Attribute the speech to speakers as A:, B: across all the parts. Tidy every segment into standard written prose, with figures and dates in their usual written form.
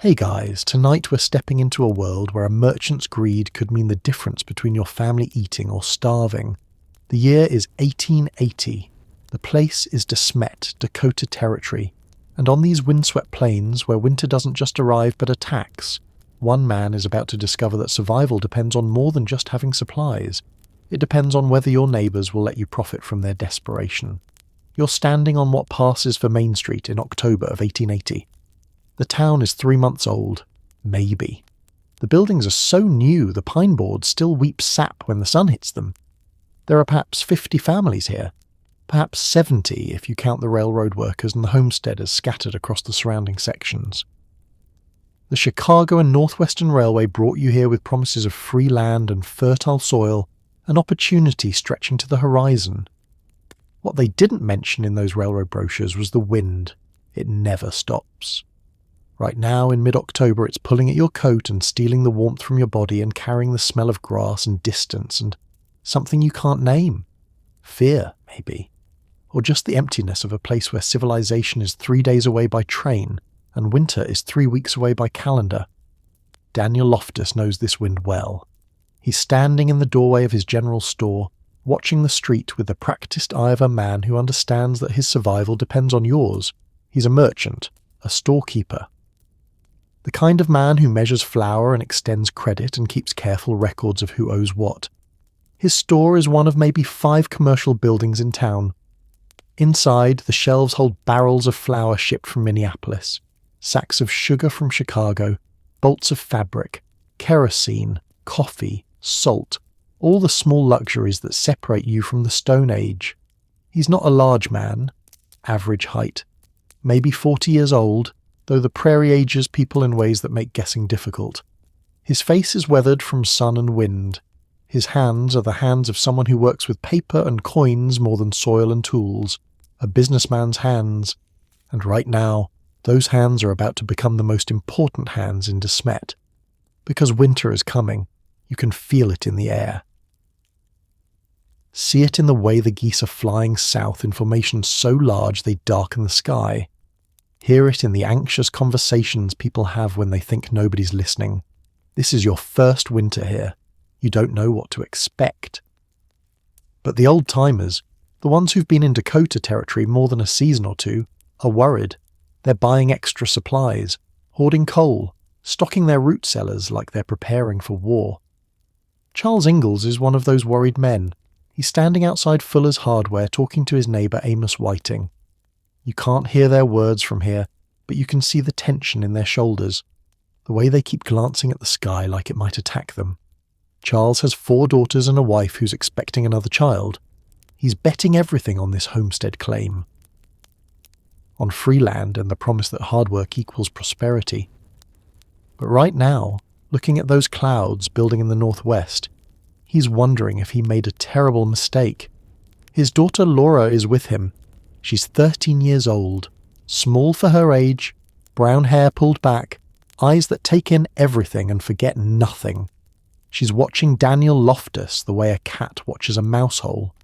A: Hey guys, tonight we're stepping into a world where a merchant's greed could mean the difference between your family eating or starving. The year is 1880. The place is DeSmet's, Dakota Territory. And on these windswept plains, where winter doesn't just arrive but attacks, one man is about to discover that survival depends on more than just having supplies. It depends on whether your neighbours will let you profit from their desperation. You're standing on what passes for Main Street in October of 1880. The town is 3 months old. Maybe. The buildings are so new the pine boards still weep sap when the sun hits them. There are perhaps 50 families here. Perhaps 70 if you count the railroad workers and the homesteaders scattered across the surrounding sections. The Chicago and Northwestern Railway brought you here with promises of free land and fertile soil, and opportunity stretching to the horizon. What they didn't mention in those railroad brochures was the wind. It never stops. Right now, in mid-October, it's pulling at your coat and stealing the warmth from your body and carrying the smell of grass and distance and something you can't name. Fear, maybe. Or just the emptiness of a place where civilization is 3 days away by train and winter is 3 weeks away by calendar. Daniel Loftus knows this wind well. He's standing in the doorway of his general store, watching the street with the practiced eye of a man who understands that his survival depends on yours. He's a merchant, a storekeeper. The kind of man who measures flour and extends credit and keeps careful records of who owes what. His store is one of maybe 5 commercial buildings in town. Inside, the shelves hold barrels of flour shipped from Minneapolis, sacks of sugar from Chicago, bolts of fabric, kerosene, coffee, salt, all the small luxuries that separate you from the Stone Age. He's not a large man, average height, maybe 40 years old, though the Prairie ages people in ways that make guessing difficult. His face is weathered from sun and wind. His hands are the hands of someone who works with paper and coins more than soil and tools, a businessman's hands. And right now, those hands are about to become the most important hands in DeSmet's. Because winter is coming, you can feel it in the air. See it in the way the geese are flying south in formations so large they darken the sky. Hear it in the anxious conversations people have when they think nobody's listening. This is your first winter here. You don't know what to expect. But the old-timers, the ones who've been in Dakota Territory more than a season or two, are worried. They're buying extra supplies, hoarding coal, stocking their root cellars like they're preparing for war. Charles Ingalls is one of those worried men. He's standing outside Fuller's Hardware talking to his neighbour Amos Whiting. You can't hear their words from here, but you can see the tension in their shoulders, the way they keep glancing at the sky like it might attack them. Charles has 4 daughters and a wife who's expecting another child. He's betting everything on this homestead claim. On free land and the promise that hard work equals prosperity. But right now, looking at those clouds building in the northwest, he's wondering if he made a terrible mistake. His daughter Laura is with him. She's 13 years old, small for her age, brown hair pulled back, eyes that take in everything and forget nothing. She's watching Daniel Loftus the way a cat watches a mouse hole.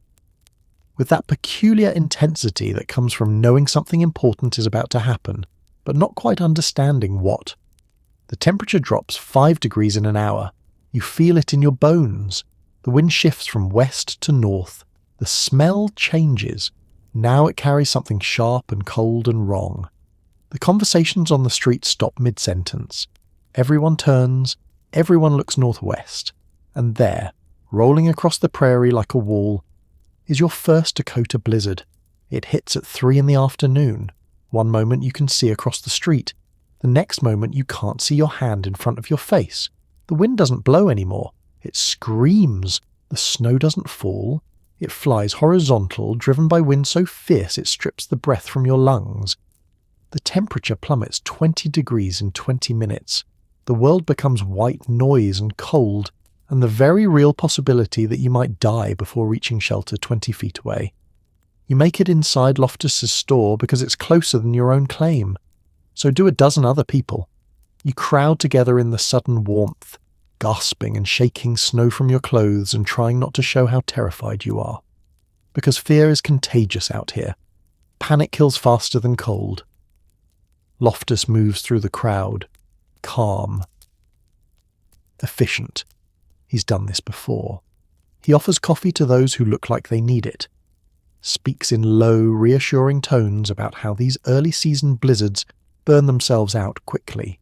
A: With that peculiar intensity that comes from knowing something important is about to happen, but not quite understanding what. The temperature drops 5 degrees in an hour. You feel it in your bones. The wind shifts from west to north. The smell changes. Now it carries something sharp and cold and wrong. The conversations on the street stop mid-sentence. Everyone turns, everyone looks northwest. And there, rolling across the prairie like a wall, is your first Dakota blizzard. It hits at 3 in the afternoon. One moment you can see across the street. The next moment you can't see your hand in front of your face. The wind doesn't blow anymore. It screams. The snow doesn't fall. It flies horizontal, driven by wind so fierce it strips the breath from your lungs. The temperature plummets 20 degrees in 20 minutes. The world becomes white noise and cold, and the very real possibility that you might die before reaching shelter 20 feet away. You make it inside Loftus's store because it's closer than your own claim. So do a dozen other people. You crowd together in the sudden warmth, gasping and shaking snow from your clothes and trying not to show how terrified you are. Because fear is contagious out here. Panic kills faster than cold. Loftus moves through the crowd. calm. Efficient. He's done this before. He offers coffee to those who look like they need it. Speaks in low, reassuring tones about how these early-season blizzards burn themselves out quickly.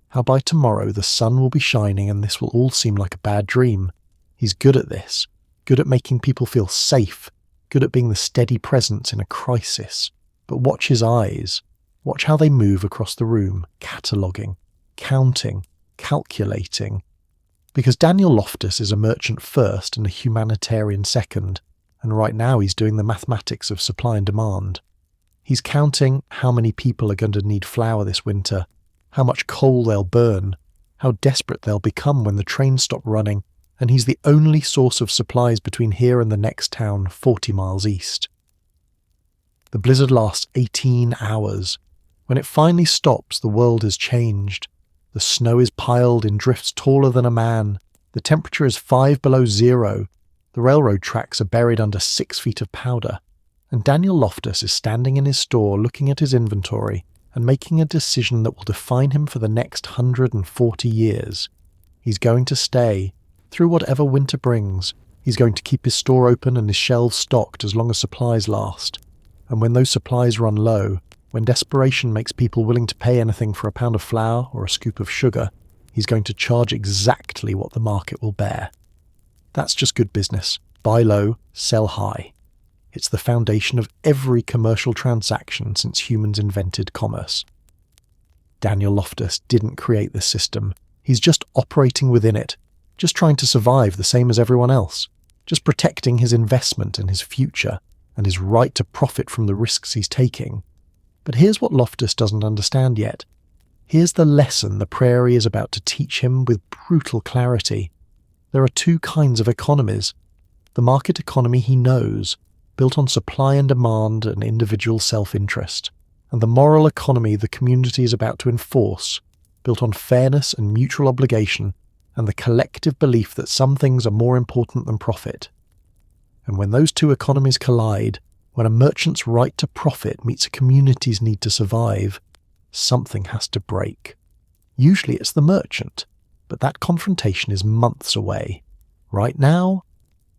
A: How by tomorrow the sun will be shining and this will all seem like a bad dream. He's good at this. Good at making people feel safe. Good at being the steady presence in a crisis. But watch his eyes. Watch how they move across the room, cataloguing, counting, calculating. Because Daniel Loftus is a merchant first and a humanitarian second, and right now he's doing the mathematics of supply and demand. He's counting how many people are going to need flour this winter, how much coal they'll burn, how desperate they'll become when the trains stop running, and he's the only source of supplies between here and the next town 40 miles east. The blizzard lasts 18 hours. When it finally stops, the world has changed. The snow is piled in drifts taller than a man. The temperature is 5 below zero. The railroad tracks are buried under 6 feet of powder. And Daniel Loftus is standing in his store looking at his inventory and making a decision that will define him for the next 140 years. He's going to stay, through whatever winter brings. He's going to keep his store open and his shelves stocked as long as supplies last. And when those supplies run low, when desperation makes people willing to pay anything for a pound of flour or a scoop of sugar, he's going to charge exactly what the market will bear. That's just good business. Buy low, sell high. It's the foundation of every commercial transaction since humans invented commerce. Daniel Loftus didn't create this system. He's just operating within it, just trying to survive the same as everyone else, just protecting his investment and his future and his right to profit from the risks he's taking. But here's what Loftus doesn't understand yet. Here's the lesson the Prairie is about to teach him with brutal clarity. There are two kinds of economies. The market economy he knows, built on supply and demand and individual self-interest, and the moral economy the community is about to enforce, built on fairness and mutual obligation, and the collective belief that some things are more important than profit. And when those two economies collide, when a merchant's right to profit meets a community's need to survive, something has to break. Usually it's the merchant, but that confrontation is months away. Right now,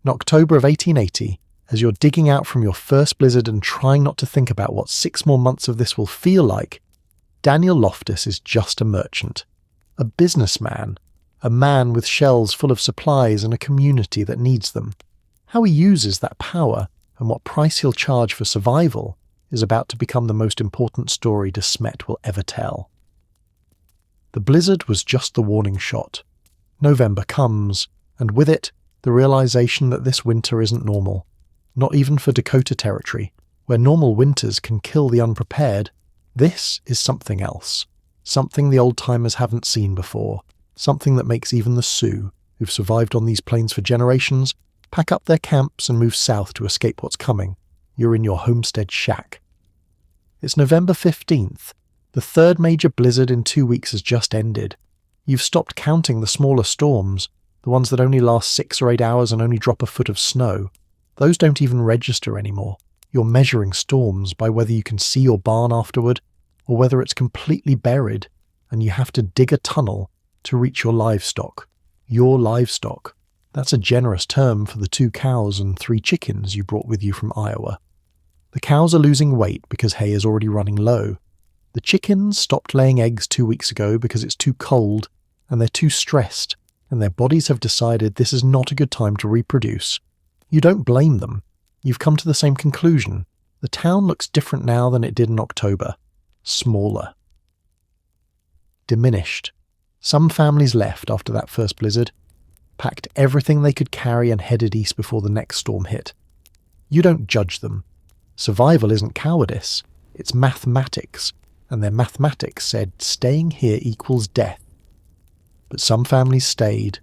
A: in October of 1880, as you're digging out from your first blizzard and trying not to think about what 6 more months of this will feel like, Daniel Loftus is just a merchant, a businessman, a man with shelves full of supplies and a community that needs them. How he uses that power and what price he'll charge for survival is about to become the most important story DeSmet's will ever tell. The blizzard was just the warning shot. November comes, and with it, the realization that this winter isn't normal. Not even for Dakota Territory, where normal winters can kill the unprepared. This is something else. Something the old-timers haven't seen before. Something that makes even the Sioux, who've survived on these plains for generations, pack up their camps and move south to escape what's coming. You're in your homestead shack. It's November 15th. The third major blizzard in 2 weeks has just ended. You've stopped counting the smaller storms, the ones that only last 6 or 8 hours and only drop a foot of snow. Those don't even register anymore. You're measuring storms by whether you can see your barn afterward, or whether it's completely buried, and you have to dig a tunnel to reach your livestock. Your livestock. That's a generous term for the 2 cows and 3 chickens you brought with you from Iowa. The cows are losing weight because hay is already running low. The chickens stopped laying eggs 2 weeks ago because it's too cold, and they're too stressed, and their bodies have decided this is not a good time to reproduce. You don't blame them. You've come to the same conclusion. The town looks different now than it did in October. Smaller. Diminished. Some families left after that first blizzard, packed everything they could carry and headed east before the next storm hit. You don't judge them. Survival isn't cowardice, it's mathematics, and their mathematics said staying here equals death. But some families stayed.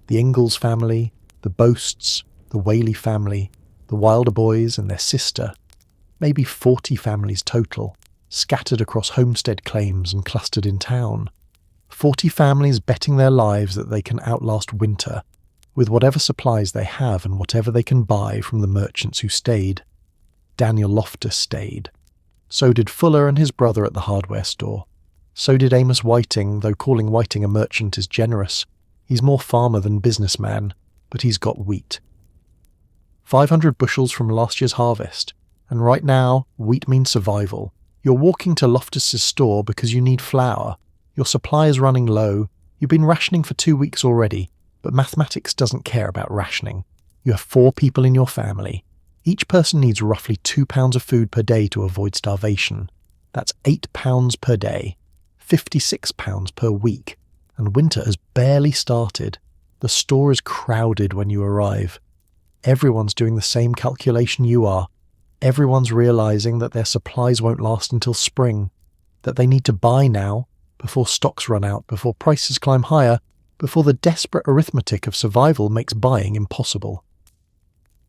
A: The Ingalls family, the Boasts, the Whaley family, the Wilder boys and their sister, maybe 40 families total, scattered across homestead claims and clustered in town. 40 families betting their lives that they can outlast winter, with whatever supplies they have and whatever they can buy from the merchants who stayed. Daniel Loftus stayed. So did Fuller and his brother at the hardware store. So did Amos Whiting, though calling Whiting a merchant is generous. He's more farmer than businessman, but he's got wheat. 500 bushels from last year's harvest, and right now, wheat means survival. You're walking to Loftus's store because you need flour. Your supply is running low. You've been rationing for 2 weeks already, but mathematics doesn't care about rationing. You have 4 people in your family. Each person needs roughly 2 pounds of food per day to avoid starvation. That's 8 pounds per day, 56 pounds per week, and winter has barely started. The store is crowded when you arrive. Everyone's doing the same calculation you are. Everyone's realizing that their supplies won't last until spring, that they need to buy now, before stocks run out, before prices climb higher, before the desperate arithmetic of survival makes buying impossible.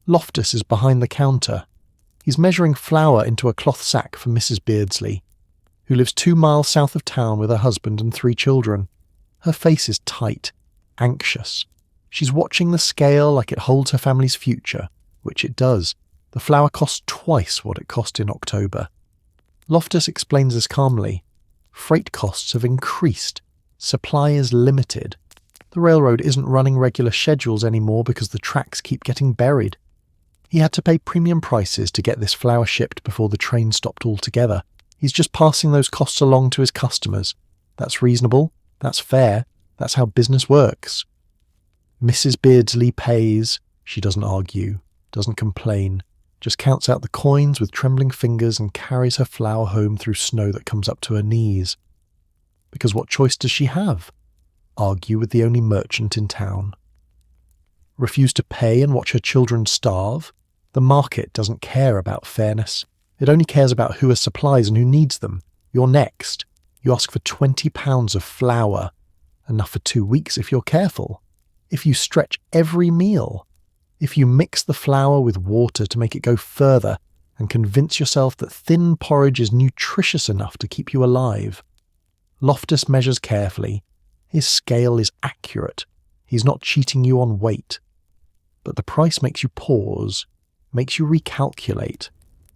A: Loftus is behind the counter. He's measuring flour into a cloth sack for Mrs. Beardsley, who lives 2 miles south of town with her husband and 3 children. Her face is tight, anxious. She's watching the scale like it holds her family's future, which it does. The flour costs twice what it cost in October. Loftus explains this calmly. Freight costs have increased. Supply is limited. The railroad isn't running regular schedules anymore because the tracks keep getting buried. He had to pay premium prices to get this flour shipped before the train stopped altogether. He's just passing those costs along to his customers. That's reasonable. That's fair. That's how business works. Mrs. Beardsley pays. She doesn't argue, doesn't complain, just counts out the coins with trembling fingers and carries her flour home through snow that comes up to her knees. Because what choice does she have? Argue with the only merchant in town? Refuse to pay and watch her children starve? The market doesn't care about fairness. It only cares about who has supplies and who needs them. You're next. You ask for 20 pounds of flour. Enough for 2 weeks if you're careful. If you stretch every meal. If you mix the flour with water to make it go further and convince yourself that thin porridge is nutritious enough to keep you alive. Loftus measures carefully. His scale is accurate. He's not cheating you on weight. But the price makes you pause, makes you recalculate,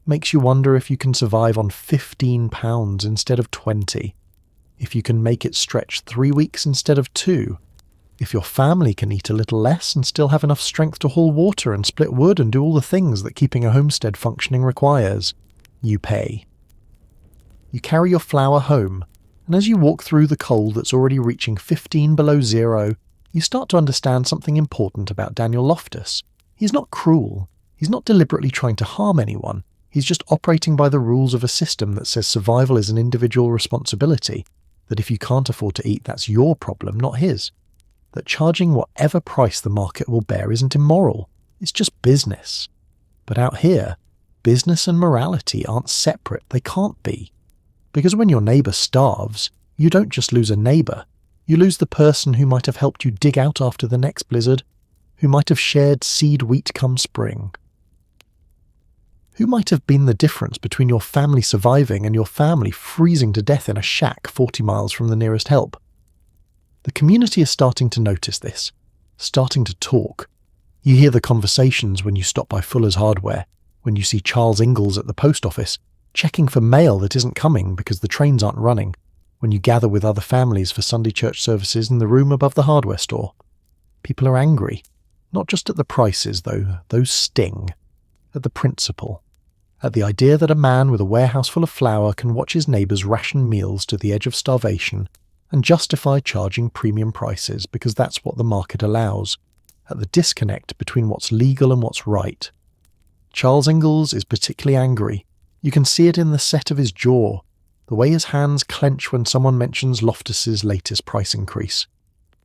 A: makes you wonder if you can survive on 15 pounds instead of 20, if you can make it stretch 3 weeks instead of 2, if your family can eat a little less and still have enough strength to haul water and split wood and do all the things that keeping a homestead functioning requires. You pay. You carry your flour home, and as you walk through the cold that's already reaching 15 below zero, you start to understand something important about Daniel Loftus. He's not cruel. He's not deliberately trying to harm anyone. He's just operating by the rules of a system that says survival is an individual responsibility, that if you can't afford to eat, that's your problem, not his. That charging whatever price the market will bear isn't immoral. It's just business. But out here, business and morality aren't separate. They can't be. Because when your neighbour starves, you don't just lose a neighbour. You lose the person who might have helped you dig out after the next blizzard, who might have shared seed wheat come spring. Who might have been the difference between your family surviving and your family freezing to death in a shack 40 miles from the nearest help? The community is starting to notice this, starting to talk. You hear the conversations when you stop by Fuller's Hardware, when you see Charles Ingalls at the post office, checking for mail that isn't coming because the trains aren't running, when you gather with other families for Sunday church services in the room above the hardware store. People are angry, not just at the prices though, those sting, at the principle, at the idea that a man with a warehouse full of flour can watch his neighbours ration meals to the edge of starvation and justify charging premium prices because that's what the market allows, at the disconnect between what's legal and what's right. Charles Ingalls is particularly angry. You can see it in the set of his jaw, the way his hands clench when someone mentions Loftus's latest price increase.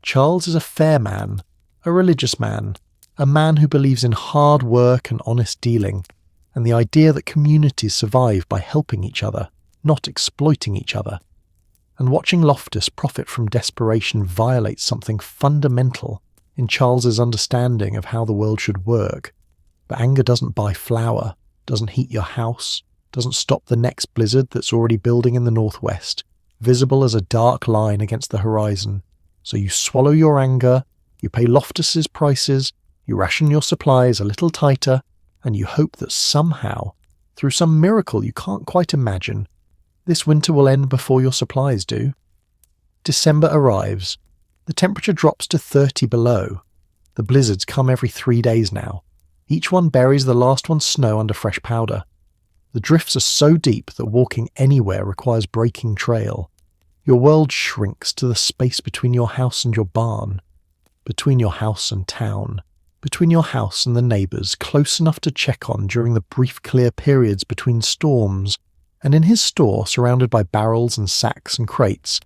A: Charles is a fair man, a religious man, a man who believes in hard work and honest dealing, and the idea that communities survive by helping each other, not exploiting each other. And watching Loftus profit from desperation violates something fundamental in Charles's understanding of how the world should work. But anger doesn't buy flour, doesn't heat your house, doesn't stop the next blizzard that's already building in the northwest, visible as a dark line against the horizon. So you swallow your anger, you pay Loftus's prices, you ration your supplies a little tighter, and you hope that somehow, through some miracle you can't quite imagine, This winter will end before your supplies do. December arrives. The temperature drops to 30 below. The blizzards come every 3 days now. Each one buries the last one's snow under fresh powder. The drifts are so deep that walking anywhere requires breaking trail. Your world shrinks to the space between your house and your barn, between your house and town, between your house and the neighbours, close enough to check on during the brief clear periods between storms. And in his store, surrounded by barrels and sacks and crates,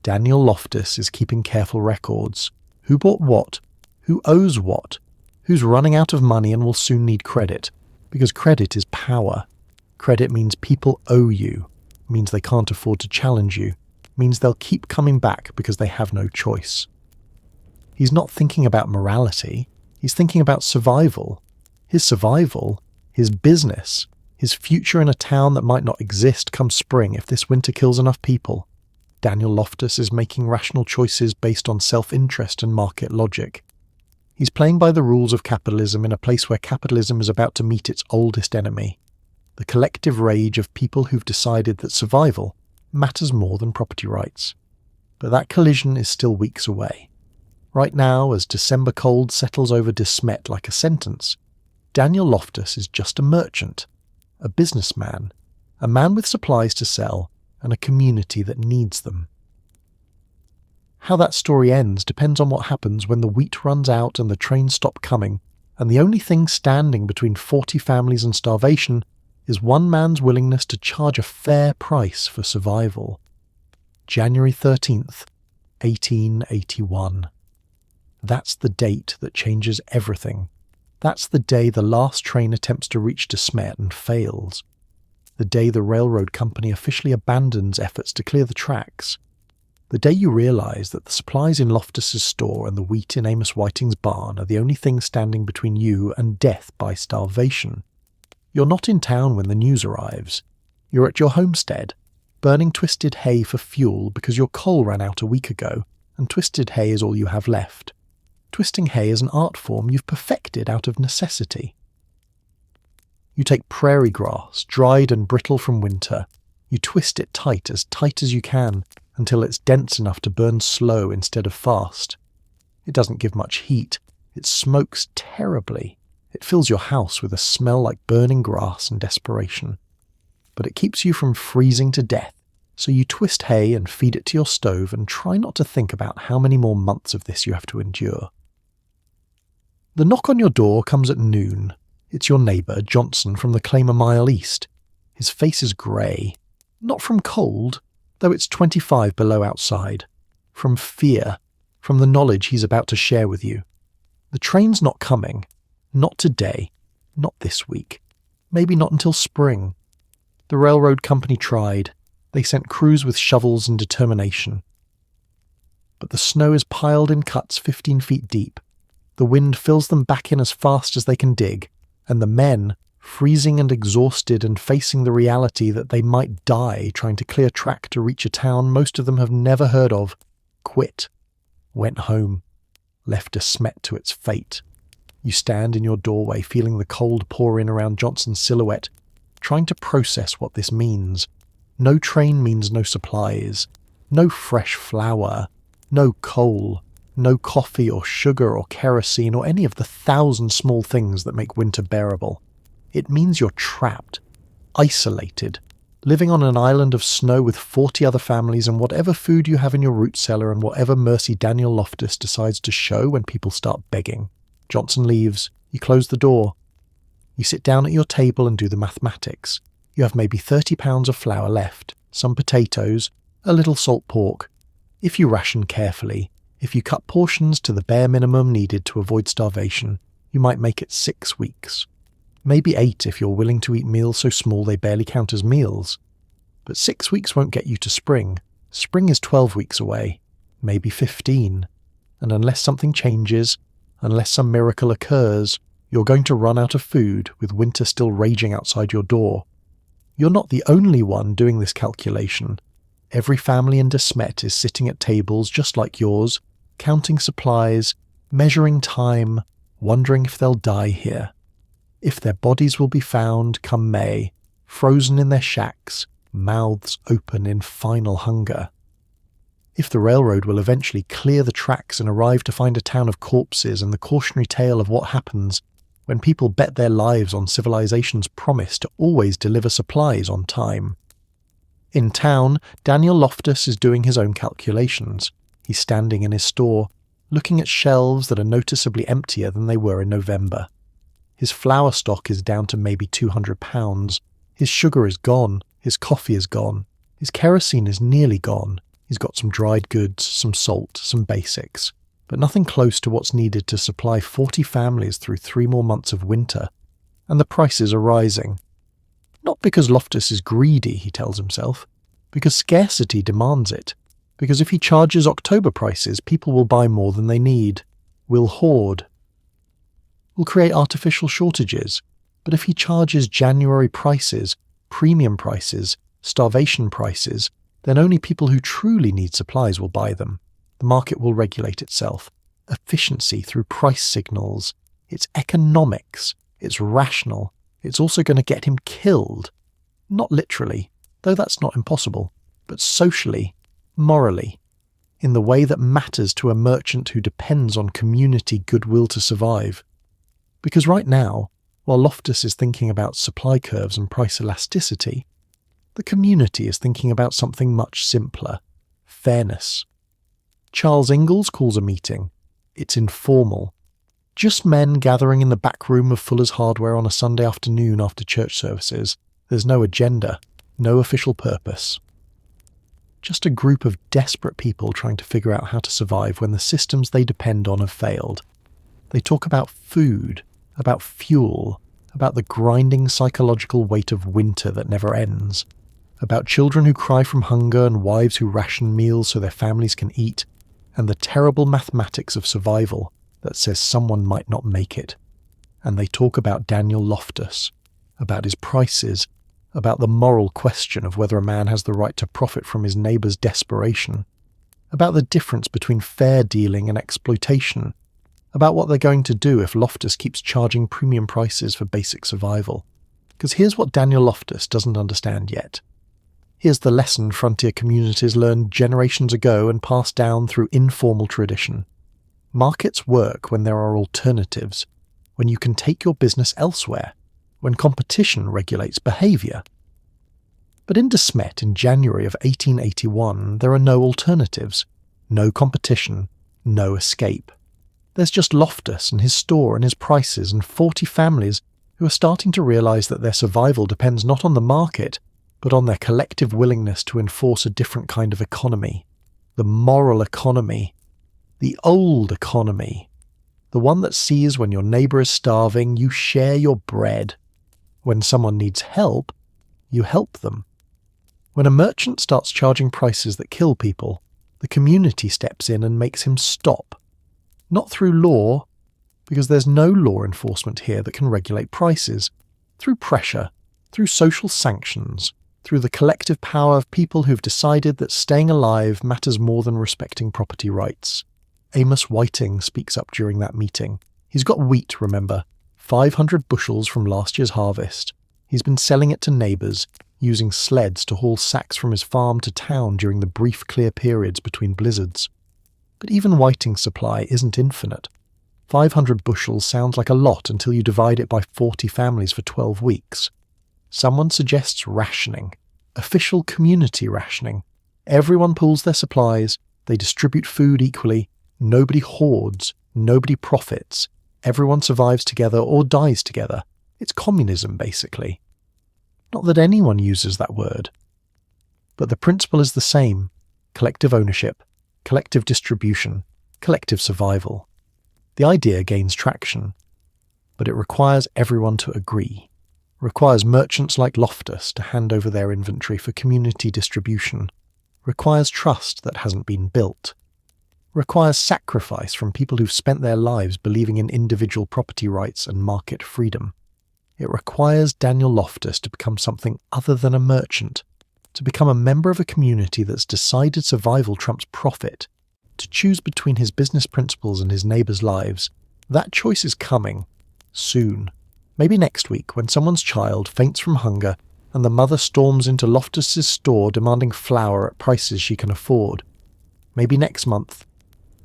A: Daniel Loftus is keeping careful records. Who bought what? Who owes what? Who's running out of money and will soon need credit? Because credit is power. Credit means people owe you, means they can't afford to challenge you, means they'll keep coming back because they have no choice. He's not thinking about morality, he's thinking about survival. His survival, his business, his future in a town that might not exist come spring if this winter kills enough people. Daniel Loftus is making rational choices based on self-interest and market logic. He's playing by the rules of capitalism in a place where capitalism is about to meet its oldest enemy, the collective rage of people who've decided that survival matters more than property rights. But that collision is still weeks away. Right now, as December cold settles over DeSmet's like a sentence, Daniel Loftus is just a merchant, a businessman, a man with supplies to sell, and a community that needs them. How that story ends depends on what happens when the wheat runs out and the trains stop coming, and the only thing standing between 40 families and starvation is one man's willingness to charge a fair price for survival. January 13th, 1881. That's the date that changes everything. That's the day the last train attempts to reach DeSmet's and fails. The day the railroad company officially abandons efforts to clear the tracks. The day you realise that the supplies in Loftus's store and the wheat in Amos Whiting's barn are the only things standing between you and death by starvation. You're not in town when the news arrives. You're at your homestead, burning twisted hay for fuel because your coal ran out a week ago, and twisted hay is all you have left. Twisting hay is an art form you've perfected out of necessity. You take prairie grass, dried and brittle from winter. You twist it tight as you can, until it's dense enough to burn slow instead of fast. It doesn't give much heat. It smokes terribly. It fills your house with a smell like burning grass and desperation. But it keeps you from freezing to death, so you twist hay and feed it to your stove and try not to think about how many more months of this you have to endure. The knock on your door comes at noon. It's your neighbour, Johnson, from the claim a mile east. His face is grey. Not from cold, though it's 25 below outside. From fear, from the knowledge he's about to share with you. The train's not coming. Not today. Not this week. Maybe not until spring. The railroad company tried. They sent crews with shovels and determination. But the snow is piled in cuts 15 feet deep. The wind fills them back in as fast as they can dig, and the men, freezing and exhausted and facing the reality that they might die trying to clear track to reach a town most of them have never heard of, quit, went home, left DeSmet's to its fate. You stand in your doorway feeling the cold pour in around Johnson's silhouette, trying to process what this means. No train means no supplies, no fresh flour, no coal, no coffee or sugar or kerosene or any of the 1,000 small things that make winter bearable. It means you're trapped, isolated, living on an island of snow with 40 other families and whatever food you have in your root cellar and whatever mercy Daniel Loftus decides to show when people start begging. Johnson leaves. You close the door. You sit down at your table and do the mathematics. You have maybe 30 pounds of flour left, some potatoes, a little salt pork. If you ration carefully, if you cut portions to the bare minimum needed to avoid starvation, you might make it 6 weeks. Maybe 8 if you're willing to eat meals so small they barely count as meals. But 6 weeks won't get you to spring. Spring is 12 weeks away, maybe 15. And unless something changes, unless some miracle occurs, you're going to run out of food with winter still raging outside your door. You're not the only one doing this calculation. Every family in DeSmet's is sitting at tables just like yours, counting supplies, measuring time, wondering if they'll die here. If their bodies will be found come May, frozen in their shacks, mouths open in final hunger. If the railroad will eventually clear the tracks and arrive to find a town of corpses and the cautionary tale of what happens when people bet their lives on civilization's promise to always deliver supplies on time. In town, Daniel Loftus is doing his own calculations. He's standing in his store, looking at shelves that are noticeably emptier than they were in November. His flour stock is down to maybe 200 pounds. His sugar is gone. His coffee is gone. His kerosene is nearly gone. He's got some dried goods, some salt, some basics, but nothing close to what's needed to supply 40 families through 3 more months of winter. And the prices are rising. Not because Loftus is greedy, he tells himself, because scarcity demands it. Because if he charges October prices, people will buy more than they need. We'll hoard. We'll create artificial shortages. But if he charges January prices, premium prices, starvation prices, then only people who truly need supplies will buy them. The market will regulate itself. Efficiency through price signals. It's economics. It's rational. It's also going to get him killed. Not literally, though that's not impossible, but socially, morally, in the way that matters to a merchant who depends on community goodwill to survive. Because right now, while Loftus is thinking about supply curves and price elasticity, the community is thinking about something much simpler: fairness. Charles Ingalls calls a meeting. It's informal. Just men gathering in the back room of Fuller's Hardware on a Sunday afternoon after church services. There's no agenda, no official purpose. Just a group of desperate people trying to figure out how to survive when the systems they depend on have failed. They talk about food, about fuel, about the grinding psychological weight of winter that never ends, about children who cry from hunger and wives who ration meals so their families can eat, and the terrible mathematics of survival that says someone might not make it. And they talk about Daniel Loftus, about his prices, about the moral question of whether a man has the right to profit from his neighbour's desperation, about the difference between fair dealing and exploitation, about what they're going to do if Loftus keeps charging premium prices for basic survival. Because here's what Daniel Loftus doesn't understand yet. Here's the lesson frontier communities learned generations ago and passed down through informal tradition. Markets work when there are alternatives, when you can take your business elsewhere, when competition regulates behaviour. But in DeSmet's in January of 1881, there are no alternatives, no competition, no escape. There's just Loftus and his store and his prices and 40 families who are starting to realise that their survival depends not on the market, but on their collective willingness to enforce a different kind of economy. The moral economy. The old economy. The one that sees when your neighbour is starving, you share your bread. When someone needs help, you help them. When a merchant starts charging prices that kill people, the community steps in and makes him stop. Not through law, because there's no law enforcement here that can regulate prices. Through pressure, through social sanctions, through the collective power of people who've decided that staying alive matters more than respecting property rights. Amos Whiting speaks up during that meeting. He's got wheat, remember, 500 bushels from last year's harvest. He's been selling it to neighbours, using sleds to haul sacks from his farm to town during the brief clear periods between blizzards. But even Whiting's supply isn't infinite. 500 bushels sounds like a lot until you divide it by 40 families for 12 weeks. Someone suggests rationing, official community rationing. Everyone pools their supplies, they distribute food equally, nobody hoards, nobody profits, everyone survives together or dies together. It's communism, basically. Not that anyone uses that word. But the principle is the same: collective ownership, collective distribution, collective survival. The idea gains traction, but it requires everyone to agree. Requires merchants like Loftus to hand over their inventory for community distribution. Requires trust that hasn't been built. Requires sacrifice from people who've spent their lives believing in individual property rights and market freedom. It requires Daniel Loftus to become something other than a merchant, to become a member of a community that's decided survival trumps profit, to choose between his business principles and his neighbours' lives. That choice is coming, soon. Maybe next week, when someone's child faints from hunger and the mother storms into Loftus's store demanding flour at prices she can afford. Maybe next month,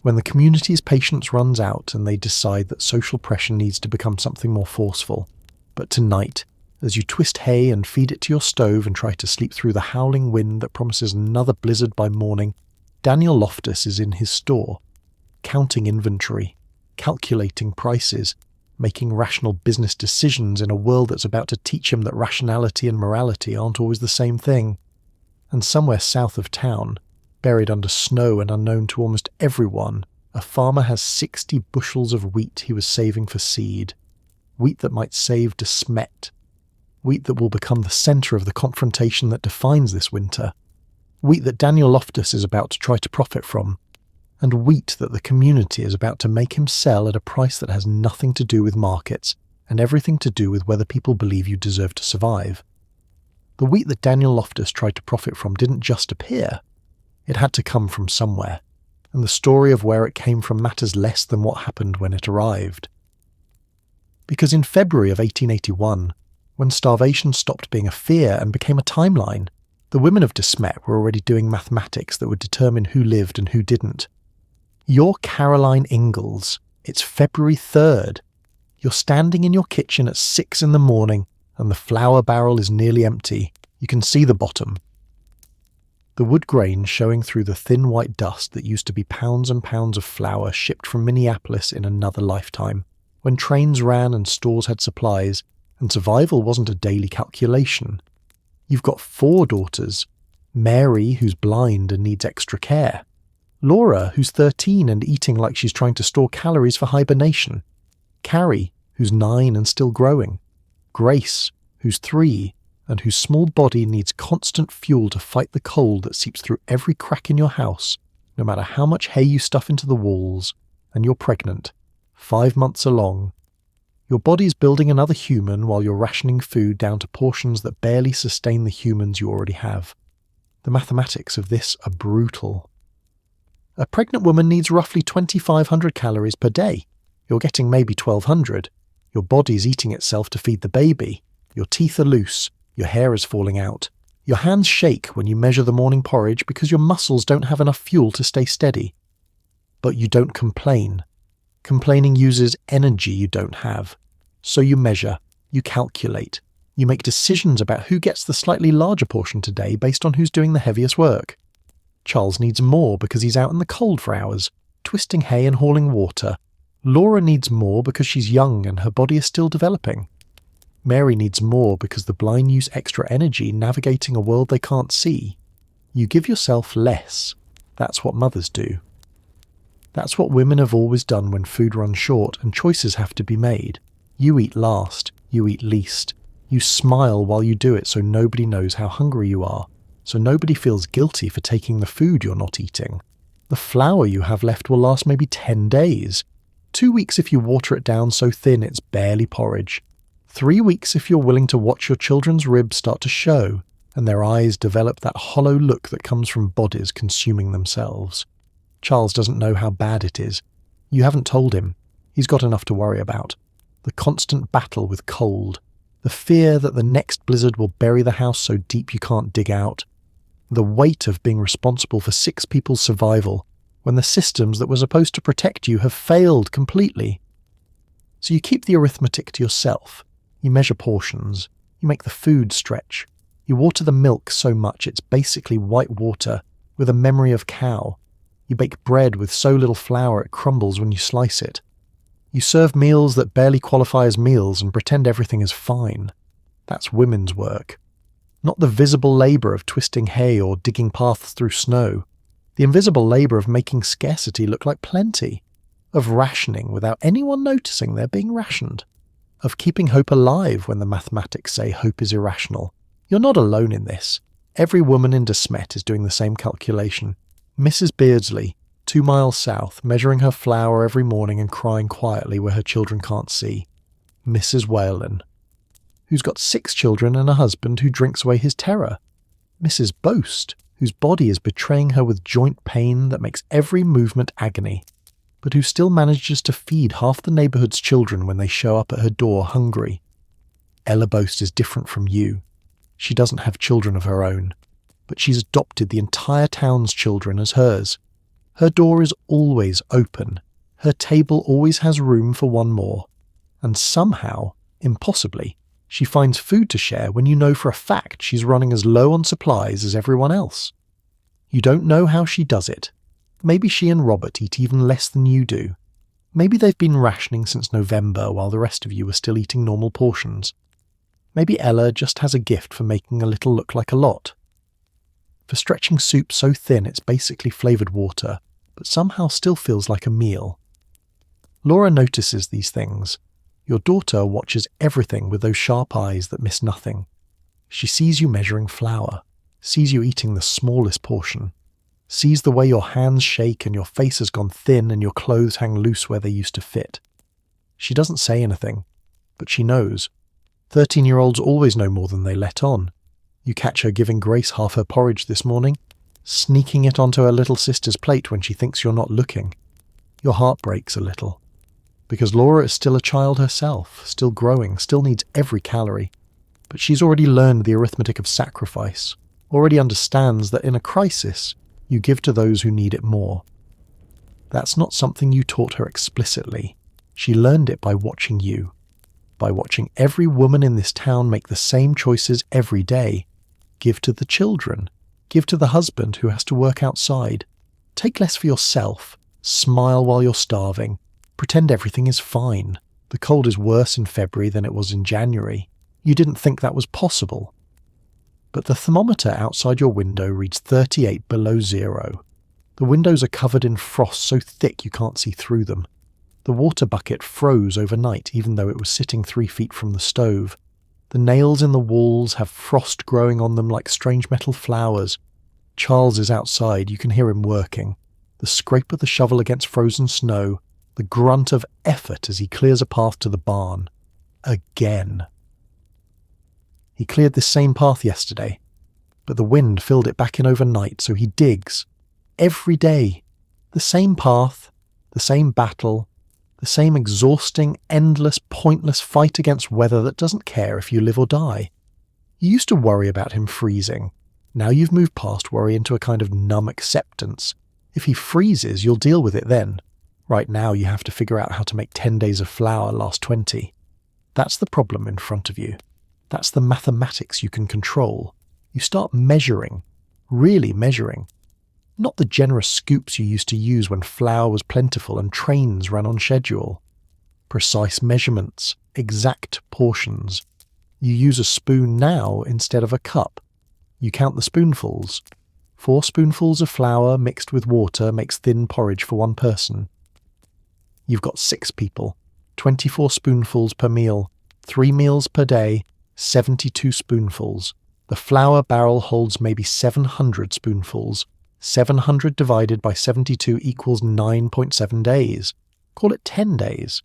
A: when the community's patience runs out and they decide that social pressure needs to become something more forceful. But tonight, as you twist hay and feed it to your stove and try to sleep through the howling wind that promises another blizzard by morning, Daniel Loftus is in his store, counting inventory, calculating prices, making rational business decisions in a world that's about to teach him that rationality and morality aren't always the same thing. And somewhere south of town, buried under snow and unknown to almost everyone, a farmer has 60 bushels of wheat he was saving for seed. Wheat that might save DeSmet's. Wheat that will become the centre of the confrontation that defines this winter. Wheat that Daniel Loftus is about to try to profit from. And wheat that the community is about to make him sell at a price that has nothing to do with markets and everything to do with whether people believe you deserve to survive. The wheat that Daniel Loftus tried to profit from didn't just appear. It had to come from somewhere, and the story of where it came from matters less than what happened when it arrived. Because in February of 1881, when starvation stopped being a fear and became a timeline, the women of DeSmet's were already doing mathematics that would determine who lived and who didn't. You're Caroline Ingalls. It's February 3rd. You're standing in your kitchen at 6 in the morning and the flour barrel is nearly empty. You can see the bottom. The wood grain showing through the thin white dust that used to be pounds and pounds of flour shipped from Minneapolis in another lifetime, when trains ran and stores had supplies, and survival wasn't a daily calculation. You've got 4 daughters. Mary, who's blind and needs extra care. Laura, who's 13 and eating like she's trying to store calories for hibernation. Carrie, who's 9 and still growing. Grace, who's 3 and whose small body needs constant fuel to fight the cold that seeps through every crack in your house, no matter how much hay you stuff into the walls. And you're pregnant, 5 months along. Your body's building another human while you're rationing food down to portions that barely sustain the humans you already have. The mathematics of this are brutal. A pregnant woman needs roughly 2,500 calories per day. You're getting maybe 1,200. Your body's eating itself to feed the baby. Your teeth are loose. Your hair is falling out. Your hands shake when you measure the morning porridge because your muscles don't have enough fuel to stay steady. But you don't complain. Complaining uses energy you don't have. So you measure, you calculate, you make decisions about who gets the slightly larger portion today based on who's doing the heaviest work. Charles needs more because he's out in the cold for hours, twisting hay and hauling water. Laura needs more because she's young and her body is still developing. Mary needs more because the blind use extra energy navigating a world they can't see. You give yourself less. That's what mothers do. That's what women have always done when food runs short and choices have to be made. You eat last. You eat least. You smile while you do it so nobody knows how hungry you are, so nobody feels guilty for taking the food you're not eating. The flour you have left will last maybe 10 days. 2 weeks if you water it down so thin it's barely porridge. 3 weeks if you're willing to watch your children's ribs start to show and their eyes develop that hollow look that comes from bodies consuming themselves. Charles doesn't know how bad it is. You haven't told him. He's got enough to worry about. The constant battle with cold. The fear that the next blizzard will bury the house so deep you can't dig out. The weight of being responsible for 6 people's survival when the systems that were supposed to protect you have failed completely. So you keep the arithmetic to yourself. You measure portions. You make the food stretch. You water the milk so much it's basically white water with a memory of cow. You bake bread with so little flour it crumbles when you slice it. You serve meals that barely qualify as meals and pretend everything is fine. That's women's work. Not the visible labour of twisting hay or digging paths through snow. The invisible labour of making scarcity look like plenty. Of rationing without anyone noticing they're being rationed. Of keeping hope alive when the mathematics say hope is irrational. You're not alone in this. Every woman in DeSmet's is doing the same calculation. Mrs. Beardsley, 2 miles south, measuring her flour every morning and crying quietly where her children can't see. Mrs. Whalen, who's got 6 children and a husband who drinks away his terror. Mrs. Boast, whose body is betraying her with joint pain that makes every movement agony, but who still manages to feed half the neighbourhood's children when they show up at her door hungry. Ella Boast is different from you. She doesn't have children of her own, but she's adopted the entire town's children as hers. Her door is always open. Her table always has room for one more. And somehow, impossibly, she finds food to share when you know for a fact she's running as low on supplies as everyone else. You don't know how she does it. Maybe she and Robert eat even less than you do. Maybe they've been rationing since November while the rest of you are still eating normal portions. Maybe Ella just has a gift for making a little look like a lot. For stretching soup so thin it's basically flavoured water, but somehow still feels like a meal. Laura notices these things. Your daughter watches everything with those sharp eyes that miss nothing. She sees you measuring flour, sees you eating the smallest portion, sees the way your hands shake and your face has gone thin and your clothes hang loose where they used to fit. She doesn't say anything, but she knows. 13-year-olds always know more than they let on. You catch her giving Grace half her porridge this morning, sneaking it onto her little sister's plate when she thinks you're not looking. Your heart breaks a little. Because Laura is still a child herself, still growing, still needs every calorie. But she's already learned the arithmetic of sacrifice, already understands that in a crisis, you give to those who need it more. That's not something you taught her explicitly. She learned it by watching you, by watching every woman in this town make the same choices every day. Give to the children. Give to the husband who has to work outside. Take less for yourself. Smile while you're starving. Pretend everything is fine. The cold is worse in February than it was in January. You didn't think that was possible. But the thermometer outside your window reads 38 below zero. The windows are covered in frost so thick you can't see through them. The water bucket froze overnight even though it was sitting 3 feet from the stove. The nails in the walls have frost growing on them like strange metal flowers. Charles is outside, you can hear him working. The scrape of the shovel against frozen snow, the grunt of effort as he clears a path to the barn. Again. He cleared this same path yesterday, but the wind filled it back in overnight, so he digs. Every day. The same path, the same battle, the same exhausting, endless, pointless fight against weather that doesn't care if you live or die. You used to worry about him freezing. Now you've moved past worry into a kind of numb acceptance. If he freezes, you'll deal with it then. Right now you have to figure out how to make 10 days of flour last 20. That's the problem in front of you. That's the mathematics you can control. You start measuring, really measuring. Not the generous scoops you used to use when flour was plentiful and trains ran on schedule. Precise measurements, exact portions. You use a spoon now instead of a cup. You count the spoonfuls. 4 spoonfuls of flour mixed with water makes thin porridge for 1 person. You've got 6 people, 24 spoonfuls per meal, 3 meals per day, 72 spoonfuls. The flour barrel holds maybe 700 spoonfuls. 700 divided by 72 equals 9.7 days. Call it 10 days.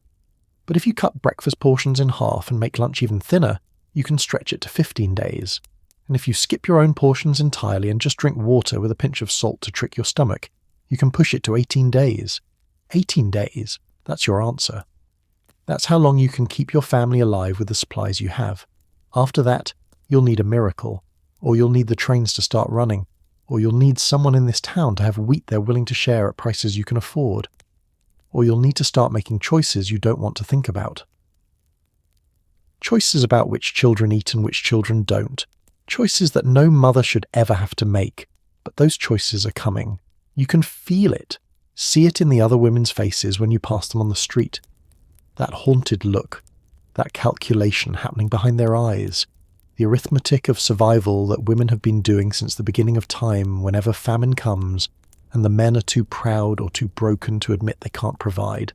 A: But if you cut breakfast portions in half and make lunch even thinner, you can stretch it to 15 days. And if you skip your own portions entirely and just drink water with a pinch of salt to trick your stomach, you can push it to 18 days. 18 days. That's your answer. That's how long you can keep your family alive with the supplies you have. After that, you'll need a miracle, or you'll need the trains to start running, or you'll need someone in this town to have wheat they're willing to share at prices you can afford, or you'll need to start making choices you don't want to think about. Choices about which children eat and which children don't. Choices that no mother should ever have to make, but those choices are coming. You can feel it. See it in the other women's faces when you pass them on the street. That haunted look, that calculation happening behind their eyes, the arithmetic of survival that women have been doing since the beginning of time whenever famine comes and the men are too proud or too broken to admit they can't provide.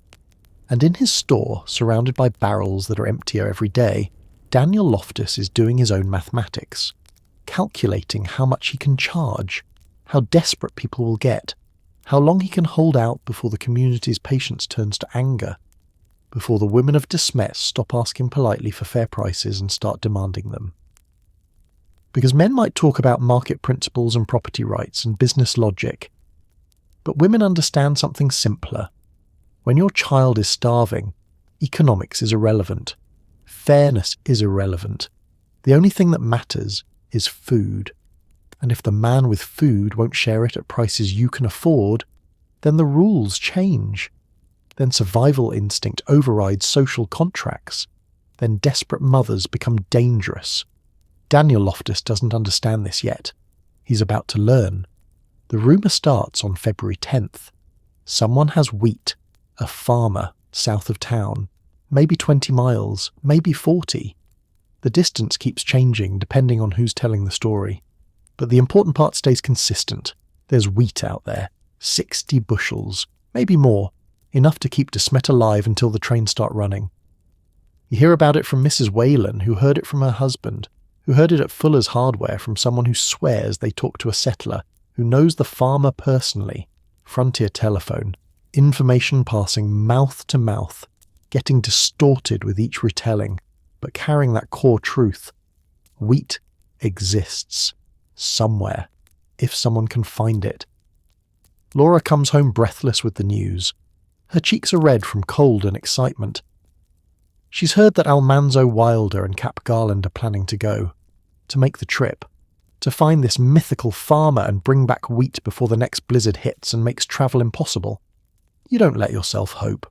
A: And in his store, surrounded by barrels that are emptier every day, Daniel Loftus is doing his own mathematics, calculating how much he can charge, how desperate people will get, how long he can hold out before the community's patience turns to anger, before the women of DeSmet's stop asking politely for fair prices and start demanding them. Because men might talk about market principles and property rights and business logic, but women understand something simpler. When your child is starving, economics is irrelevant. Fairness is irrelevant. The only thing that matters is food. And if the man with food won't share it at prices you can afford, then the rules change. Then survival instinct overrides social contracts. Then desperate mothers become dangerous. Daniel Loftus doesn't understand this yet. He's about to learn. The rumour starts on February 10th. Someone has wheat, a farmer, south of town. Maybe 20 miles, maybe 40. The distance keeps changing depending on who's telling the story. But the important part stays consistent. There's wheat out there. 60 bushels, maybe more. Enough to keep DeSmet's alive until the trains start running. You hear about it from Mrs. Whalen, who heard it from her husband, who heard it at Fuller's Hardware from someone who swears they talked to a settler, who knows the farmer personally. Frontier telephone. Information passing mouth to mouth, getting distorted with each retelling, but carrying that core truth. Wheat exists. Somewhere, if someone can find it. Laura comes home breathless with the news. Her cheeks are red from cold and excitement. She's heard that Almanzo Wilder and Cap Garland are planning to go, to make the trip, to find this mythical farmer and bring back wheat before the next blizzard hits and makes travel impossible. You don't let yourself hope.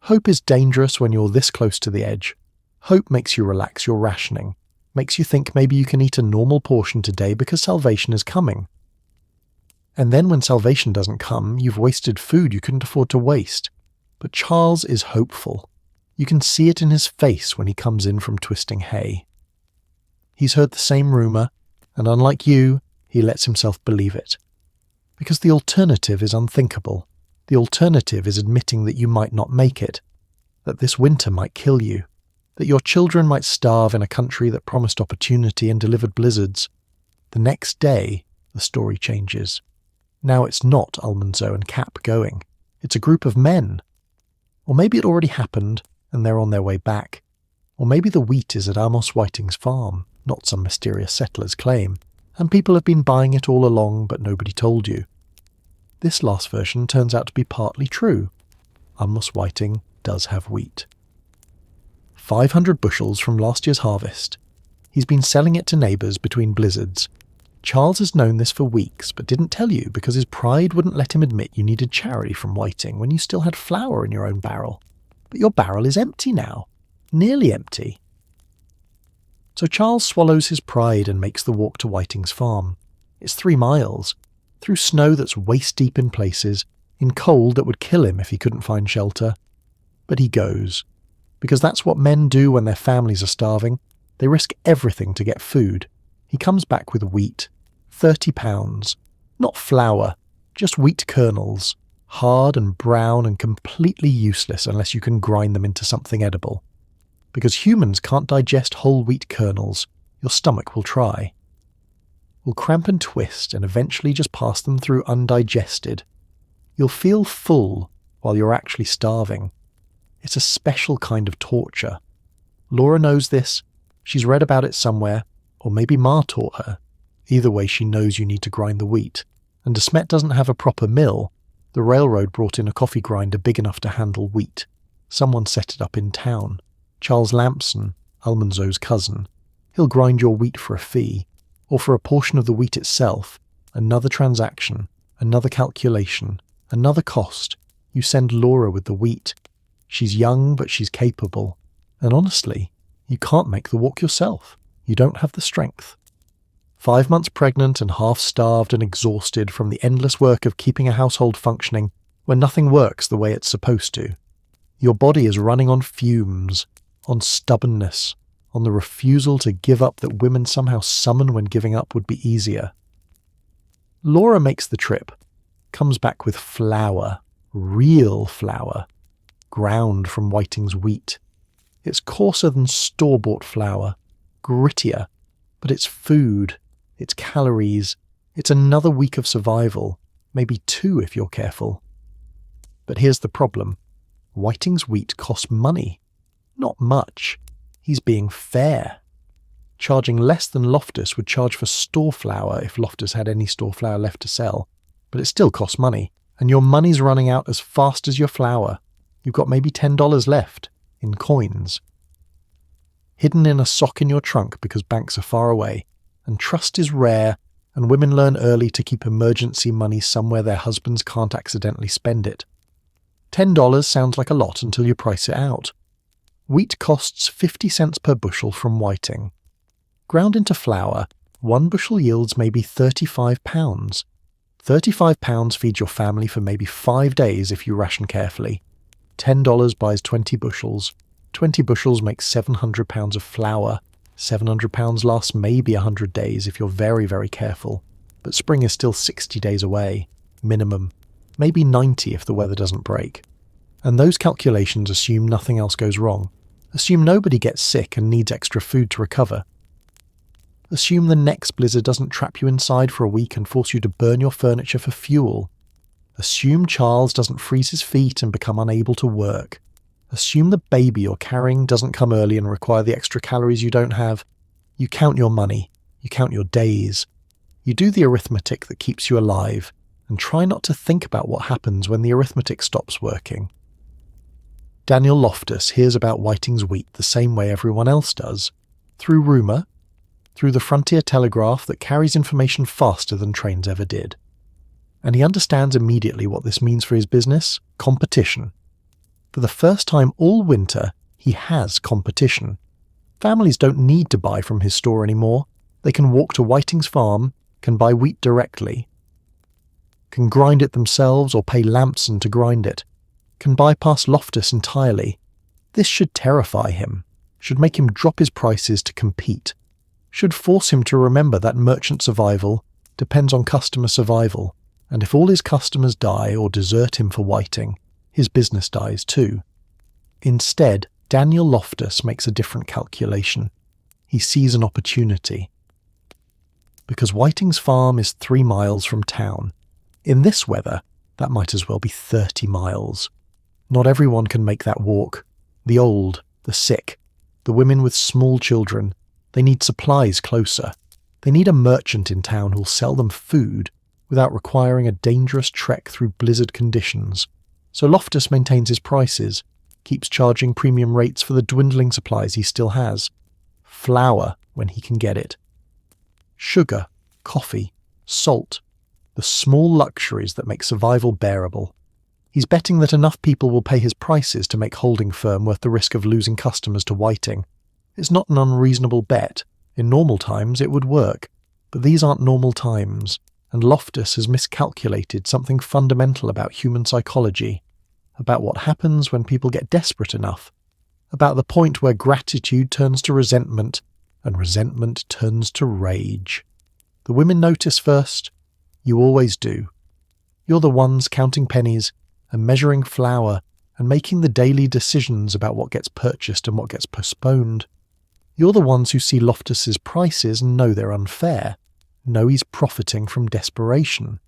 A: Hope is dangerous when you're this close to the edge. Hope makes you relax your rationing. Makes you think maybe you can eat a normal portion today because salvation is coming. And then when salvation doesn't come, you've wasted food you couldn't afford to waste. But Charles is hopeful. You can see it in his face when he comes in from twisting hay. He's heard the same rumour, and unlike you, he lets himself believe it. Because the alternative is unthinkable. The alternative is admitting that you might not make it, that this winter might kill you, that your children might starve in a country that promised opportunity and delivered blizzards. The next day, the story changes. Now it's not Almanzo and Cap going. It's a group of men. Or maybe it already happened, and they're on their way back. Or maybe the wheat is at Amos Whiting's farm, not some mysterious settler's claim, and people have been buying it all along but nobody told you. This last version turns out to be partly true. Amos Whiting does have wheat. 500 bushels from last year's harvest. He's been selling it to neighbours between blizzards. Charles has known this for weeks, but didn't tell you because his pride wouldn't let him admit you needed charity from Whiting when you still had flour in your own barrel. But your barrel is empty now. Nearly empty. So Charles swallows his pride and makes the walk to Whiting's farm. It's 3 miles, through snow that's waist-deep in places, in cold that would kill him if he couldn't find shelter. But he goes. Because that's what men do when their families are starving. They risk everything to get food. He comes back with wheat. 30 pounds. Not flour, just wheat kernels. Hard and brown and completely useless unless you can grind them into something edible. Because humans can't digest whole wheat kernels. Your stomach will try. Will cramp and twist and eventually just pass them through undigested. You'll feel full while you're actually starving. It's a special kind of torture. Laura knows this. She's read about it somewhere, or maybe Ma taught her. Either way, she knows you need to grind the wheat. And DeSmet's doesn't have a proper mill. The railroad brought in a coffee grinder big enough to handle wheat. Someone set it up in town. Charles Lampson, Almanzo's cousin. He'll grind your wheat for a fee, or for a portion of the wheat itself. Another transaction, another calculation, another cost. You send Laura with the wheat. She's young, but she's capable. And honestly, you can't make the walk yourself. You don't have the strength. 5 months pregnant and half-starved and exhausted from the endless work of keeping a household functioning when nothing works the way it's supposed to. Your body is running on fumes, on stubbornness, on the refusal to give up that women somehow summon when giving up would be easier. Laura makes the trip, comes back with flour, real flour, ground from Whiting's wheat. It's coarser than store-bought flour, grittier, but it's food, it's calories, it's another week of survival, maybe 2 if you're careful. But here's the problem. Whiting's wheat costs money. Not much. He's being fair. Charging less than Loftus would charge for store flour if Loftus had any store flour left to sell. But it still costs money, and your money's running out as fast as your flour. You've got maybe $10 left, in coins. Hidden in a sock in your trunk because banks are far away, and trust is rare, and women learn early to keep emergency money somewhere their husbands can't accidentally spend it. $10 sounds like a lot until you price it out. Wheat costs 50 cents per bushel from whiting. Ground into flour, 1 bushel yields maybe 35 pounds. 35 pounds feeds your family for maybe 5 days if you ration carefully. $10 buys 20 bushels. 20 bushels makes 700 pounds of flour. 700 pounds lasts maybe 100 days if you're very, very careful. But spring is still 60 days away, minimum. Maybe 90 if the weather doesn't break. And those calculations assume nothing else goes wrong. Assume nobody gets sick and needs extra food to recover. Assume the next blizzard doesn't trap you inside for a week and force you to burn your furniture for fuel. Assume Charles doesn't freeze his feet and become unable to work. Assume the baby you're carrying doesn't come early and require the extra calories you don't have. You count your money. You count your days. You do the arithmetic that keeps you alive, and try not to think about what happens when the arithmetic stops working. Daniel Loftus hears about Whiting's wheat the same way everyone else does. Through rumour. Through the frontier telegraph that carries information faster than trains ever did. And he understands immediately what this means for his business: competition. For the first time all winter, he has competition. Families don't need to buy from his store anymore. They can walk to Whiting's farm, can buy wheat directly, can grind it themselves or pay Lampson to grind it, can bypass Loftus entirely. This should terrify him, should make him drop his prices to compete, should force him to remember that merchant survival depends on customer survival, and if all his customers die or desert him for Whiting, his business dies too. Instead, Daniel Loftus makes a different calculation. He sees an opportunity. Because Whiting's farm is 3 miles from town. In this weather, that might as well be 30 miles. Not everyone can make that walk. The old, the sick, the women with small children. They need supplies closer. They need a merchant in town who'll sell them food without requiring a dangerous trek through blizzard conditions. So Loftus maintains his prices, keeps charging premium rates for the dwindling supplies he still has. Flour when he can get it. Sugar, coffee, salt, the small luxuries that make survival bearable. He's betting that enough people will pay his prices to make holding firm worth the risk of losing customers to Whiting. It's not an unreasonable bet. In normal times it would work, but these aren't normal times, and Loftus has miscalculated something fundamental about human psychology, about what happens when people get desperate enough, about the point where gratitude turns to resentment, and resentment turns to rage. The women notice first. You always do. You're the ones counting pennies and measuring flour and making the daily decisions about what gets purchased and what gets postponed. You're the ones who see Loftus's prices and know they're unfair, know he's profiting from desperation.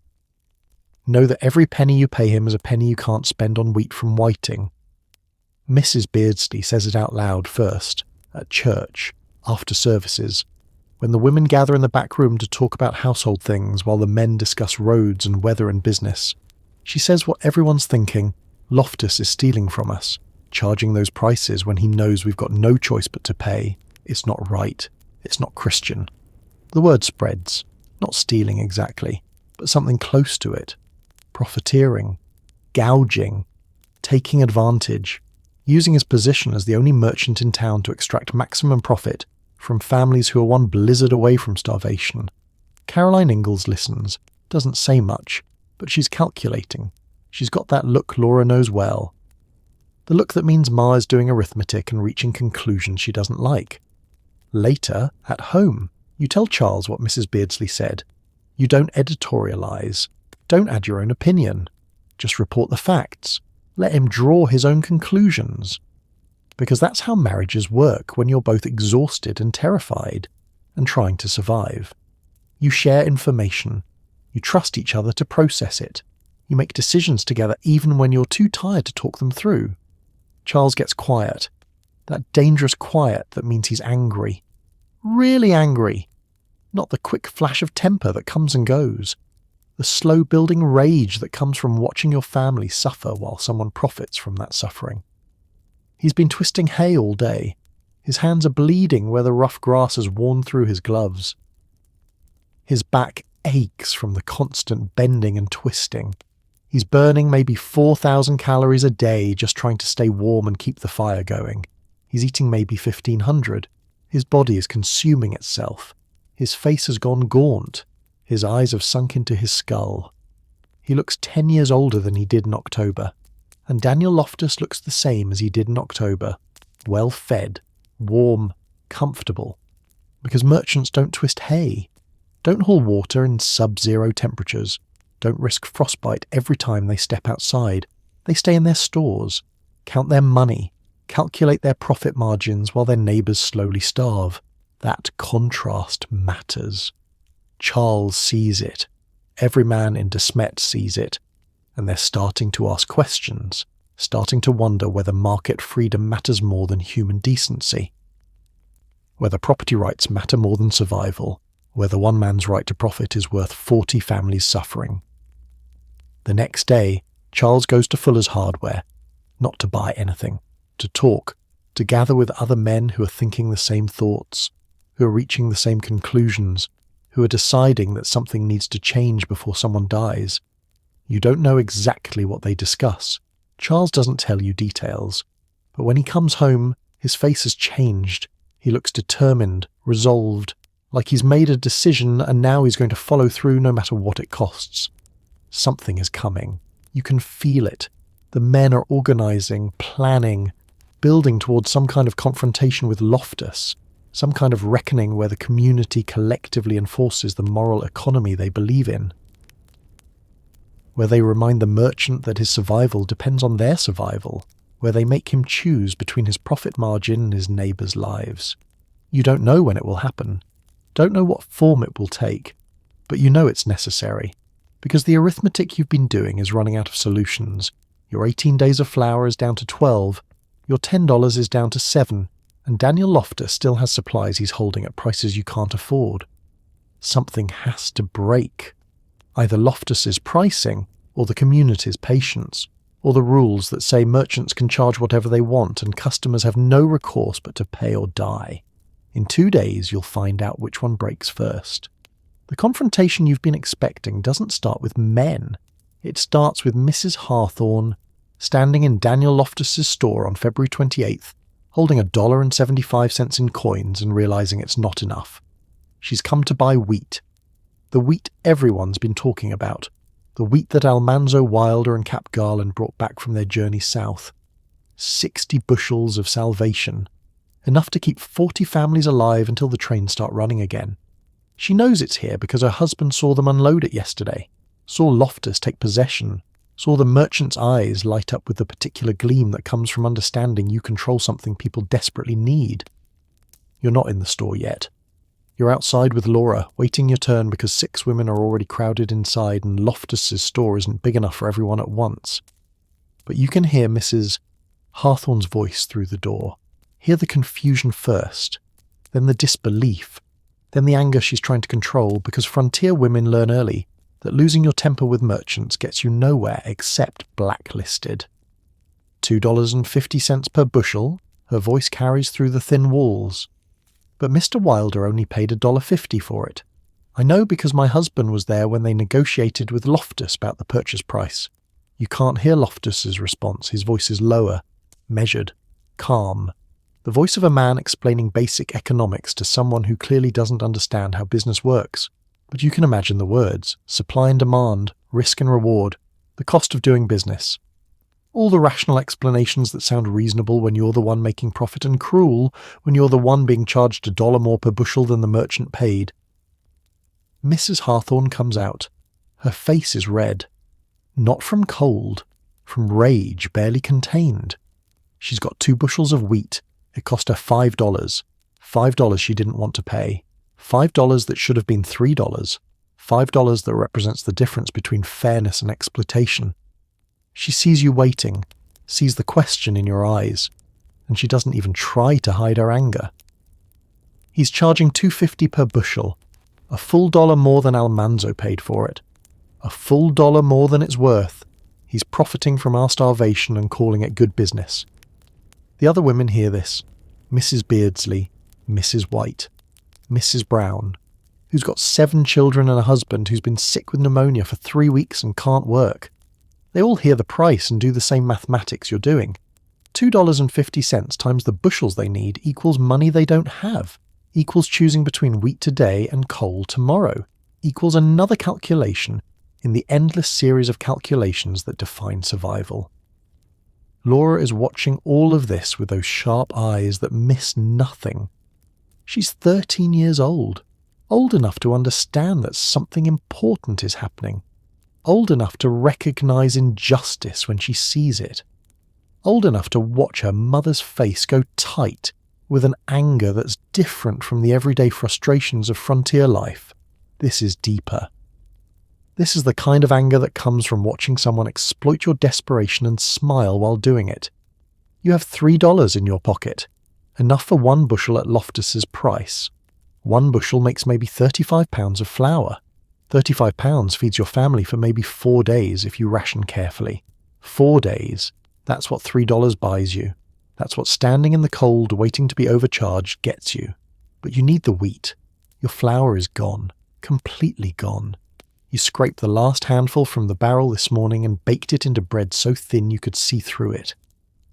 A: Know that every penny you pay him is a penny you can't spend on wheat from Whiting. Mrs. Beardsley says it out loud first, at church, after services, when the women gather in the back room to talk about household things while the men discuss roads and weather and business. She says what everyone's thinking: Loftus is stealing from us, charging those prices when he knows we've got no choice but to pay. It's not right. It's not Christian. The word spreads. Not stealing exactly, but something close to it. Profiteering. Gouging. Taking advantage. Using his position as the only merchant in town to extract maximum profit from families who are one blizzard away from starvation. Caroline Ingalls listens, doesn't say much, but she's calculating. She's got that look Laura knows well. The look that means Ma is doing arithmetic and reaching conclusions she doesn't like. Later, at home, you tell Charles what Mrs. Beardsley said. You don't editorialise. Don't add your own opinion. Just report the facts. Let him draw his own conclusions. Because that's how marriages work when you're both exhausted and terrified and trying to survive. You share information. You trust each other to process it. You make decisions together even when you're too tired to talk them through. Charles gets quiet. That dangerous quiet that means he's angry. Really angry. Not the quick flash of temper that comes and goes. The slow building rage that comes from watching your family suffer while someone profits from that suffering. He's been twisting hay all day. His hands are bleeding where the rough grass has worn through his gloves. His back aches from the constant bending and twisting. He's burning maybe 4,000 calories a day just trying to stay warm and keep the fire going. He's eating maybe 1,500. His body is consuming itself. His face has gone gaunt. His eyes have sunk into his skull. He looks 10 years older than he did in October. And Daniel Loftus looks the same as he did in October. Well fed, warm, comfortable. Because merchants don't twist hay. Don't haul water in sub-zero temperatures. Don't risk frostbite every time they step outside. They stay in their stores, count their money, calculate their profit margins while their neighbours slowly starve. That contrast matters. Charles sees it. Every man in DeSmet's sees it. And they're starting to ask questions, starting to wonder whether market freedom matters more than human decency. Whether property rights matter more than survival. Whether one man's right to profit is worth 40 families' suffering. The next day, Charles goes to Fuller's Hardware, not to buy anything, to talk, to gather with other men who are thinking the same thoughts, who are reaching the same conclusions, who are deciding that something needs to change before someone dies. You don't know exactly what they discuss. Charles doesn't tell you details. But when he comes home, his face has changed. He looks determined, resolved, like he's made a decision and now he's going to follow through no matter what it costs. Something is coming. You can feel it. The men are organising, planning, building towards some kind of confrontation with Loftus, some kind of reckoning where the community collectively enforces the moral economy they believe in, where they remind the merchant that his survival depends on their survival, where they make him choose between his profit margin and his neighbours' lives. You don't know when it will happen. Don't know what form it will take, but you know it's necessary, because the arithmetic you've been doing is running out of solutions. Your 18 days of flour is down to 12, your $10 is down to 7, and Daniel Loftus still has supplies he's holding at prices you can't afford. Something has to break. Either Loftus's pricing, or the community's patience, or the rules that say merchants can charge whatever they want and customers have no recourse but to pay or die. In 2 days, you'll find out which one breaks first. The confrontation you've been expecting doesn't start with men. It starts with Mrs. Hawthorne standing in Daniel Loftus's store on February 28th, holding $1.75 in coins and realizing it's not enough. She's come to buy wheat. The wheat everyone's been talking about. The wheat that Almanzo Wilder and Cap Garland brought back from their journey south. 60 bushels of salvation. Enough to keep 40 families alive until the trains start running again. She knows it's here because her husband saw them unload it yesterday, saw Loftus take possession, saw the merchant's eyes light up with the particular gleam that comes from understanding you control something people desperately need. You're not in the store yet. You're outside with Laura, waiting your turn because 6 women are already crowded inside and Loftus's store isn't big enough for everyone at once. But you can hear Mrs. Hawthorne's voice through the door. Hear the confusion first, then the disbelief, then the anger she's trying to control, because frontier women learn early that losing your temper with merchants gets you nowhere except blacklisted. $2.50 per bushel, her voice carries through the thin walls. But Mr. Wilder only paid $1.50 for it. I know because my husband was there when they negotiated with Loftus about the purchase price. You can't hear Loftus's response. His voice is lower, measured, calm. The voice of a man explaining basic economics to someone who clearly doesn't understand how business works. But you can imagine the words: supply and demand, risk and reward, the cost of doing business. All the rational explanations that sound reasonable when you're the one making profit and cruel when you're the one being charged $1 more per bushel than the merchant paid. Mrs. Hawthorne comes out. Her face is red. Not from cold, from rage barely contained. She's got 2 bushels of wheat. It cost her $5. $5 she didn't want to pay. $5 that should have been $3. $5 that represents the difference between fairness and exploitation. She sees you waiting, sees the question in your eyes, and she doesn't even try to hide her anger. He's charging $2.50 per bushel, a full $1 more than Almanzo paid for it, a full $1 more than it's worth. He's profiting from our starvation and calling it good business. The other women hear this. Mrs. Beardsley, Mrs. White, Mrs. Brown. who's got 7 children and a husband who's been sick with pneumonia for 3 weeks and can't work. They all hear the price and do the same mathematics you're doing. $2.50 times the bushels they need equals money they don't have, equals choosing between wheat today and coal tomorrow, equals another calculation in the endless series of calculations that define survival. Laura is watching all of this with those sharp eyes that miss nothing. She's 13 years old enough to understand that something important is happening, old enough to recognize injustice when she sees it, old enough to watch her mother's face go tight with an anger that's different from the everyday frustrations of frontier life. This is deeper. This is the kind of anger that comes from watching someone exploit your desperation and smile while doing it. You have $3 in your pocket, enough for 1 bushel at Loftus's price. 1 bushel makes maybe 35 pounds of flour. 35 pounds feeds your family for maybe 4 days if you ration carefully. 4 days. That's what $3 buys you. That's what standing in the cold waiting to be overcharged gets you. But you need the wheat. Your flour is gone. Completely gone. You scraped the last handful from the barrel this morning and baked it into bread so thin you could see through it.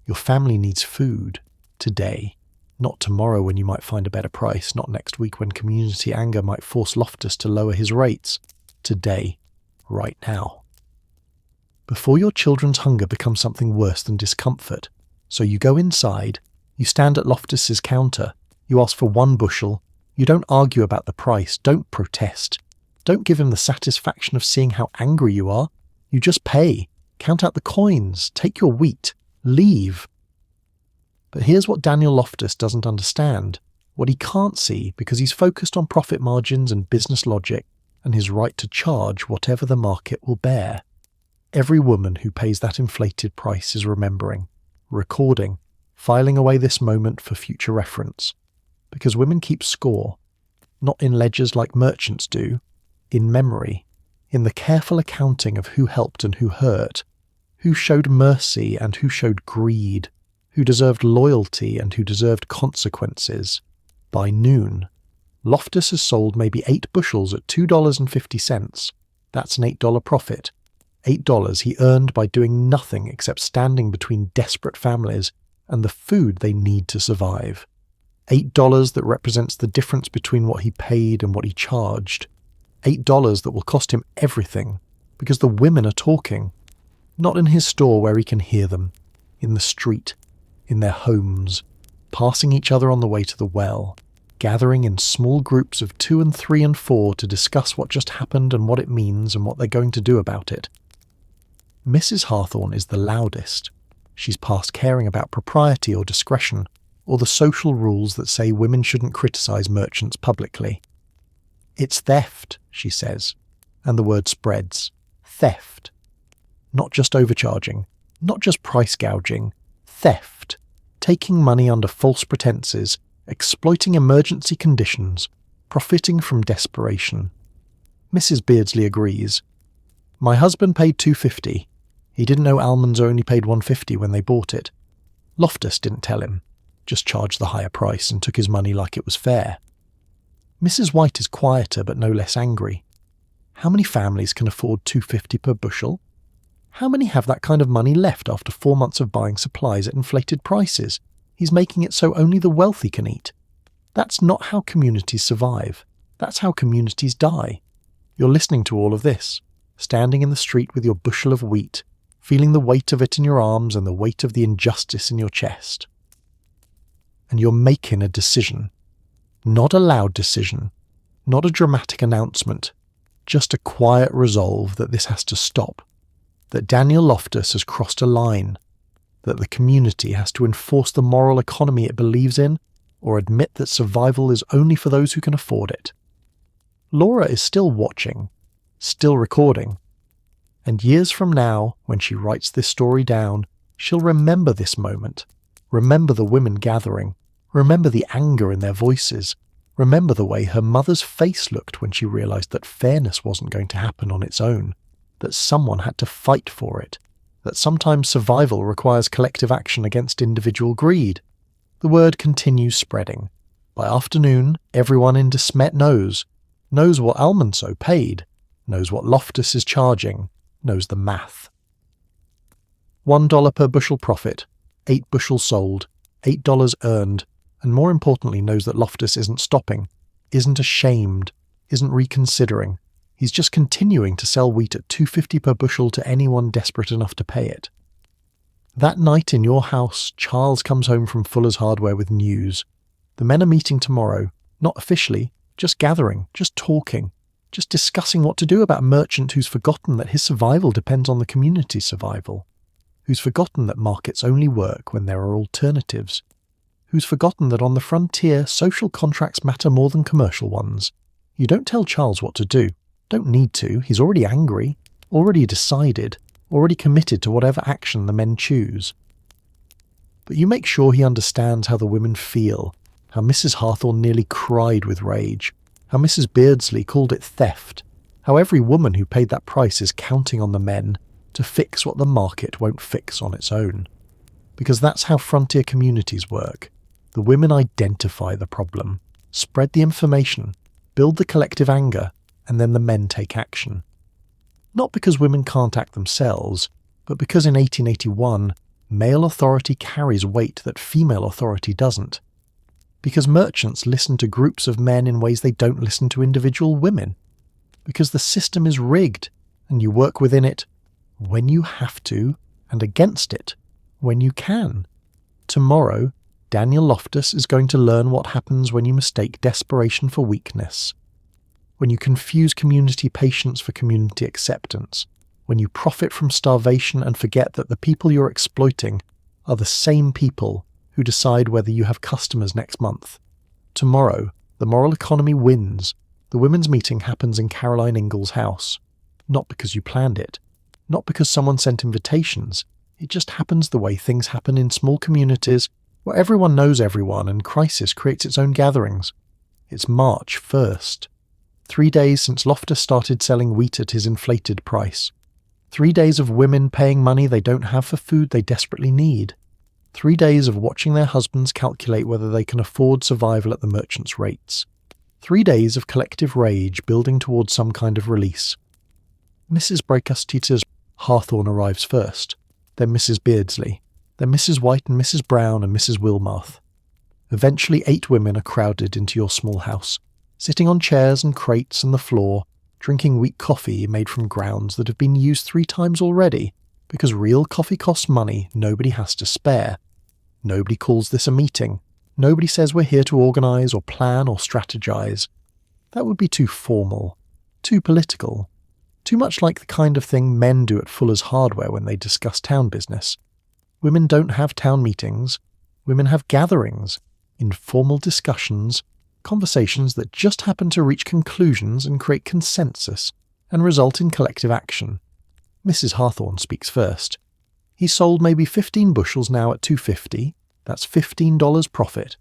A: Your family needs food. Today. Not tomorrow when you might find a better price, not next week when community anger might force Loftus to lower his rates. Today. Right now. Before your children's hunger becomes something worse than discomfort. So you go inside, you stand at Loftus's counter, you ask for 1 bushel, you don't argue about the price, don't protest. Don't give him the satisfaction of seeing how angry you are. You just pay, count out the coins, take your wheat, leave. But here's what Daniel Loftus doesn't understand, what he can't see because he's focused on profit margins and business logic and his right to charge whatever the market will bear. Every woman who pays that inflated price is remembering, recording, filing away this moment for future reference. Because women keep score, not in ledgers like merchants do, in memory, in the careful accounting of who helped and who hurt, who showed mercy and who showed greed, who deserved loyalty and who deserved consequences. By noon, Loftus has sold maybe 8 bushels at $2.50. That's an $8 profit. $8 he earned by doing nothing except standing between desperate families and the food they need to survive. $8 that represents the difference between what he paid and what he charged. $8 that will cost him everything, because the women are talking. Not in his store where he can hear them, in the street, in their homes, passing each other on the way to the well, gathering in small groups of 2 and 3 and 4 to discuss what just happened and what it means and what they're going to do about it. Mrs. Hawthorne is the loudest. She's past caring about propriety or discretion, or the social rules that say women shouldn't criticize merchants publicly. It's theft, she says, and the word spreads. Theft. Not just overcharging, not just price gouging, theft. Taking money under false pretenses, exploiting emergency conditions, profiting from desperation. Mrs. Beardsley agrees. My husband paid $2.50. He didn't know almonds only paid $1.50 when they bought it. Loftus didn't tell him, just charged the higher price and took his money like it was fair. Mrs. White is quieter but no less angry. How many families can afford $2.50 per bushel? How many have that kind of money left after 4 months of buying supplies at inflated prices? He's making it so only the wealthy can eat. That's not how communities survive. That's how communities die. You're listening to all of this, standing in the street with your bushel of wheat, feeling the weight of it in your arms and the weight of the injustice in your chest. And you're making a decision. Not a loud decision, not a dramatic announcement, just a quiet resolve that this has to stop, that Daniel Loftus has crossed a line, that the community has to enforce the moral economy it believes in, or admit that survival is only for those who can afford it. Laura is still watching, still recording, and years from now, when she writes this story down, she'll remember this moment, remember the women gathering, remember the anger in their voices, remember the way her mother's face looked when she realized that fairness wasn't going to happen on its own, that someone had to fight for it, that sometimes survival requires collective action against individual greed. The word continues spreading. By afternoon, everyone in DeSmet's knows. knows what Almanso paid, knows what Loftus is charging, knows the math. $1 per bushel profit, 8 bushels sold, $8 earned, and more importantly knows that Loftus isn't stopping, isn't ashamed, isn't reconsidering. He's just continuing to sell wheat at $2.50 per bushel to anyone desperate enough to pay it. That night in your house, Charles comes home from Fuller's Hardware with news. The men are meeting tomorrow, not officially, just gathering, just talking, just discussing what to do about a merchant who's forgotten that his survival depends on the community's survival, who's forgotten that markets only work when there are alternatives, who's forgotten that on the frontier social contracts matter more than commercial ones. You don't tell Charles what to do. Don't need to. He's already angry, already decided, already committed to whatever action the men choose. But you make sure he understands how the women feel, how Mrs. Hawthorne nearly cried with rage, how Mrs. Beardsley called it theft, how every woman who paid that price is counting on the men to fix what the market won't fix on its own. Because that's how frontier communities work. The women identify the problem, spread the information, build the collective anger, and then the men take action. Not because women can't act themselves, but because in 1881, male authority carries weight that female authority doesn't. Because merchants listen to groups of men in ways they don't listen to individual women. Because the system is rigged, and you work within it when you have to, and against it when you can. Tomorrow, Daniel Loftus is going to learn what happens when you mistake desperation for weakness, when you confuse community patience for community acceptance, when you profit from starvation and forget that the people you're exploiting are the same people who decide whether you have customers next month. Tomorrow, the moral economy wins. The women's meeting happens in Caroline Ingalls' house. Not because you planned it. Not because someone sent invitations. It just happens the way things happen in small communities where everyone knows everyone and crisis creates its own gatherings. It's March 1st. 3 days since Loftus started selling wheat at his inflated price. 3 days of women paying money they don't have for food they desperately need. 3 days of watching their husbands calculate whether they can afford survival at the merchant's rates. 3 days of collective rage building towards some kind of release. Mrs. Breakustita's Hawthorne arrives first, then Mrs. Beardsley, then Mrs. White and Mrs. Brown and Mrs. Wilmarth. Eventually 8 women are crowded into your small house, sitting on chairs and crates and the floor, drinking weak coffee made from grounds that have been used 3 times already, because real coffee costs money nobody has to spare. Nobody calls this a meeting. Nobody says we're here to organise or plan or strategise. That would be too formal, too political, too much like the kind of thing men do at Fuller's Hardware when they discuss town business. Women don't have town meetings. Women have gatherings, informal discussions, conversations that just happen to reach conclusions and create consensus and result in collective action. Mrs. Hawthorne speaks first. He sold maybe 15 bushels now at $2.50. That's $15 profit.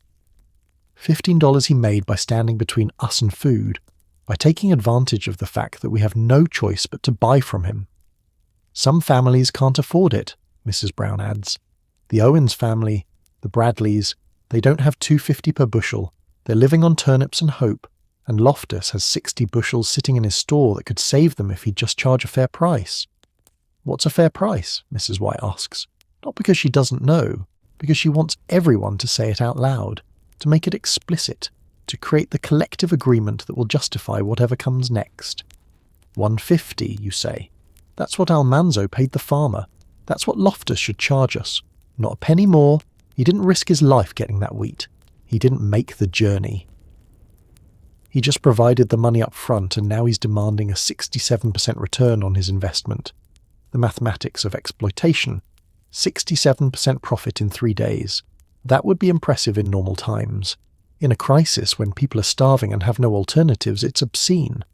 A: $15 he made by standing between us and food, by taking advantage of the fact that we have no choice but to buy from him. Some families can't afford it, Mrs. Brown adds. The Owens family, the Bradleys, they don't have $2.50 per bushel. They're living on turnips and hope, and Loftus has 60 bushels sitting in his store that could save them if he'd just charge a fair price. What's a fair price? Mrs. White asks. Not because she doesn't know, because she wants everyone to say it out loud, to make it explicit, to create the collective agreement that will justify whatever comes next. $1.50, you say. That's what Almanzo paid the farmer. That's what Loftus should charge us. Not a penny more. He didn't risk his life getting that wheat. He didn't make the journey. He just provided the money up front and now he's demanding a 67% return on his investment. The mathematics of exploitation. 67% profit in 3 days. That would be impressive in normal times. In a crisis when people are starving and have no alternatives, it's obscene.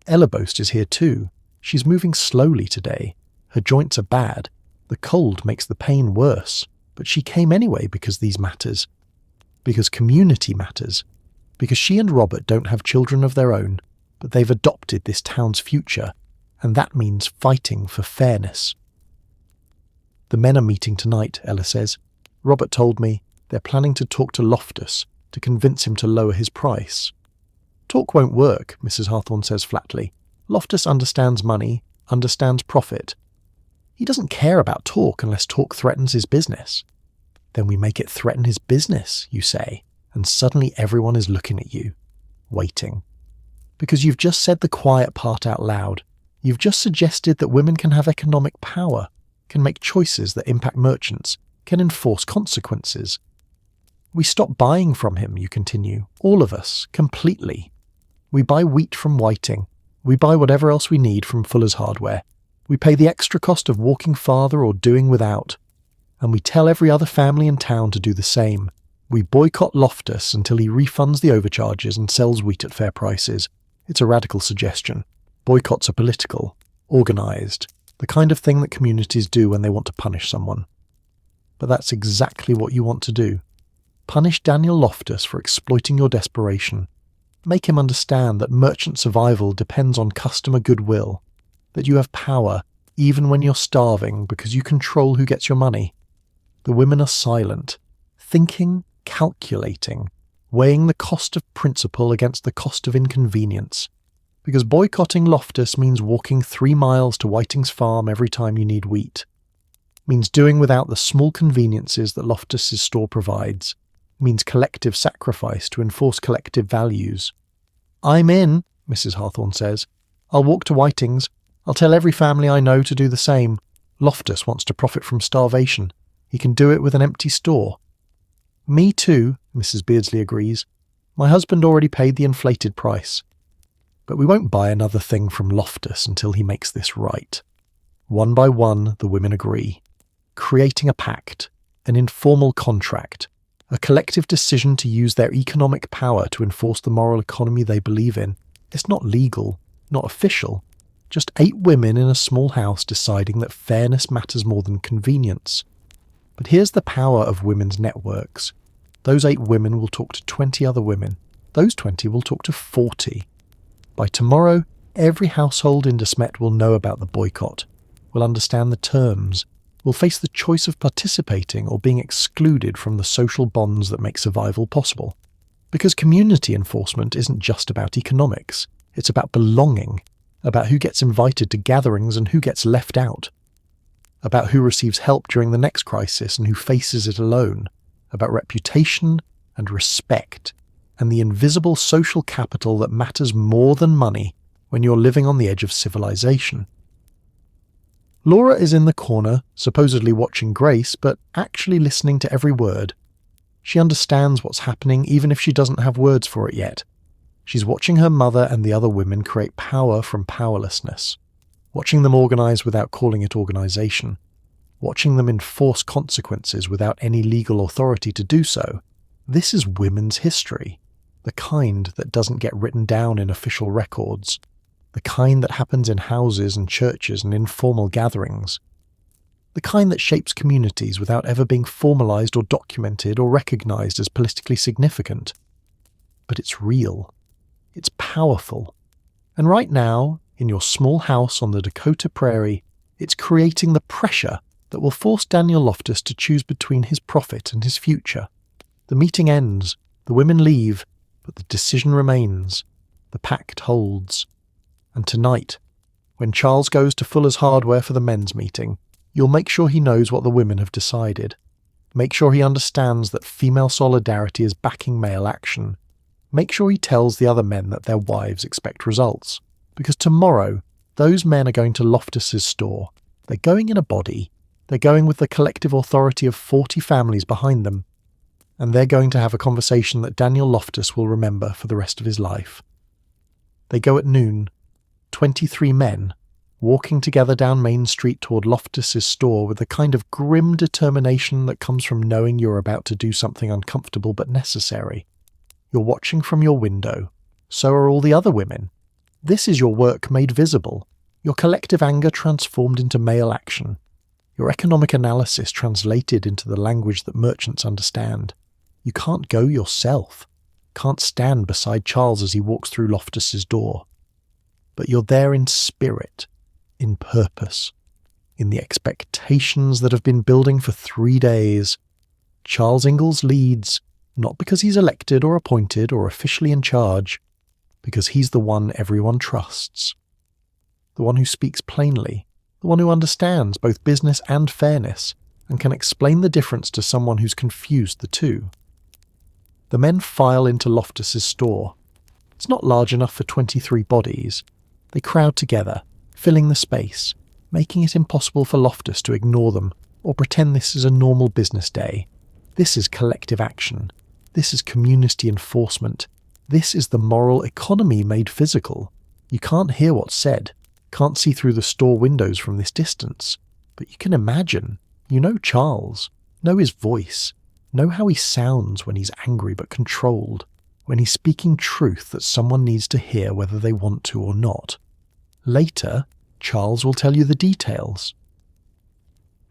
A: Ellabost is here too. She's moving slowly today. Her joints are bad. The cold makes the pain worse. But she came anyway because these matters. Because community matters. Because she and Robert don't have children of their own, but they've adopted this town's future, and that means fighting for fairness. The men are meeting tonight, Ella says. Robert told me they're planning to talk to Loftus to convince him to lower his price. Talk won't work, Mrs. Hawthorne says flatly. Loftus understands money, understands profit. He doesn't care about talk unless talk threatens his business. Then we make it threaten his business, you say, and suddenly everyone is looking at you, waiting. Because you've just said the quiet part out loud. You've just suggested that women can have economic power, can make choices that impact merchants, can enforce consequences. We stop buying from him, you continue, all of us, completely. We buy wheat from Whiting. We buy whatever else we need from Fuller's Hardware. We pay the extra cost of walking farther or doing without. And we tell every other family in town to do the same. We boycott Loftus until he refunds the overcharges and sells wheat at fair prices. It's a radical suggestion. Boycotts are political, organised, the kind of thing that communities do when they want to punish someone. But that's exactly what you want to do. Punish Daniel Loftus for exploiting your desperation. Make him understand that merchant survival depends on customer goodwill, that you have power even when you're starving because you control who gets your money. The women are silent, thinking, calculating, weighing the cost of principle against the cost of inconvenience. Because boycotting Loftus means walking 3 miles to Whiting's farm every time you need wheat. Means doing without the small conveniences that Loftus's store provides. Means collective sacrifice to enforce collective values. I'm in, Mrs. Hawthorne says. I'll walk to Whiting's. I'll tell every family I know to do the same. Loftus wants to profit from starvation. He can do it with an empty store. Me too, Mrs. Beardsley agrees. My husband already paid the inflated price. But we won't buy another thing from Loftus until he makes this right. One by one, the women agree. Creating a pact, an informal contract, a collective decision to use their economic power to enforce the moral economy they believe in. It's not legal, not official. Just 8 women in a small house deciding that fairness matters more than convenience. But here's the power of women's networks. Those 8 women will talk to 20 other women. Those 20 will talk to 40. By tomorrow, every household in DeSmet's will know about the boycott, will understand the terms, will face the choice of participating or being excluded from the social bonds that make survival possible. Because community enforcement isn't just about economics, it's about belonging, about who gets invited to gatherings and who gets left out, about who receives help during the next crisis and who faces it alone, about reputation and respect, and the invisible social capital that matters more than money when you're living on the edge of civilization. Laura is in the corner, supposedly watching Grace, but actually listening to every word. She understands what's happening even if she doesn't have words for it yet. She's watching her mother and the other women create power from powerlessness, watching them organize without calling it organization, watching them enforce consequences without any legal authority to do so. This is women's history, the kind that doesn't get written down in official records, the kind that happens in houses and churches and informal gatherings, the kind that shapes communities without ever being formalized or documented or recognized as politically significant. But it's real. It's powerful. And right now, in your small house on the Dakota Prairie, it's creating the pressure that will force Daniel Loftus to choose between his profit and his future. The meeting ends, the women leave, but the decision remains. The pact holds. And tonight, when Charles goes to Fuller's Hardware for the men's meeting, you'll make sure he knows what the women have decided. Make sure he understands that female solidarity is backing male action. Make sure he tells the other men that their wives expect results. Because tomorrow, those men are going to Loftus's store. They're going in a body. They're going with the collective authority of 40 families behind them. And they're going to have a conversation that Daniel Loftus will remember for the rest of his life. They go at noon. 23 men, walking together down Main Street toward Loftus's store with the kind of grim determination that comes from knowing you're about to do something uncomfortable but necessary. You're watching from your window. So are all the other women. This is your work made visible, your collective anger transformed into male action, your economic analysis translated into the language that merchants understand. You can't go yourself, can't stand beside Charles as he walks through Loftus's door. But you're there in spirit, in purpose, in the expectations that have been building for 3 days. Charles Ingalls leads, not because he's elected or appointed or officially in charge, because he's the one everyone trusts. The one who speaks plainly, the one who understands both business and fairness, and can explain the difference to someone who's confused the two. The men file into Loftus's store. It's not large enough for 23 bodies. They crowd together, filling the space, making it impossible for Loftus to ignore them or pretend this is a normal business day. This is collective action. This is community enforcement. This is the moral economy made physical. You can't hear what's said, can't see through the store windows from this distance, but you can imagine. You know Charles, know his voice, know how he sounds when he's angry but controlled, when he's speaking truth that someone needs to hear whether they want to or not. Later, Charles will tell you the details.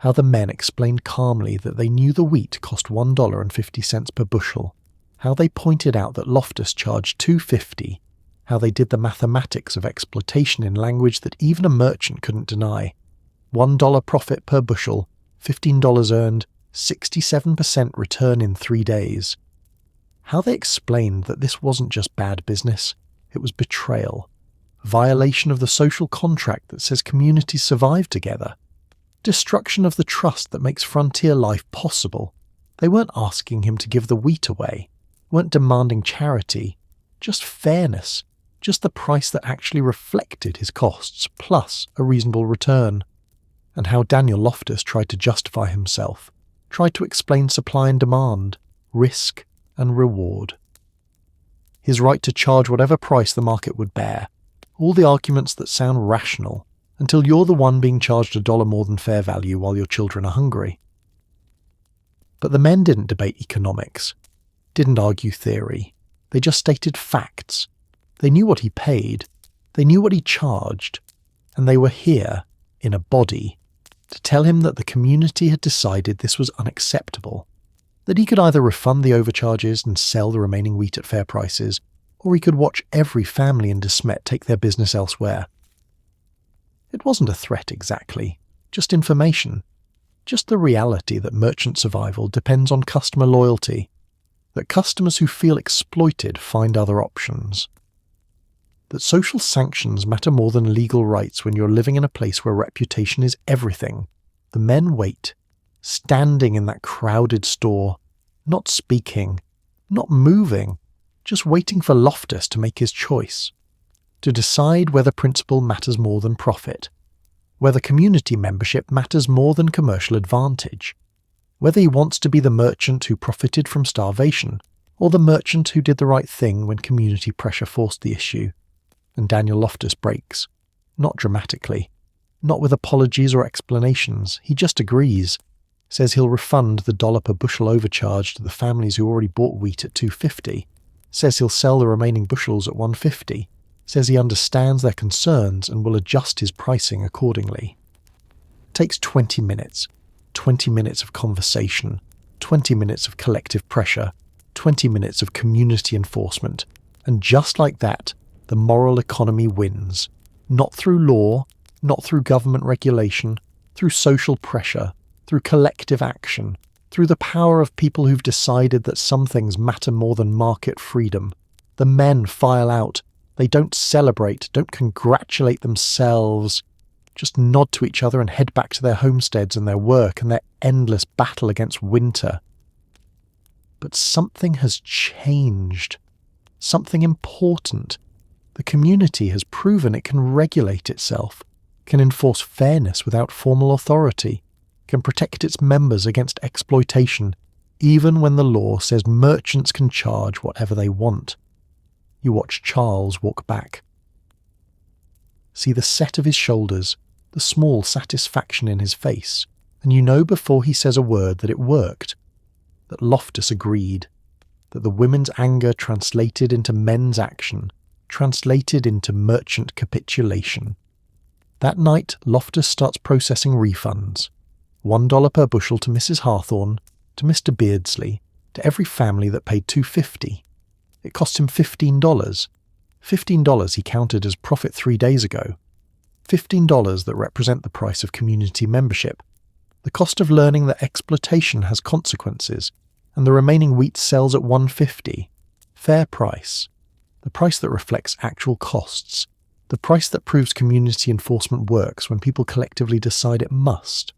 A: How the men explained calmly that they knew the wheat cost $1.50 per bushel, how they pointed out that Loftus charged $2.50, how they did the mathematics of exploitation in language that even a merchant couldn't deny. $1 profit per bushel, $15 earned, 67% return in 3 days. How they explained that this wasn't just bad business, it was betrayal, violation of the social contract that says communities survive together, destruction of the trust that makes frontier life possible. They weren't asking him to give the wheat away, weren't demanding charity, just fairness, just the price that actually reflected his costs, plus a reasonable return. And how Daniel Loftus tried to justify himself, tried to explain supply and demand, risk and reward. His right to charge whatever price the market would bear, all the arguments that sound rational, until you're the one being charged $1 more than fair value while your children are hungry. But the men didn't debate economics, didn't argue theory, they just stated facts. They knew what he paid, they knew what he charged, and they were here, in a body, to tell him that the community had decided this was unacceptable, that he could either refund the overcharges and sell the remaining wheat at fair prices, or he could watch every family in DeSmet's take their business elsewhere. It wasn't a threat exactly, just information, just the reality that merchant survival depends on customer loyalty, that customers who feel exploited find other options. That social sanctions matter more than legal rights when you're living in a place where reputation is everything. The men wait, standing in that crowded store, not speaking, not moving, just waiting for Loftus to make his choice, to decide whether principle matters more than profit, whether community membership matters more than commercial advantage, whether he wants to be the merchant who profited from starvation, or the merchant who did the right thing when community pressure forced the issue. And Daniel Loftus breaks. Not dramatically. Not with apologies or explanations. He just agrees. Says he'll refund the $1 per bushel overcharge to the families who already bought wheat at $2.50. Says he'll sell the remaining bushels at $1.50. Says he understands their concerns and will adjust his pricing accordingly. It takes 20 minutes. 20 minutes of conversation. 20 minutes of collective pressure. 20 minutes of community enforcement. And just like that, the moral economy wins, not through law, not through government regulation, through social pressure, through collective action, through the power of people who've decided that some things matter more than market freedom. The men file out. They don't celebrate, don't congratulate themselves, just nod to each other and head back to their homesteads and their work and their endless battle against winter. But something has changed. Something important. The community has proven it can regulate itself, can enforce fairness without formal authority, can protect its members against exploitation, even when the law says merchants can charge whatever they want. You watch Charles walk back. See the set of his shoulders, the small satisfaction in his face, and you know before he says a word that it worked, that Loftus agreed, that the women's anger translated into men's action, translated into merchant capitulation. That night, Loftus starts processing refunds. $1 per bushel to Mrs. Hawthorne, to Mr. Beardsley, to every family that paid $2.50. It cost him $15. $15 he counted as profit 3 days ago. $15 that represent the price of community membership. The cost of learning that exploitation has consequences, and the remaining wheat sells at $1.50. Fair price. the price that reflects actual costs, the price that proves community enforcement works when people collectively decide it must.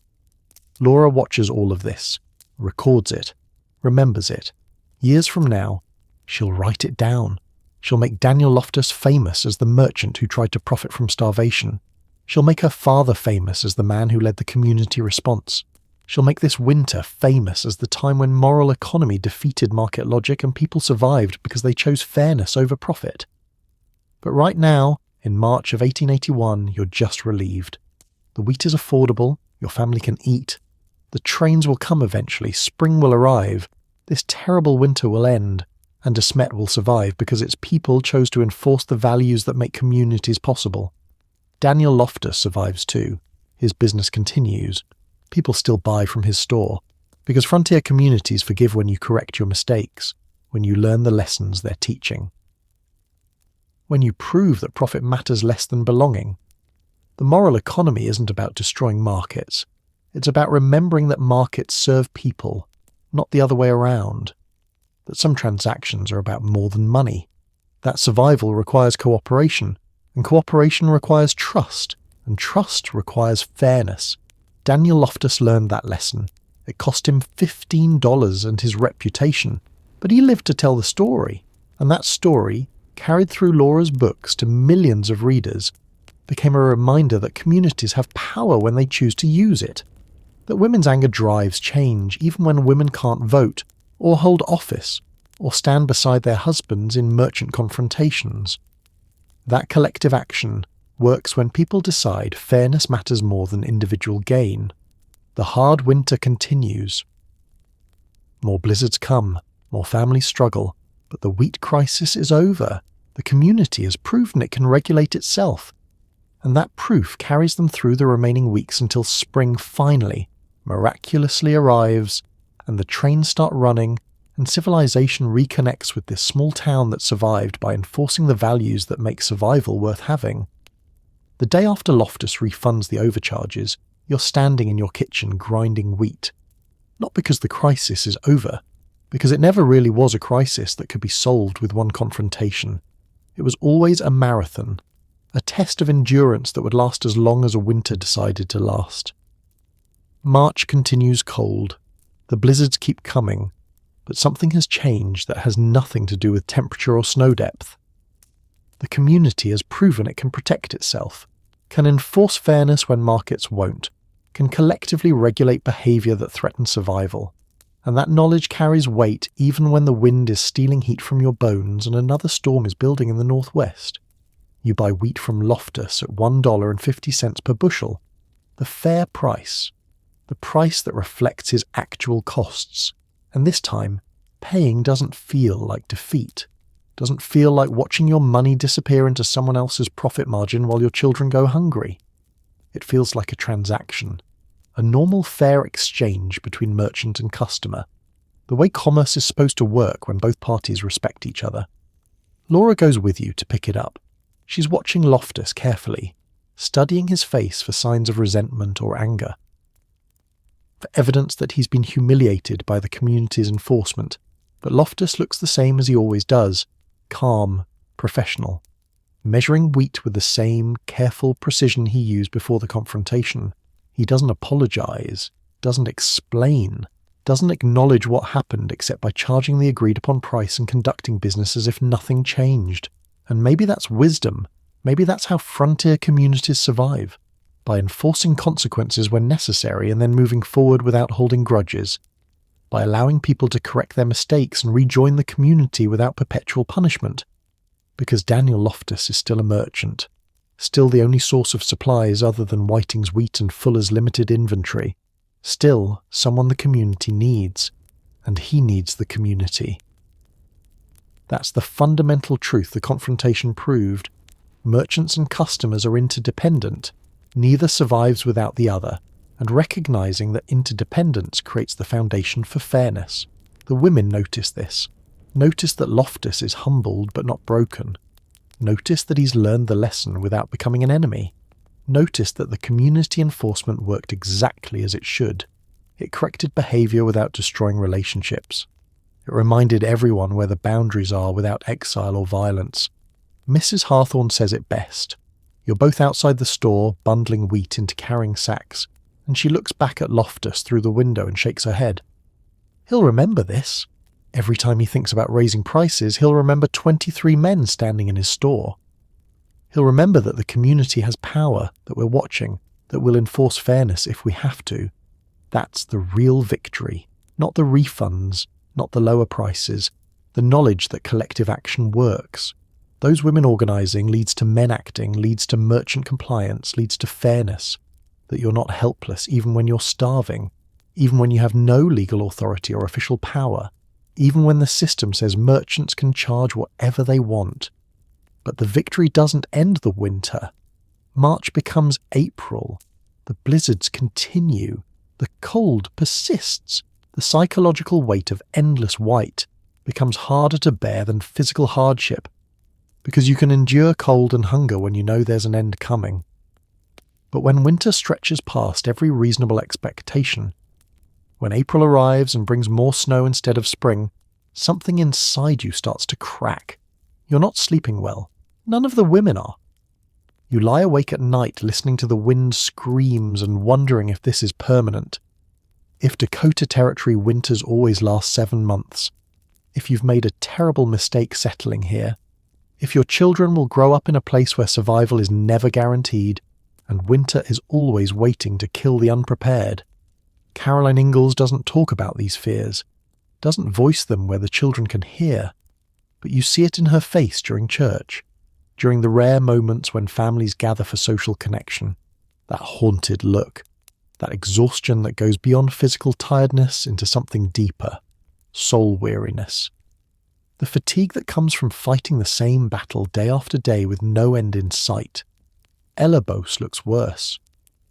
A: Laura watches all of this, records it, remembers it. Years from now, she'll write it down. She'll make Daniel Loftus famous as the merchant who tried to profit from starvation. She'll make her father famous as the man who led the community response. She'll make this winter famous as the time when moral economy defeated market logic and people survived because they chose fairness over profit. But right now, in March of 1881, you're just relieved. The wheat is affordable, your family can eat. The trains will come eventually, spring will arrive, this terrible winter will end, and DeSmet's will survive because its people chose to enforce the values that make communities possible. Daniel Loftus survives too. His business continues. People still buy from his store, because frontier communities forgive when you correct your mistakes, when you learn the lessons they're teaching. When you prove that profit matters less than belonging. The moral economy isn't about destroying markets. It's about remembering that markets serve people, not the other way around. That some transactions are about more than money. That survival requires cooperation, and cooperation requires trust, and trust requires fairness. Daniel Loftus learned that lesson. It cost him $15 and his reputation, but he lived to tell the story, and that story, carried through Laura's books to millions of readers, became a reminder that communities have power when they choose to use it. That women's anger drives change even when women can't vote, or hold office, or stand beside their husbands in merchant confrontations. That collective action works when people decide fairness matters more than individual gain. The hard winter continues. More blizzards come, more families struggle, but the wheat crisis is over. The community has proven it can regulate itself, and that proof carries them through the remaining weeks until spring finally, miraculously arrives, and the trains start running, and civilization reconnects with this small town that survived by enforcing the values that make survival worth having. The day after Loftus refunds the overcharges, you're standing in your kitchen grinding wheat. Not because the crisis is over, because it never really was a crisis that could be solved with one confrontation. It was always a marathon, a test of endurance that would last as long as a winter decided to last. March continues cold. The blizzards keep coming, but something has changed that has nothing to do with temperature or snow depth. The community has proven it can protect itself, can enforce fairness when markets won't, can collectively regulate behavior that threatens survival. And that knowledge carries weight even when the wind is stealing heat from your bones and another storm is building in the northwest. You buy wheat from Loftus at $1.50 per bushel, the fair price, the price that reflects his actual costs. And this time, paying doesn't feel like defeat, doesn't feel like watching your money disappear into someone else's profit margin while your children go hungry. It feels like a transaction. A normal fair exchange between merchant and customer, the way commerce is supposed to work when both parties respect each other. Laura goes with you to pick it up. She's watching Loftus carefully, studying his face for signs of resentment or anger, for evidence that he's been humiliated by the community's enforcement, but Loftus looks the same as he always does, calm, professional, measuring wheat with the same careful precision he used before the confrontation. He doesn't apologize, doesn't explain, doesn't acknowledge what happened except by charging the agreed-upon price and conducting business as if nothing changed. And maybe that's wisdom. Maybe that's how frontier communities survive, by enforcing consequences when necessary and then moving forward without holding grudges, by allowing people to correct their mistakes and rejoin the community without perpetual punishment. Because Daniel Loftus is still a merchant, still the only source of supplies other than Whiting's wheat and Fuller's limited inventory, still someone the community needs, and he needs the community. That's the fundamental truth the confrontation proved. Merchants and customers are interdependent. Neither survives without the other, and recognizing that interdependence creates the foundation for fairness. The women notice this. Notice that Loftus is humbled but not broken. Notice that he's learned the lesson without becoming an enemy. Notice that the community enforcement worked exactly as it should. It corrected behavior without destroying relationships. It reminded everyone where the boundaries are without exile or violence. Mrs. Hawthorne says it best. You're both outside the store, bundling wheat into carrying sacks, and she looks back at Loftus through the window and shakes her head. He'll remember this. Every time he thinks about raising prices, he'll remember 23 men standing in his store. He'll remember that the community has power, that we're watching, that we'll enforce fairness if we have to. That's the real victory, not the refunds, not the lower prices, the knowledge that collective action works. Those women organising leads to men acting, leads to merchant compliance, leads to fairness, that you're not helpless even when you're starving, even when you have no legal authority or official power, even when the system says merchants can charge whatever they want. But the victory doesn't end the winter. March becomes April. The blizzards continue. The cold persists. The psychological weight of endless white becomes harder to bear than physical hardship, because you can endure cold and hunger when you know there's an end coming. But when winter stretches past every reasonable expectation, when April arrives and brings more snow instead of spring, something inside you starts to crack. You're not sleeping well. None of the women are. You lie awake at night listening to the wind screams and wondering if this is permanent. If Dakota Territory winters always last 7 months. If you've made a terrible mistake settling here. If your children will grow up in a place where survival is never guaranteed and winter is always waiting to kill the unprepared. Caroline Ingalls doesn't talk about these fears, doesn't voice them where the children can hear, but you see it in her face during church, during the rare moments when families gather for social connection, that haunted look, that exhaustion that goes beyond physical tiredness into something deeper, soul weariness. The fatigue that comes from fighting the same battle day after day with no end in sight. Ella Bose looks worse.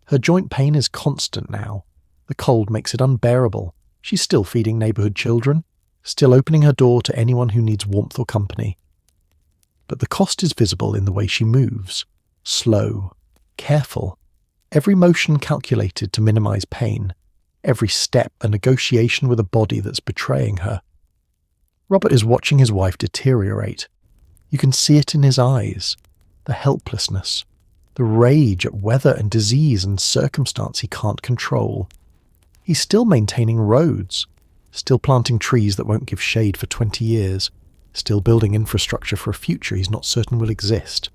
A: Her joint pain is constant now. The cold makes it unbearable. She's still feeding neighbourhood children, still opening her door to anyone who needs warmth or company. But the cost is visible in the way she moves. Slow, careful, every motion calculated to minimise pain, every step a negotiation with a body that's betraying her. Robert is watching his wife deteriorate. You can see it in his eyes, the helplessness, the rage at weather and disease and circumstance he can't control. He's still maintaining roads, still planting trees that won't give shade for 20 years, still building infrastructure for a future he's not certain will exist.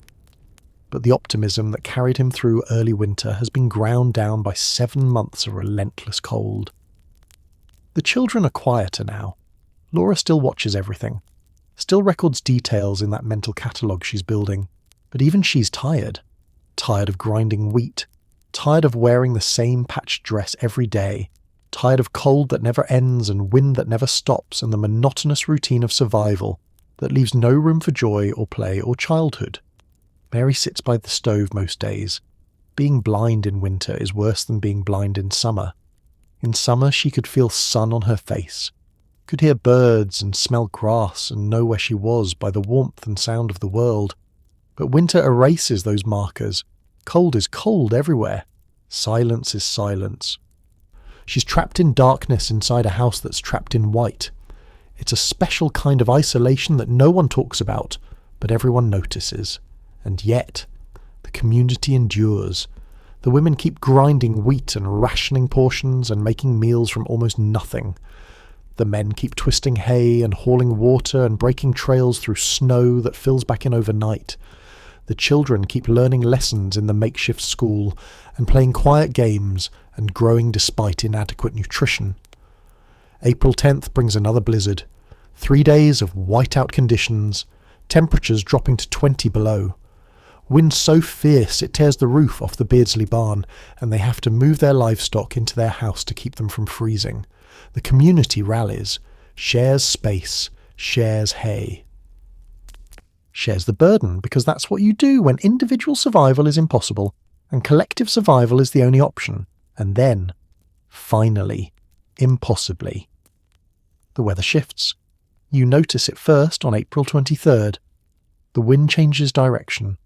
A: But the optimism that carried him through early winter has been ground down by 7 months of relentless cold. The children are quieter now. Laura still watches everything, still records details in that mental catalogue she's building, but even she's tired. Tired of grinding wheat, tired of wearing the same patched dress every day, tired of cold that never ends and wind that never stops and the monotonous routine of survival that leaves no room for joy or play or childhood. Mary sits by the stove most days. Being blind in winter is worse than being blind in summer. In summer she could feel sun on her face, could hear birds and smell grass and know where she was by the warmth and sound of the world. But winter erases those markers. Cold is cold everywhere. Silence is silence. She's trapped in darkness inside a house that's trapped in white. It's a special kind of isolation that no one talks about, but everyone notices. And yet, the community endures. The women keep grinding wheat and rationing portions and making meals from almost nothing. The men keep twisting hay and hauling water and breaking trails through snow that fills back in overnight. The children keep learning lessons in the makeshift school and playing quiet games and growing despite inadequate nutrition. April 10th brings another blizzard. 3 days of whiteout conditions, temperatures dropping to 20 below. Wind so fierce it tears the roof off the Beardsley barn, and they have to move their livestock into their house to keep them from freezing. The community rallies, shares space, shares hay. Shares the burden, because that's what you do when individual survival is impossible and collective survival is the only option. And then, finally, impossibly, the weather shifts. You notice it first on April 23rd. The wind changes direction.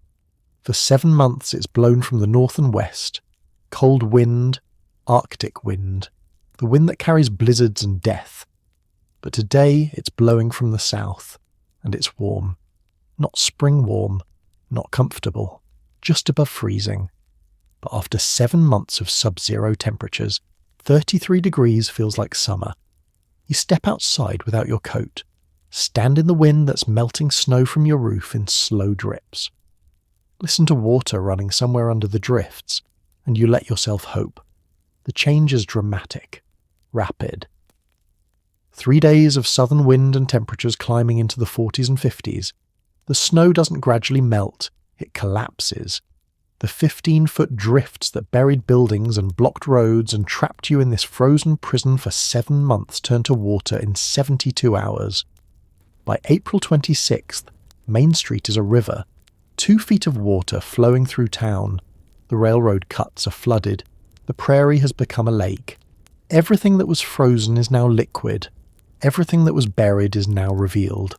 A: For 7 months it's blown from the north and west. Cold wind, Arctic wind, the wind that carries blizzards and death. But today it's blowing from the south, and it's warm. Not spring warm, Not comfortable, just above freezing. But after 7 months of sub-zero temperatures, 33 degrees feels like summer. You step outside without your coat, stand in the wind that's melting snow from your roof in slow drips. Listen to water running somewhere under the drifts, and you let yourself hope. The change is dramatic, rapid. 3 days of southern wind and temperatures climbing into the 40s and 50s. The snow doesn't gradually melt, it collapses. The 15-foot drifts that buried buildings and blocked roads and trapped you in this frozen prison for 7 months turn to water in 72 hours. By April 26th, Main Street is a river, 2 feet of water flowing through town. The railroad cuts are flooded. The Prairie has become a lake. Everything that was frozen is now liquid. Everything that was buried is now revealed.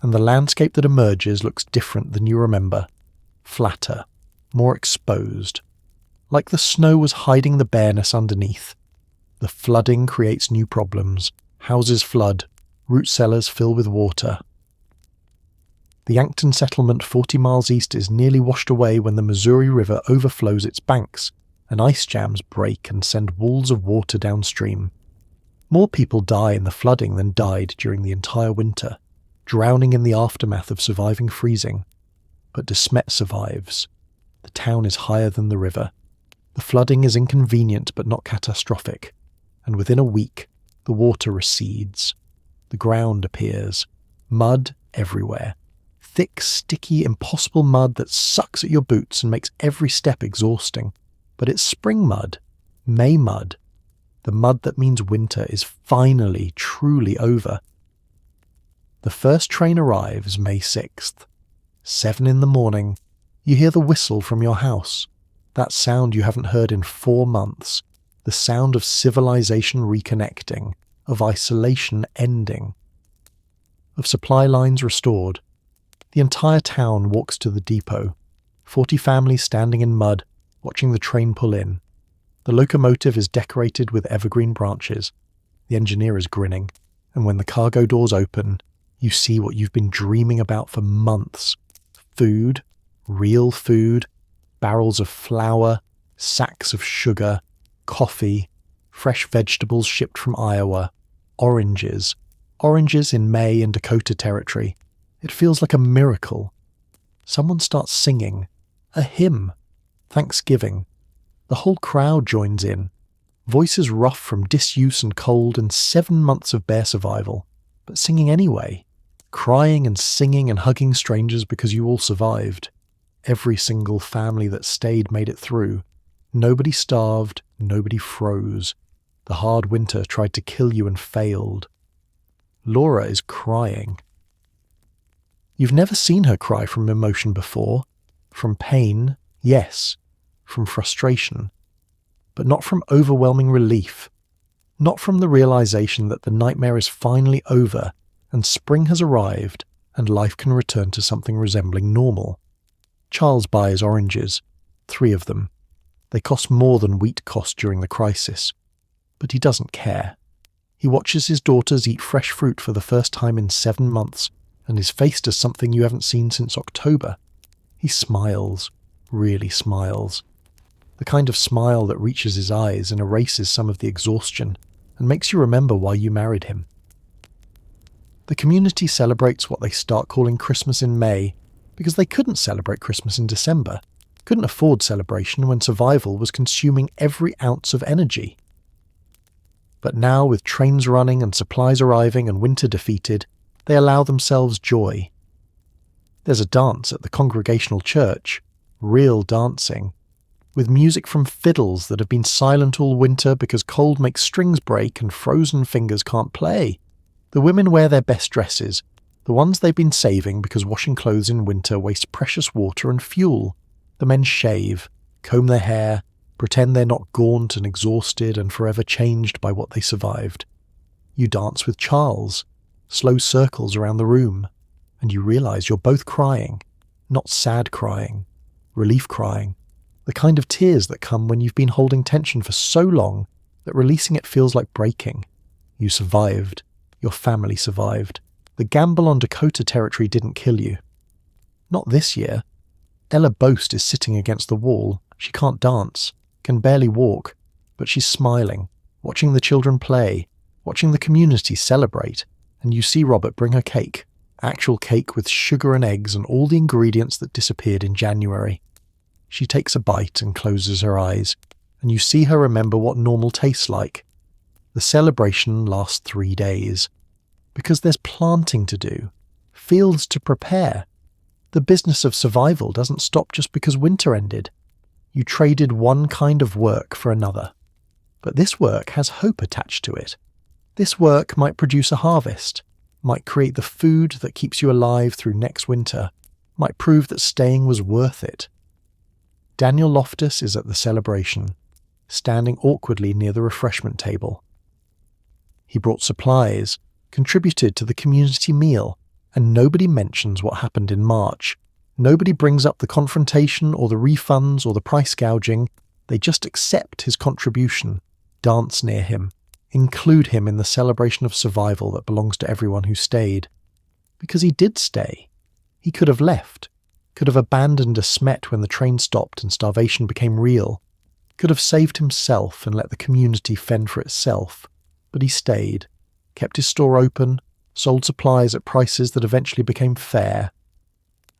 A: And the landscape that emerges looks different than you remember. Flatter. More exposed. Like the snow was hiding the bareness underneath. The flooding creates new problems. Houses flood. Root cellars fill with water. The Yankton settlement 40 miles east is nearly washed away when the Missouri River overflows its banks, and ice jams break and send walls of water downstream. More people die in the flooding than died during the entire winter, drowning in the aftermath of surviving freezing. But DeSmet's survives. The town is higher than the river. The flooding is inconvenient but not catastrophic, and within a week, the water recedes. The ground appears. Mud everywhere. Thick, sticky, impossible mud that sucks at your boots and makes every step exhausting. But it's spring mud. May mud. The mud that means winter is finally, truly over. The first train arrives May 6th. 7 in the morning. You hear the whistle from your house. That sound you haven't heard in 4 months. The sound of civilization reconnecting, of isolation ending, of supply lines restored. The entire town walks to the depot. 40 families standing in mud, watching the train pull in. The locomotive is decorated with evergreen branches. The engineer is grinning, and when the cargo doors open, you see what you've been dreaming about for months. Food. Real food, barrels of flour, sacks of sugar, coffee, fresh vegetables shipped from Iowa, oranges in May in Dakota Territory. It feels like a miracle. Someone starts singing, a hymn, Thanksgiving. The whole crowd joins in, voices rough from disuse and cold and 7 months of bare survival, but singing anyway, crying and singing and hugging strangers because you all survived. Every single family that stayed made it through. Nobody starved, nobody froze. The hard winter tried to kill you and failed. Laura is crying. You've never seen her cry from emotion before. From pain, yes. From frustration. But not from overwhelming relief. Not from the realization that the nightmare is finally over and spring has arrived and life can return to something resembling normal. Charles buys oranges, 3 of them. They cost more than wheat cost during the crisis. But he doesn't care. He watches his daughters eat fresh fruit for the first time in 7 months, and his face does something you haven't seen since October. He smiles, really smiles. The kind of smile that reaches his eyes and erases some of the exhaustion, and makes you remember why you married him. The community celebrates what they start calling Christmas in May, because they couldn't celebrate Christmas in December, couldn't afford celebration when survival was consuming every ounce of energy. But now, with trains running and supplies arriving and winter defeated, they allow themselves joy. There's a dance at the Congregational Church, real dancing, with music from fiddles that have been silent all winter because cold makes strings break and frozen fingers can't play. The women wear their best dresses, the ones they've been saving because washing clothes in winter wastes precious water and fuel. The men shave, comb their hair, pretend they're not gaunt and exhausted and forever changed by what they survived. You dance with Charles, slow circles around the room, and you realize you're both crying, not sad crying, relief crying, the kind of tears that come when you've been holding tension for so long that releasing it feels like breaking. You survived. Your family survived. The gamble on Dakota Territory didn't kill you. Not this year. Ella Boast is sitting against the wall. She can't dance, can barely walk, but she's smiling, watching the children play, watching the community celebrate, and you see Robert bring her cake, actual cake with sugar and eggs and all the ingredients that disappeared in January. She takes a bite and closes her eyes, and you see her remember what normal tastes like. The celebration lasts 3 days, because there's planting to do, fields to prepare. The business of survival doesn't stop just because winter ended. You traded one kind of work for another. But this work has hope attached to it. This work might produce a harvest, might create the food that keeps you alive through next winter, might prove that staying was worth it. Daniel Loftus is at the celebration, standing awkwardly near the refreshment table. He brought supplies, contributed to the community meal, and nobody mentions what happened in March. Nobody brings up the confrontation or the refunds or the price gouging. They just accept his contribution, dance near him, include him in the celebration of survival that belongs to everyone who stayed. Because he did stay. He could have left, could have abandoned DeSmet's when the train stopped and starvation became real, could have saved himself and let the community fend for itself. But he stayed, kept his store open, sold supplies at prices that eventually became fair.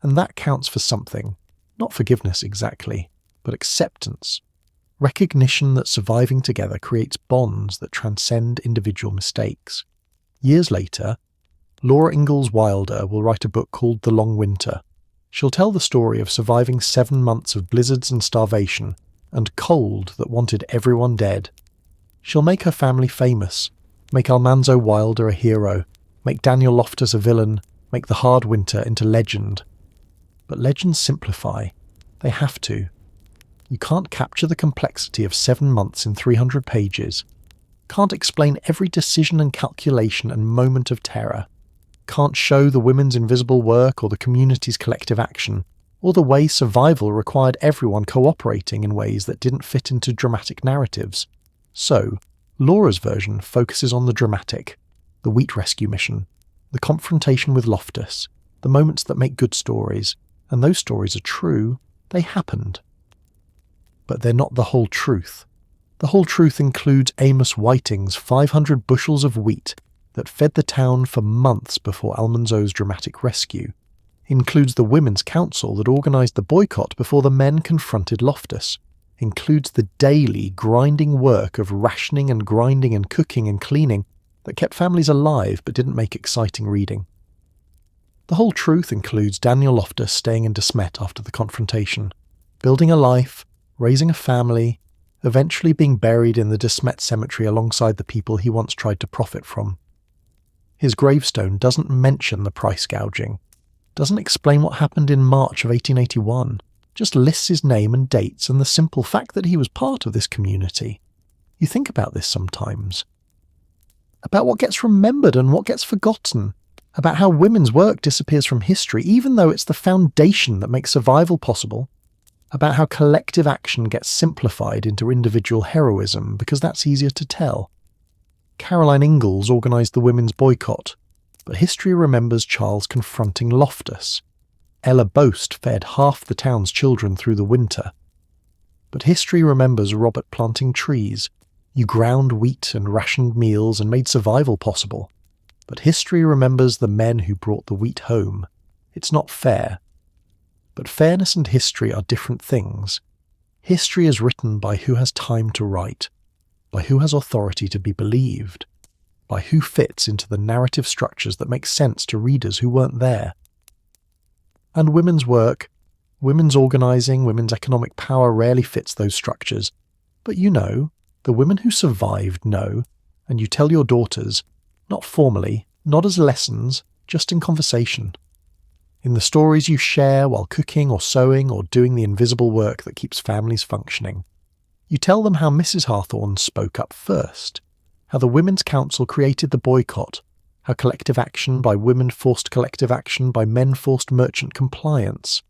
A: And that counts for something. Not forgiveness exactly, but acceptance. Recognition that surviving together creates bonds that transcend individual mistakes. Years later, Laura Ingalls Wilder will write a book called The Long Winter. She'll tell the story of surviving 7 months of blizzards and starvation, and cold that wanted everyone dead. She'll make her family famous, make Almanzo Wilder a hero, make Daniel Loftus a villain, make the hard winter into legend. But legends simplify. They have to. You can't capture the complexity of 7 months in 300 pages. Can't explain every decision and calculation and moment of terror. Can't show the women's invisible work or the community's collective action, or the way survival required everyone cooperating in ways that didn't fit into dramatic narratives. So, Laura's version focuses on the dramatic, the wheat rescue mission, the confrontation with Loftus, the moments that make good stories, and those stories are true, they happened. But they're not the whole truth. The whole truth includes Amos Whiting's 500 bushels of wheat that fed the town for months before Almanzo's dramatic rescue, includes the Women's Council that organised the boycott before the men confronted Loftus, includes the daily grinding work of rationing and grinding and cooking and cleaning that kept families alive but didn't make exciting reading. The whole truth includes Daniel Loftus staying in DeSmet's after the confrontation, building a life, raising a family, eventually being buried in the DeSmet's cemetery alongside the people he once tried to profit from. His gravestone doesn't mention the price gouging, doesn't explain what happened in March of 1881, just lists his name and dates and the simple fact that he was part of this community. You think about this sometimes. About what gets remembered and what gets forgotten. About how women's work disappears from history even though it's the foundation that makes survival possible. About how collective action gets simplified into individual heroism because that's easier to tell. Caroline Ingalls organised the women's boycott, but history remembers Charles confronting Loftus. Ella Boast fed half the town's children through the winter. But history remembers Robert planting trees. You ground wheat and rationed meals and made survival possible. But history remembers the men who brought the wheat home. It's not fair. But fairness and history are different things. History is written by who has time to write, by who has authority to be believed, by who fits into the narrative structures that make sense to readers who weren't there. And women's work, women's organising, women's economic power rarely fits those structures. But you know, the women who survived know, and you tell your daughters, not formally, not as lessons, just in conversation. In the stories you share while cooking or sewing or doing the invisible work that keeps families functioning. You tell them how Mrs. Hawthorne spoke up first, how the Women's Council created the boycott, how collective action by women forced collective action by men forced merchant compliance.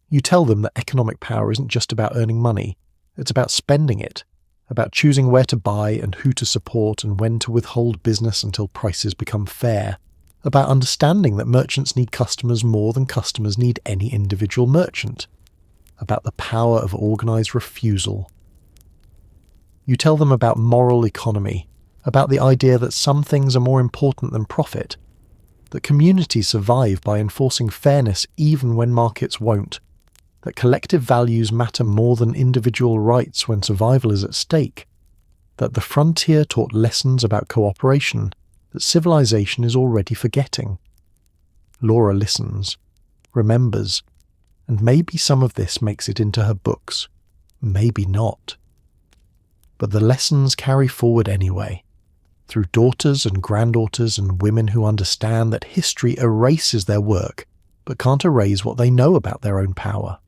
A: You tell them that economic power isn't just about earning money, it's about spending it, about choosing where to buy and who to support and when to withhold business until prices become fair, about understanding that merchants need customers more than customers need any individual merchant, about the power of organized refusal. You tell them about moral economy, about the idea that some things are more important than profit, that communities survive by enforcing fairness even when markets won't, that collective values matter more than individual rights when survival is at stake, that the frontier taught lessons about cooperation that civilization is already forgetting. Laura listens, remembers, and maybe some of this makes it into her books, maybe not. But the lessons carry forward anyway, through daughters and granddaughters and women who understand that history erases their work but can't erase what they know about their own power.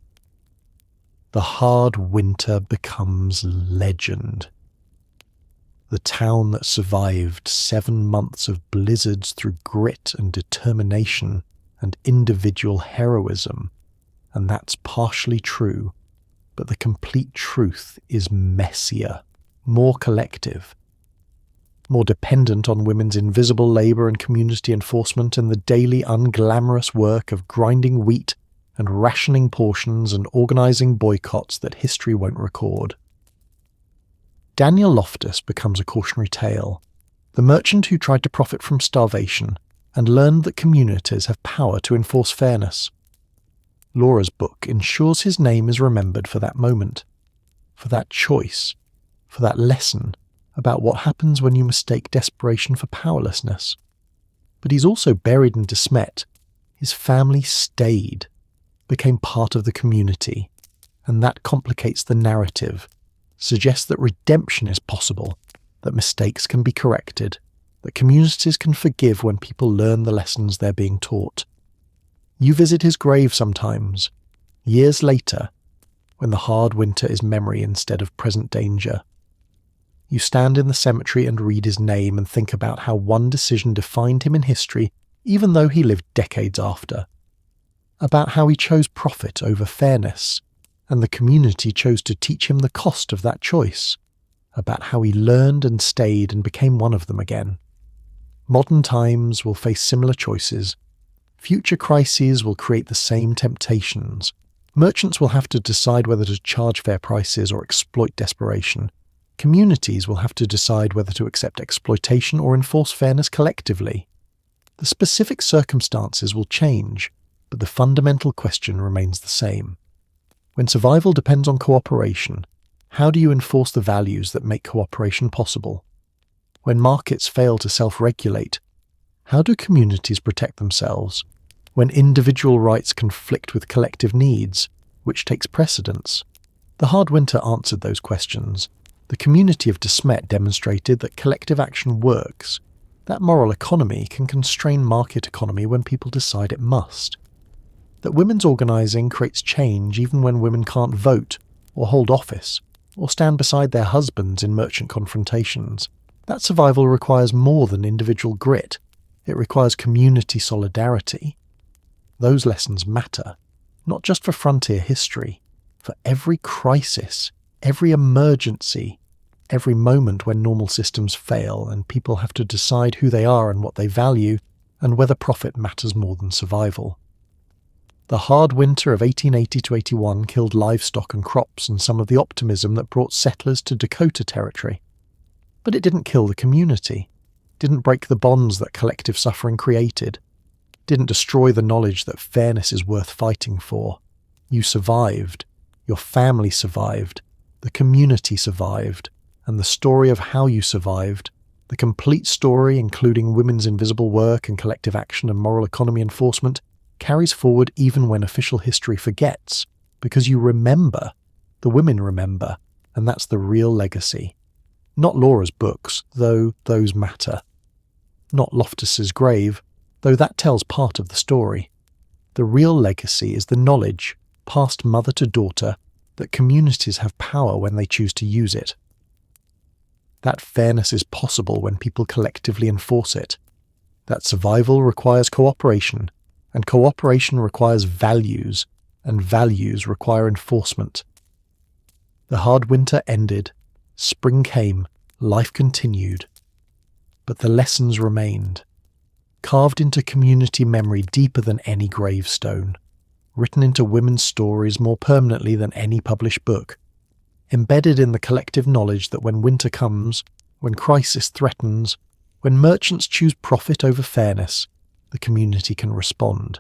A: The hard winter becomes legend. The town that survived 7 months of blizzards through grit and determination and individual heroism. And that's partially true, but the complete truth is messier, more collective, more dependent on women's invisible labour and community enforcement and the daily unglamorous work of grinding wheat and rationing portions and organising boycotts that history won't record. Daniel Loftus becomes a cautionary tale, the merchant who tried to profit from starvation and learned that communities have power to enforce fairness. Laura's book ensures his name is remembered for that moment, for that choice, for that lesson about what happens when you mistake desperation for powerlessness. But he's also buried in DeSmet's. His family stayed, became part of the community, and that complicates the narrative, suggests that redemption is possible, that mistakes can be corrected, that communities can forgive when people learn the lessons they're being taught. You visit his grave sometimes, years later, when the hard winter is memory instead of present danger. You stand in the cemetery and read his name and think about how one decision defined him in history, even though he lived decades after. About how he chose profit over fairness, and the community chose to teach him the cost of that choice. About how he learned and stayed and became one of them again. Modern times will face similar choices. Future crises will create the same temptations. Merchants will have to decide whether to charge fair prices or exploit desperation. Communities will have to decide whether to accept exploitation or enforce fairness collectively. The specific circumstances will change, but the fundamental question remains the same. When survival depends on cooperation, how do you enforce the values that make cooperation possible? When markets fail to self-regulate, how do communities protect themselves? When individual rights conflict with collective needs, which takes precedence? The hard winter answered those questions. The community of DeSmet's demonstrated that collective action works, that moral economy can constrain market economy when people decide it must, that women's organising creates change even when women can't vote, or hold office, or stand beside their husbands in merchant confrontations. That survival requires more than individual grit. It requires community solidarity. Those lessons matter, not just for frontier history, for every crisis, every emergency, every moment when normal systems fail and people have to decide who they are and what they value, and whether profit matters more than survival. The hard winter of 1880 to 81 killed livestock and crops and some of the optimism that brought settlers to Dakota Territory. But it didn't kill the community, didn't break the bonds that collective suffering created, didn't destroy the knowledge that fairness is worth fighting for. You survived, your family survived, the community survived, and the story of how you survived, the complete story including women's invisible work and collective action and moral economy enforcement, carries forward even when official history forgets, because you remember, the women remember, and that's the real legacy. Not Laura's books, though those matter. Not Loftus's grave, though that tells part of the story. The real legacy is the knowledge, passed mother to daughter, that communities have power when they choose to use it. That fairness is possible when people collectively enforce it. That survival requires cooperation, and cooperation requires values, and values require enforcement. The hard winter ended, spring came, life continued. But the lessons remained, carved into community memory deeper than any gravestone. written into women's stories more permanently than any published book, embedded in the collective knowledge that when winter comes, when crisis threatens, when merchants choose profit over fairness, the community can respond.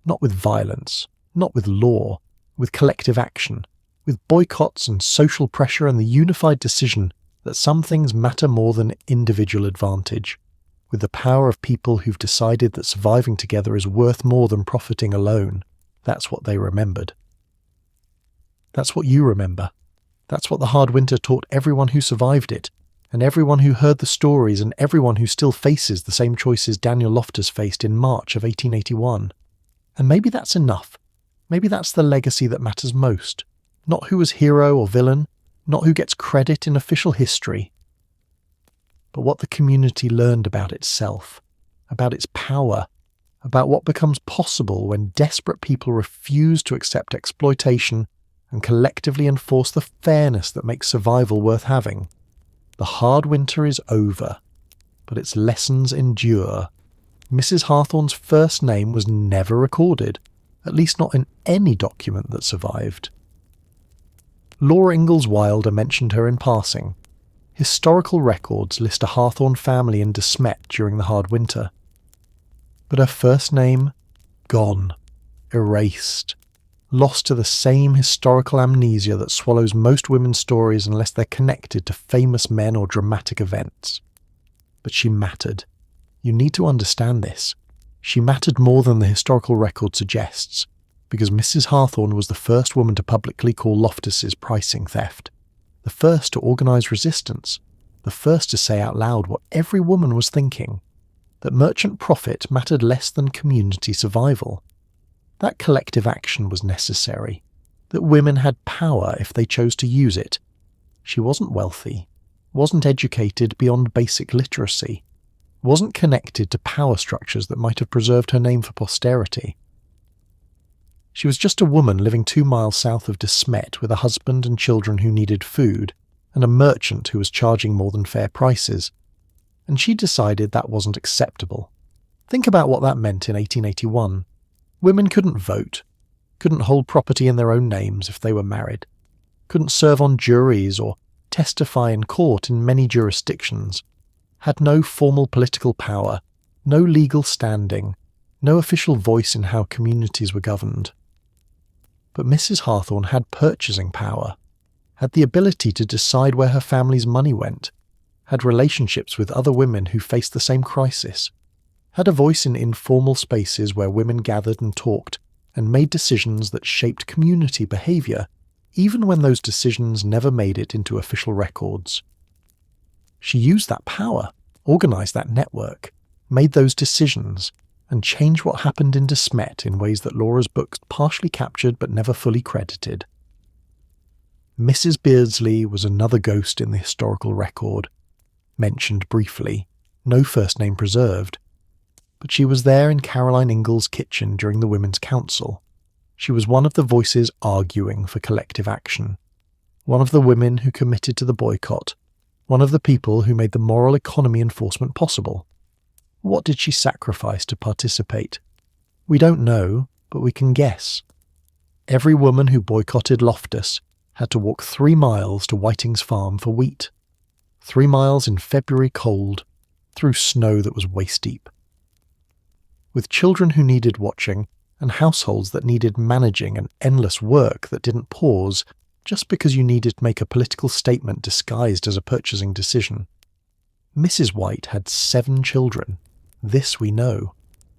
A: Not with violence, not with law, with collective action, with boycotts and social pressure and the unified decision that some things matter more than individual advantage, with the power of people who've decided that surviving together is worth more than profiting alone. That's what they remembered. That's what you remember. That's what the hard winter taught everyone who survived it, and everyone who heard the stories, and everyone who still faces the same choices Daniel Loftus faced in March of 1881. And maybe that's enough. Maybe that's the legacy that matters most. Not who was hero or villain, not who gets credit in official history, but what the community learned about itself, about its power, about what becomes possible when desperate people refuse to accept exploitation and collectively enforce the fairness that makes survival worth having. The hard winter is over, but its lessons endure. Mrs. Hawthorne's first name was never recorded, at least not in any document that survived. Laura Ingalls Wilder mentioned her in passing. Historical records list a Hawthorne family in DeSmet's during the hard winter. But her first name, gone, erased, lost to the same historical amnesia that swallows most women's stories unless they're connected to famous men or dramatic events. But she mattered. You need to understand this. She mattered more than the historical record suggests, because Mrs. Hawthorne was the first woman to publicly call Loftus's pricing theft, the first to organise resistance, the first to say out loud what every woman was thinking, that merchant profit mattered less than community survival. That collective action was necessary, that women had power if they chose to use it. She wasn't wealthy, wasn't educated beyond basic literacy, wasn't connected to power structures that might have preserved her name for posterity. She was just a woman living 2 miles south of DeSmet's with a husband and children who needed food, and a merchant who was charging more than fair prices. And she decided that wasn't acceptable. Think about what that meant in 1881. Women couldn't vote, couldn't hold property in their own names if they were married, couldn't serve on juries or testify in court in many jurisdictions, had no formal political power, no legal standing, no official voice in how communities were governed. But Mrs. Hawthorne had purchasing power, had the ability to decide where her family's money went, had relationships with other women who faced the same crisis, had a voice in informal spaces where women gathered and talked and made decisions that shaped community behaviour, even when those decisions never made it into official records. She used that power, organised that network, made those decisions, and changed what happened in DeSmet's in ways that Laura's books partially captured but never fully credited. Mrs. Beardsley was another ghost in the historical record, mentioned briefly, no first name preserved, but she was there in Caroline Ingalls' kitchen during the Women's Council. She was one of the voices arguing for collective action, one of the women who committed to the boycott, one of the people who made the moral economy enforcement possible. What did she sacrifice to participate? We don't know, but we can guess. Every woman who boycotted Loftus had to walk 3 miles to Whiting's farm for wheat. 3 miles in February cold, through snow that was waist-deep. With children who needed watching, and households that needed managing, and endless work that didn't pause just because you needed to make a political statement disguised as a purchasing decision. Mrs. White had 7 children. This we know.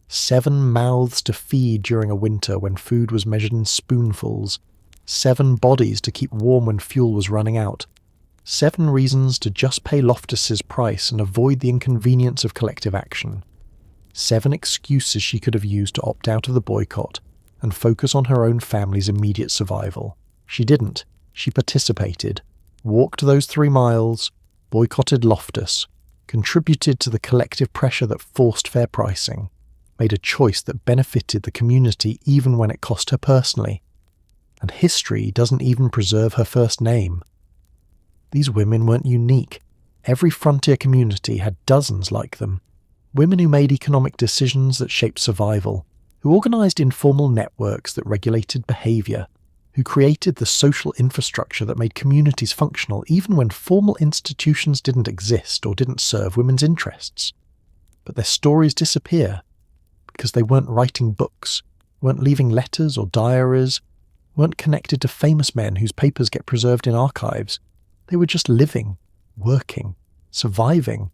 A: 7 mouths to feed during a winter when food was measured in spoonfuls. 7 bodies to keep warm when fuel was running out. 7 reasons to just pay Loftus's price and avoid the inconvenience of collective action. 7 excuses she could have used to opt out of the boycott and focus on her own family's immediate survival. She didn't. She participated, walked those 3 miles, boycotted Loftus, contributed to the collective pressure that forced fair pricing, made a choice that benefited the community even when it cost her personally. And history doesn't even preserve her first name. These women weren't unique. Every frontier community had dozens like them. Women who made economic decisions that shaped survival, who organised informal networks that regulated behaviour, who created the social infrastructure that made communities functional even when formal institutions didn't exist or didn't serve women's interests. But their stories disappear because they weren't writing books, weren't leaving letters or diaries, weren't connected to famous men whose papers get preserved in archives. They were just living, working, surviving,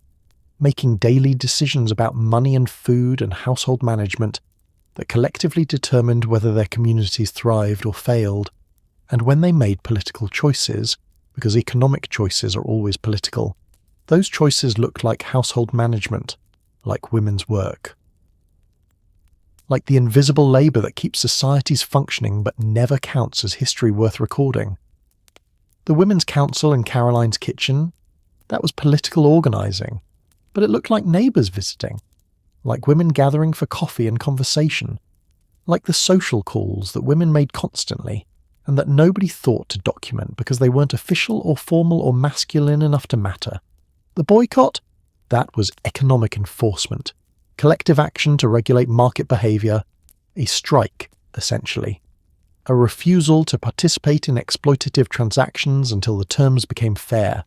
A: making daily decisions about money and food and household management that collectively determined whether their communities thrived or failed. And when they made political choices, because economic choices are always political, those choices looked like household management, like women's work. Like the invisible labour that keeps societies functioning but never counts as history worth recording. The Women's Council in Caroline's kitchen, that was political organising, but it looked like neighbours visiting, like women gathering for coffee and conversation, like the social calls that women made constantly and that nobody thought to document because they weren't official or formal or masculine enough to matter. The boycott? That was economic enforcement, collective action to regulate market behaviour, a strike, essentially. A refusal to participate in exploitative transactions until the terms became fair.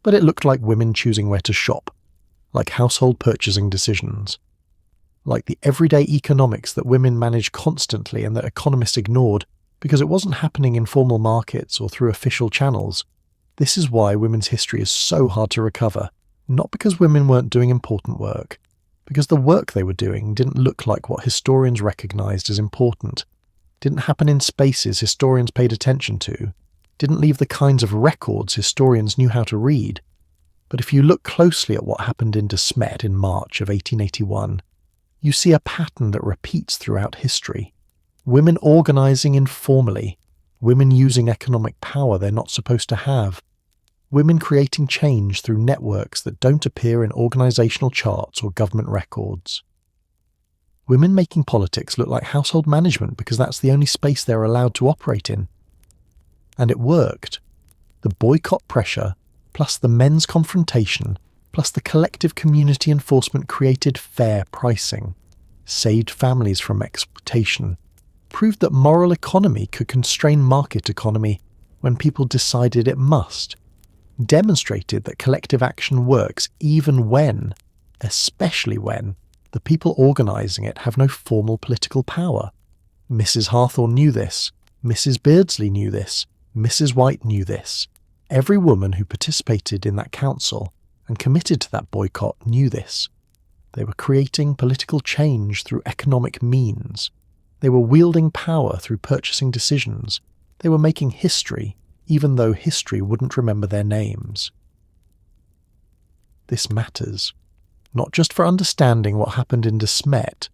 A: But it looked like women choosing where to shop, like household purchasing decisions, like the everyday economics that women managed constantly and that economists ignored because it wasn't happening in formal markets or through official channels. This is why women's history is so hard to recover, not because women weren't doing important work, because the work they were doing didn't look like what historians recognised as important, didn't happen in spaces historians paid attention to, didn't leave the kinds of records historians knew how to read. But if you look closely at what happened in DeSmet's in March of 1881, you see a pattern that repeats throughout history. Women organising informally, women using economic power they're not supposed to have, women creating change through networks that don't appear in organisational charts or government records. Women making politics look like household management because that's the only space they're allowed to operate in. And it worked. The boycott pressure, plus the men's confrontation, plus the collective community enforcement created fair pricing, saved families from exploitation, proved that moral economy could constrain market economy when people decided it must, demonstrated that collective action works even when, especially when, the people organising it have no formal political power. Mrs. Hawthorne knew this, Mrs. Beardsley knew this, Mrs. White knew this. Every woman who participated in that council and committed to that boycott knew this. They were creating political change through economic means. They were wielding power through purchasing decisions. They were making history, even though history wouldn't remember their names. This matters, not just for understanding what happened in DeSmet's,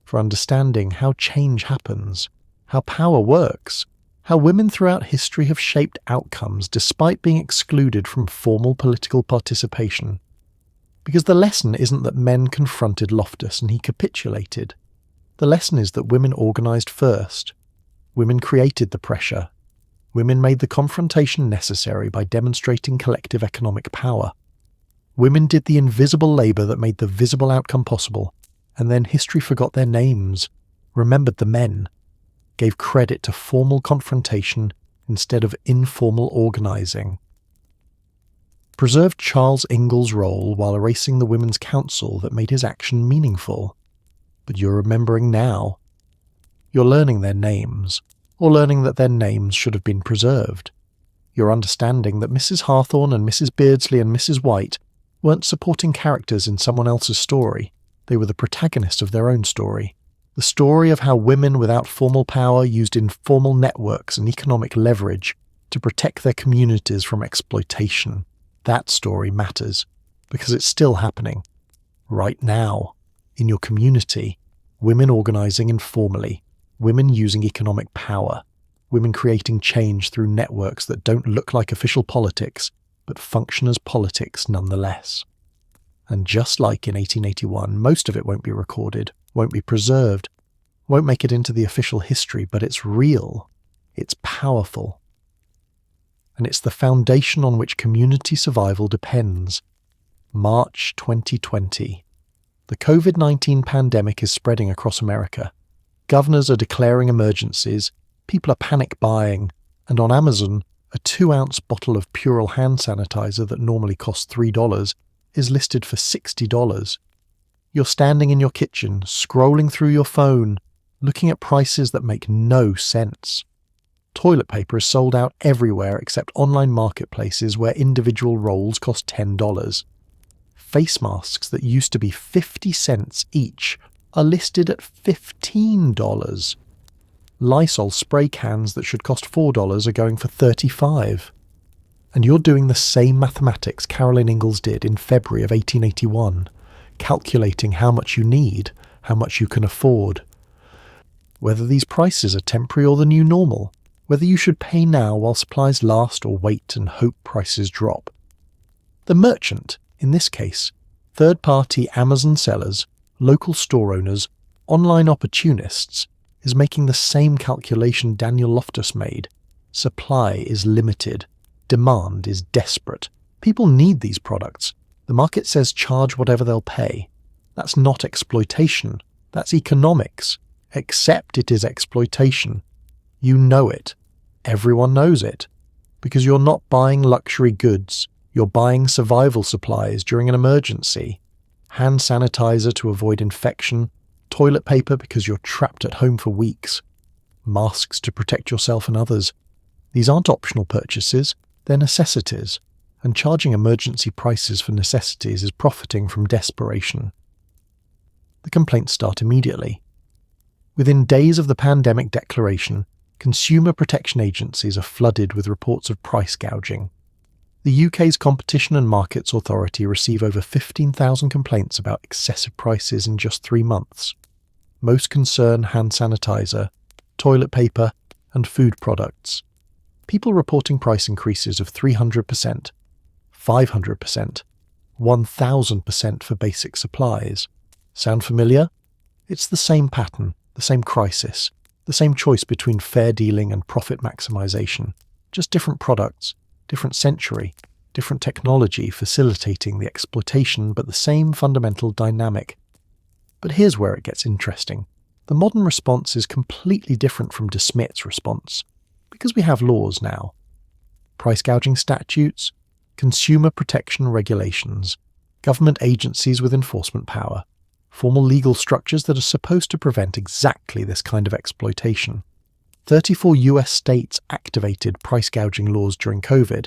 A: for understanding how change happens, how power works, how women throughout history have shaped outcomes despite being excluded from formal political participation. Because the lesson isn't that men confronted Loftus and he capitulated. The lesson is that women organised first. Women created the pressure. Women made the confrontation necessary by demonstrating collective economic power. Women did the invisible labour that made the visible outcome possible, and then history forgot their names, remembered the men, gave credit to formal confrontation instead of informal organising. Preserved Charles Ingalls' role while erasing the Women's Council that made his action meaningful. But you're remembering now. You're learning their names, or learning that their names should have been preserved. You're understanding that Mrs. Hawthorne and Mrs. Beardsley and Mrs. White weren't supporting characters in someone else's story. They were the protagonist of their own story. The story of how women without formal power used informal networks and economic leverage to protect their communities from exploitation. That story matters, because it's still happening. Right now, in your community, women organising informally, women using economic power, women creating change through networks that don't look like official politics, but function as politics nonetheless. And just like in 1881, most of it won't be recorded, won't be preserved, won't make it into the official history, but it's real, it's powerful. And it's the foundation on which community survival depends. March 2020. The COVID-19 pandemic is spreading across America. Governors are declaring emergencies, people are panic buying, and on Amazon, a 2-ounce bottle of Purell hand sanitizer that normally costs $3 is listed for $60. You're standing in your kitchen, scrolling through your phone, looking at prices that make no sense. Toilet paper is sold out everywhere except online marketplaces where individual rolls cost $10. Face masks that used to be 50 cents each are listed at $15. Lysol spray cans that should cost $4 are going for $35. And you're doing the same mathematics Caroline Ingalls did in February of 1881, calculating how much you need, how much you can afford. Whether these prices are temporary or the new normal, whether you should pay now while supplies last or wait and hope prices drop. The merchant, in this case, third-party Amazon sellers, local store owners, online opportunists, is making the same calculation Daniel Loftus made. Supply is limited. Demand is desperate. People need these products. The market says charge whatever they'll pay. That's not exploitation. That's economics. Except it is exploitation. You know it. Everyone knows it. Because you're not buying luxury goods. You're buying survival supplies during an emergency. Hand sanitizer to avoid infection. Toilet paper because you're trapped at home for weeks. Masks to protect yourself and others. These aren't optional purchases. They're necessities. And charging emergency prices for necessities is profiting from desperation. The complaints start immediately. Within days of the pandemic declaration, consumer protection agencies are flooded with reports of price gouging. The UK's Competition and Markets Authority receive over 15,000 complaints about excessive prices in just 3 months. Most concern hand sanitizer, toilet paper, and food products. People reporting price increases of 300%, 500%, 1,000% for basic supplies. Sound familiar? It's the same pattern, the same crisis, the same choice between fair dealing and profit maximization, just different products, different century, different technology facilitating the exploitation, but the same fundamental dynamic. But here's where it gets interesting. The modern response is completely different from DeSmet's response, because we have laws now. Price gouging statutes, consumer protection regulations, government agencies with enforcement power, formal legal structures that are supposed to prevent exactly this kind of exploitation. 34 US states activated price gouging laws during COVID,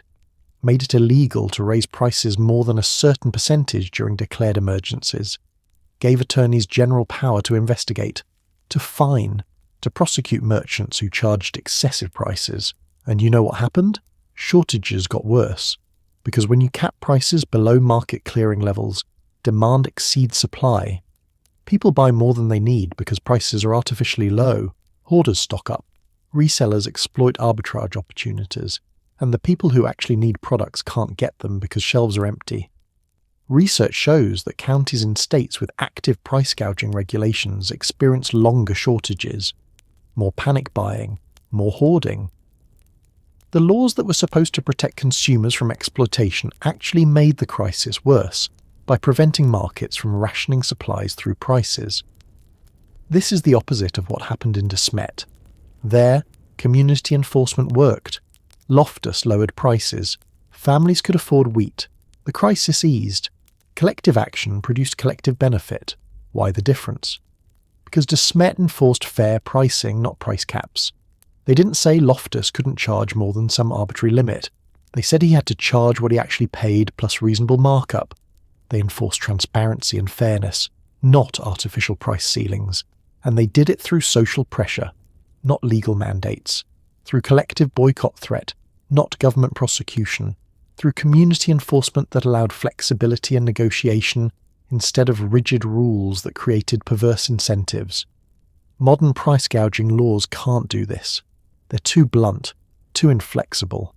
A: made it illegal to raise prices more than a certain percentage during declared emergencies, gave attorneys general power to investigate, to fine, to prosecute merchants who charged excessive prices. And you know what happened? Shortages got worse. Because when you cap prices below market clearing levels, demand exceeds supply. People buy more than they need because prices are artificially low, hoarders stock up, resellers exploit arbitrage opportunities, and the people who actually need products can't get them because shelves are empty. Research shows that counties in states with active price gouging regulations experience longer shortages, more panic buying, more hoarding. The laws that were supposed to protect consumers from exploitation actually made the crisis worse by preventing markets from rationing supplies through prices. This is the opposite of what happened in DeSmet's. There, community enforcement worked. Loftus lowered prices. Families could afford wheat. The crisis eased. Collective action produced collective benefit. Why the difference? Because DeSmet's enforced fair pricing, not price caps. They didn't say Loftus couldn't charge more than some arbitrary limit. They said he had to charge what he actually paid plus reasonable markup. They enforced transparency and fairness, not artificial price ceilings. And they did it through social pressure, not legal mandates. Through collective boycott threat, not government prosecution. Through community enforcement that allowed flexibility and negotiation instead of rigid rules that created perverse incentives. Modern price gouging laws can't do this. They're too blunt, too inflexible.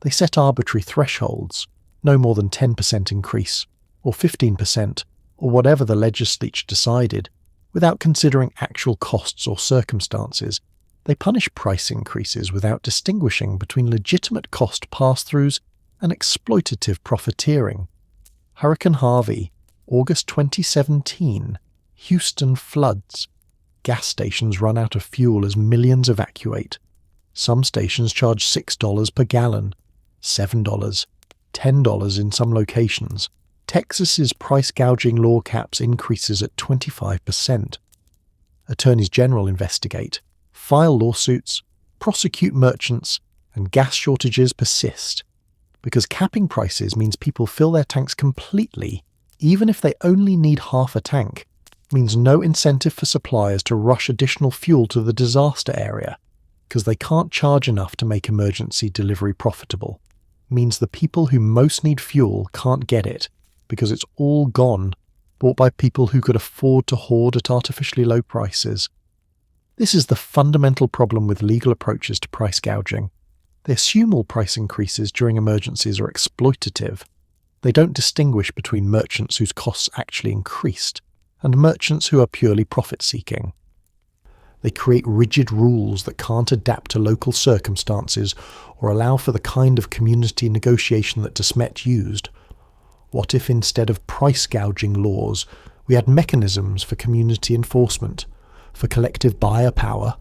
A: They set arbitrary thresholds, no more than 10% increase, or 15%, or whatever the legislature decided, without considering actual costs or circumstances. They punish price increases without distinguishing between legitimate cost pass-throughs and exploitative profiteering. Hurricane Harvey, August 2017, Houston floods. Gas stations run out of fuel as millions evacuate. Some stations charge $6 per gallon, $7, $10 in some locations. Texas's price gouging law caps increases at 25%. Attorneys general investigate, file lawsuits, prosecute merchants, and gas shortages persist. Because capping prices means people fill their tanks completely, even if they only need half a tank, means no incentive for suppliers to rush additional fuel to the disaster area, because they can't charge enough to make emergency delivery profitable. Means the people who most need fuel can't get it, because it's all gone, bought by people who could afford to hoard at artificially low prices. This is the fundamental problem with legal approaches to price gouging. They assume all price increases during emergencies are exploitative. They don't distinguish between merchants whose costs actually increased and merchants who are purely profit-seeking. They create rigid rules that can't adapt to local circumstances or allow for the kind of community negotiation that DeSmet's used. What if instead of price gouging laws, we had mechanisms for community enforcement, for collective buyer power,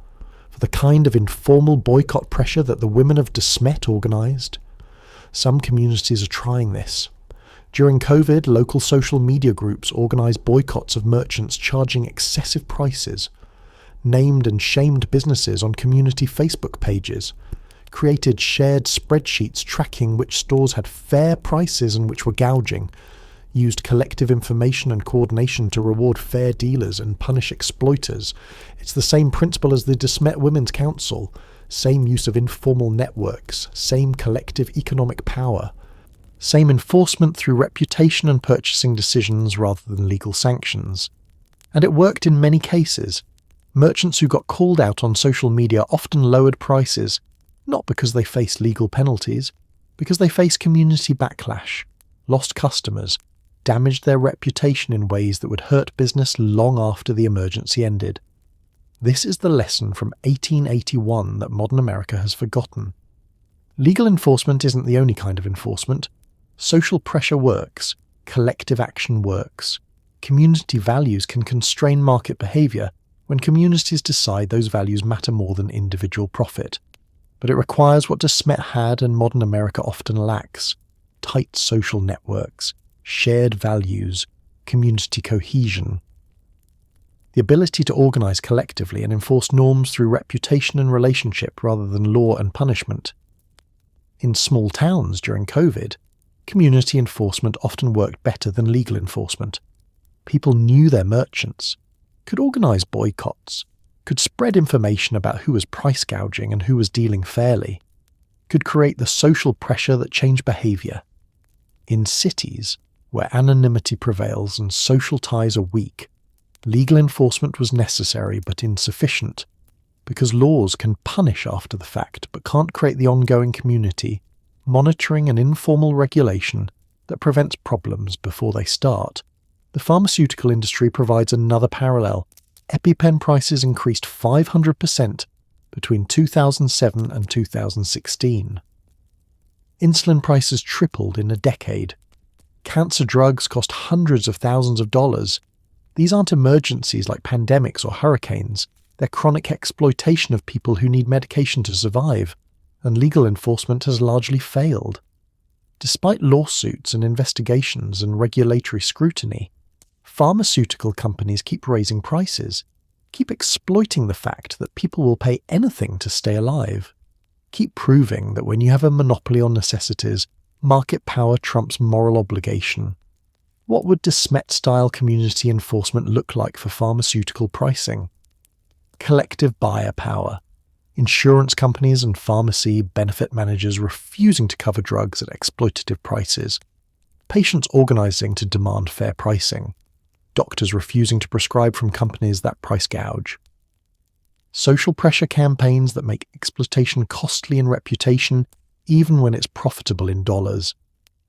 A: for the kind of informal boycott pressure that the women of DeSmet's organised? Some communities are trying this. During COVID, local social media groups organised boycotts of merchants charging excessive prices, named and shamed businesses on community Facebook pages, created shared spreadsheets tracking which stores had fair prices and which were gouging, used collective information and coordination to reward fair dealers and punish exploiters. It's the same principle as the DeSmet's Women's Council, same use of informal networks, same collective economic power, same enforcement through reputation and purchasing decisions rather than legal sanctions. And it worked in many cases. Merchants who got called out on social media often lowered prices, not because they faced legal penalties, because they faced community backlash, lost customers, damaged their reputation in ways that would hurt business long after the emergency ended. This is the lesson from 1881 that modern America has forgotten. Legal enforcement isn't the only kind of enforcement. Social pressure works, collective action works. Community values can constrain market behaviour when communities decide those values matter more than individual profit. But it requires what DeSmet's had and modern America often lacks: tight social networks, shared values, community cohesion. The ability to organise collectively and enforce norms through reputation and relationship rather than law and punishment. In small towns during COVID, community enforcement often worked better than legal enforcement. People knew their merchants, could organise boycotts, could spread information about who was price gouging and who was dealing fairly, could create the social pressure that changed behaviour. In cities, where anonymity prevails and social ties are weak, legal enforcement was necessary but insufficient, because laws can punish after the fact but can't create the ongoing community, monitoring and informal regulation that prevents problems before they start. The pharmaceutical industry provides another parallel. EpiPen prices increased 500% between 2007 and 2016. Insulin prices tripled in a decade. Cancer drugs cost hundreds of thousands of dollars. These aren't emergencies like pandemics or hurricanes. They're chronic exploitation of people who need medication to survive, and legal enforcement has largely failed. Despite lawsuits and investigations and regulatory scrutiny, pharmaceutical companies keep raising prices, keep exploiting the fact that people will pay anything to stay alive, keep proving that when you have a monopoly on necessities, market power trumps moral obligation. What would DeSmet-style community enforcement look like for pharmaceutical pricing? Collective buyer power. Insurance companies and pharmacy benefit managers refusing to cover drugs at exploitative prices. Patients organising to demand fair pricing. Doctors refusing to prescribe from companies that price gouge. Social pressure campaigns that make exploitation costly in reputation, even when it's profitable in dollars.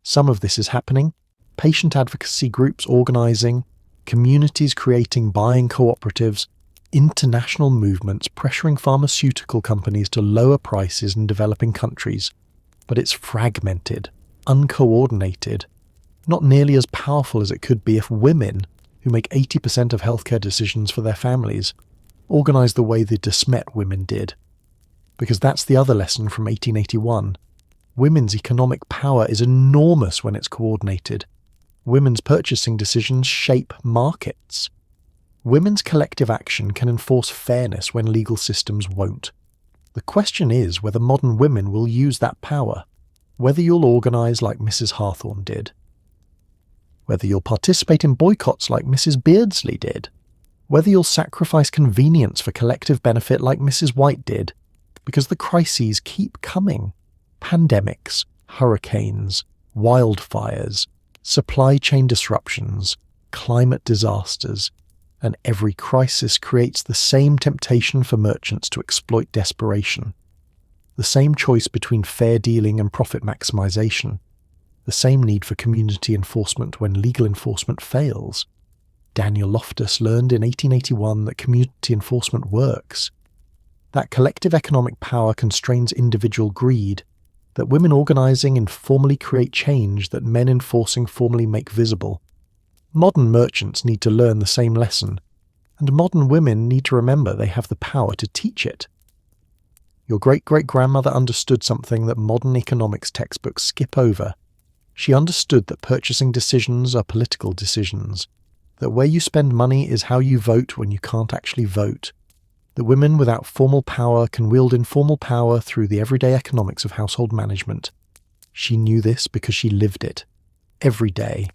A: Some of this is happening. Patient advocacy groups organising, communities creating buying cooperatives, international movements pressuring pharmaceutical companies to lower prices in developing countries. But it's fragmented, uncoordinated, not nearly as powerful as it could be if women, who make 80% of healthcare decisions for their families, Organise the way the DeSmet's women did. Because that's the other lesson from 1881. Women's economic power is enormous when it's coordinated. Women's purchasing decisions shape markets. Women's collective action can enforce fairness when legal systems won't. The question is whether modern women will use that power, whether you'll organise like Mrs. Hawthorne did, whether you'll participate in boycotts like Mrs. Beardsley did, whether you'll sacrifice convenience for collective benefit like Mrs. White did, because the crises keep coming. Pandemics, hurricanes, wildfires, supply chain disruptions, climate disasters, and every crisis creates the same temptation for merchants to exploit desperation, the same choice between fair dealing and profit maximization, the same need for community enforcement when legal enforcement fails. Daniel Loftus learned in 1881 that community enforcement works, that collective economic power constrains individual greed, that women organising informally create change that men enforcing formally make visible. Modern merchants need to learn the same lesson, and modern women need to remember they have the power to teach it. Your great-great-grandmother understood something that modern economics textbooks skip over. She understood that purchasing decisions are political decisions, that where you spend money is how you vote when you can't actually vote, that women without formal power can wield informal power through the everyday economics of household management. She knew this because she lived it, every day,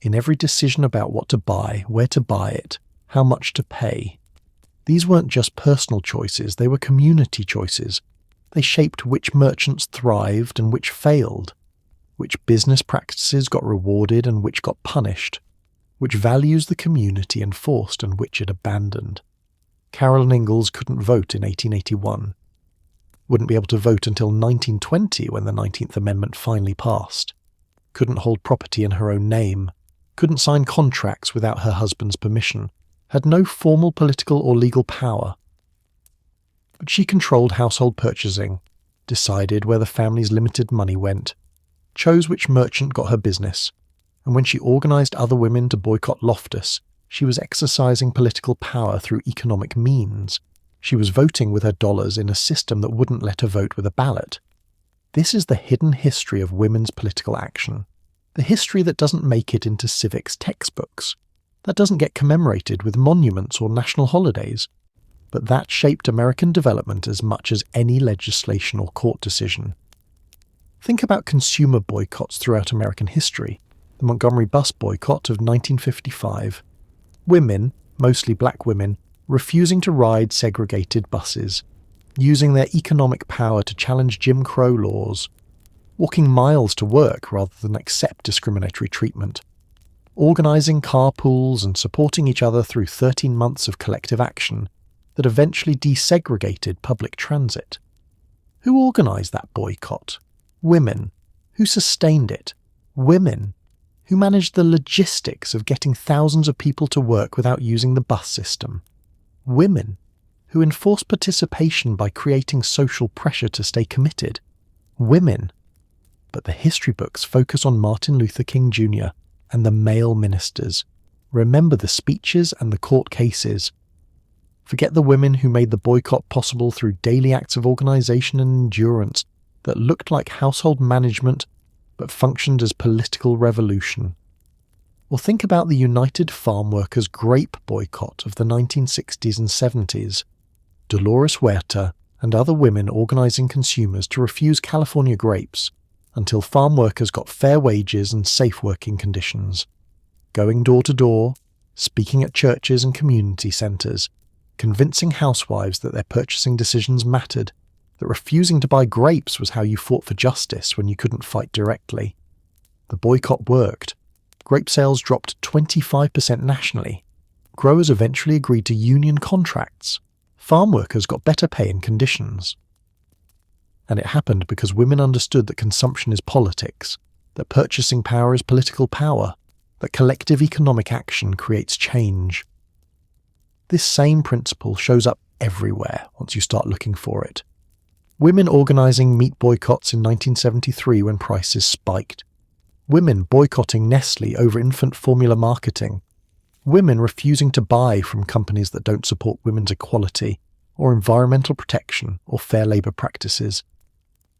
A: in every decision about what to buy, where to buy it, how much to pay. These weren't just personal choices, they were community choices. They shaped which merchants thrived and which failed, which business practices got rewarded and which got punished, which values the community enforced and which it abandoned. Carol and Ingalls couldn't vote in 1881. Wouldn't be able to vote until 1920 when the 19th Amendment finally passed. Couldn't hold property in her own name. Couldn't sign contracts without her husband's permission. Had no formal political or legal power. But she controlled household purchasing, decided where the family's limited money went, chose which merchant got her business, and when she organised other women to boycott Loftus, she was exercising political power through economic means. She was voting with her dollars in a system that wouldn't let her vote with a ballot. This is the hidden history of women's political action. The history that doesn't make it into civics textbooks. That doesn't get commemorated with monuments or national holidays. But that shaped American development as much as any legislation or court decision. Think about consumer boycotts throughout American history. The Montgomery bus boycott of 1955. Women, mostly black women, refusing to ride segregated buses, using their economic power to challenge Jim Crow laws, walking miles to work rather than accept discriminatory treatment, organising carpools and supporting each other through 13 months of collective action that eventually desegregated public transit. Who organised that boycott? Women. Who sustained it? Women. Who managed the logistics of getting thousands of people to work without using the bus system? Women. Who enforced participation by creating social pressure to stay committed? Women. But the history books focus on Martin Luther King Jr. and the male ministers. Remember the speeches and the court cases. Forget the women who made the boycott possible through daily acts of organisation and endurance that looked like household management but functioned as political revolution. Or think about the United Farm Workers grape boycott of the 1960s and 70s. Dolores Huerta and other women organising consumers to refuse California grapes until farm workers got fair wages and safe working conditions. Going door to door, speaking at churches and community centres, convincing housewives that their purchasing decisions mattered, that refusing to buy grapes was how you fought for justice when you couldn't fight directly. The boycott worked. Grape sales dropped 25% nationally. Growers eventually agreed to union contracts. Farm workers got better pay and conditions. And it happened because women understood that consumption is politics, that purchasing power is political power, that collective economic action creates change. This same principle shows up everywhere once you start looking for it. Women organising meat boycotts in 1973 when prices spiked. Women boycotting Nestle over infant formula marketing. Women refusing to buy from companies that don't support women's equality, or environmental protection, or fair labour practices.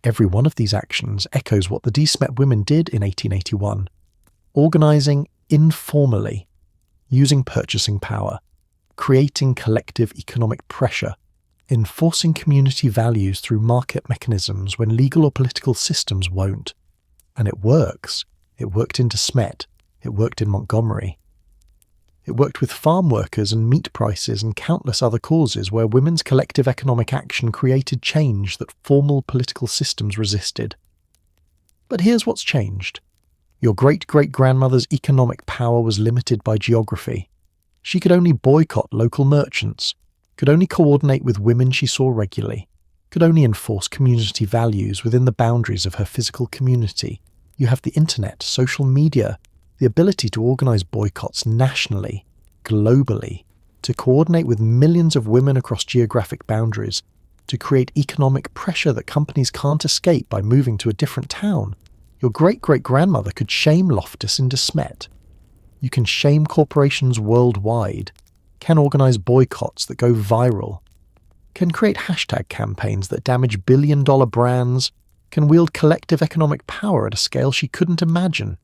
A: Every one of these actions echoes what the DeSmet women did in 1881, organising informally, using purchasing power, creating collective economic pressure, enforcing community values through market mechanisms when legal or political systems won't. And it works. It worked in DeSmet. It worked in Montgomery. It worked with farm workers and meat prices and countless other causes where women's collective economic action created change that formal political systems resisted. But here's what's changed. Your great-great-grandmother's economic power was limited by geography. She could only boycott local merchants, could only coordinate with women she saw regularly, could only enforce community values within the boundaries of her physical community. You have the internet, social media, the ability to organise boycotts nationally, globally, to coordinate with millions of women across geographic boundaries, to create economic pressure that companies can't escape by moving to a different town. Your great-great-grandmother could shame Loftus in DeSmet. You can shame corporations worldwide, can organise boycotts that go viral, can create hashtag campaigns that damage billion-dollar brands, can wield collective economic power at a scale she couldn't imagine.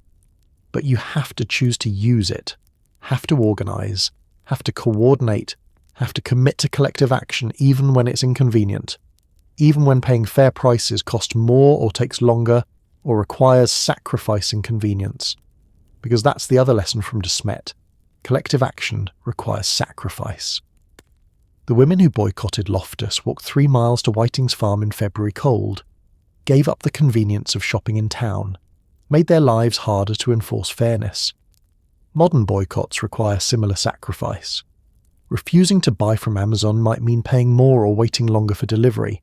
A: But you have to choose to use it, have to organise, have to coordinate, have to commit to collective action even when it's inconvenient, even when paying fair prices costs more or takes longer or requires sacrifice and convenience. Because that's the other lesson from DeSmet. Collective action requires sacrifice. The women who boycotted Loftus walked 3 miles to Whiting's farm in February cold, gave up the convenience of shopping in town, made their lives harder to enforce fairness. Modern boycotts require similar sacrifice. Refusing to buy from Amazon might mean paying more or waiting longer for delivery.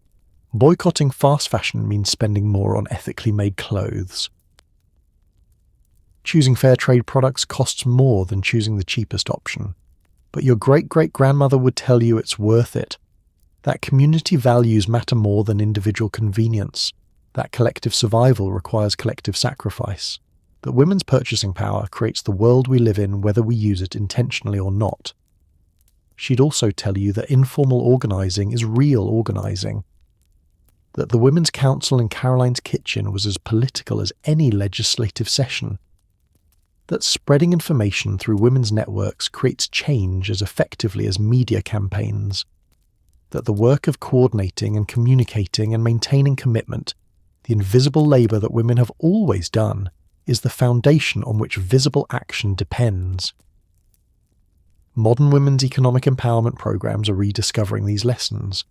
A: Boycotting fast fashion means spending more on ethically made clothes. Choosing fair trade products costs more than choosing the cheapest option. But your great-great-grandmother would tell you it's worth it. That community values matter more than individual convenience. That collective survival requires collective sacrifice. That women's purchasing power creates the world we live in whether we use it intentionally or not. She'd also tell you that informal organising is real organising. That the Women's Council in Caroline's kitchen was as political as any legislative session. That spreading information through women's networks creates change as effectively as media campaigns. That the work of coordinating and communicating and maintaining commitment, the invisible labour that women have always done, is the foundation on which visible action depends. Modern women's economic empowerment programs are rediscovering these lessons.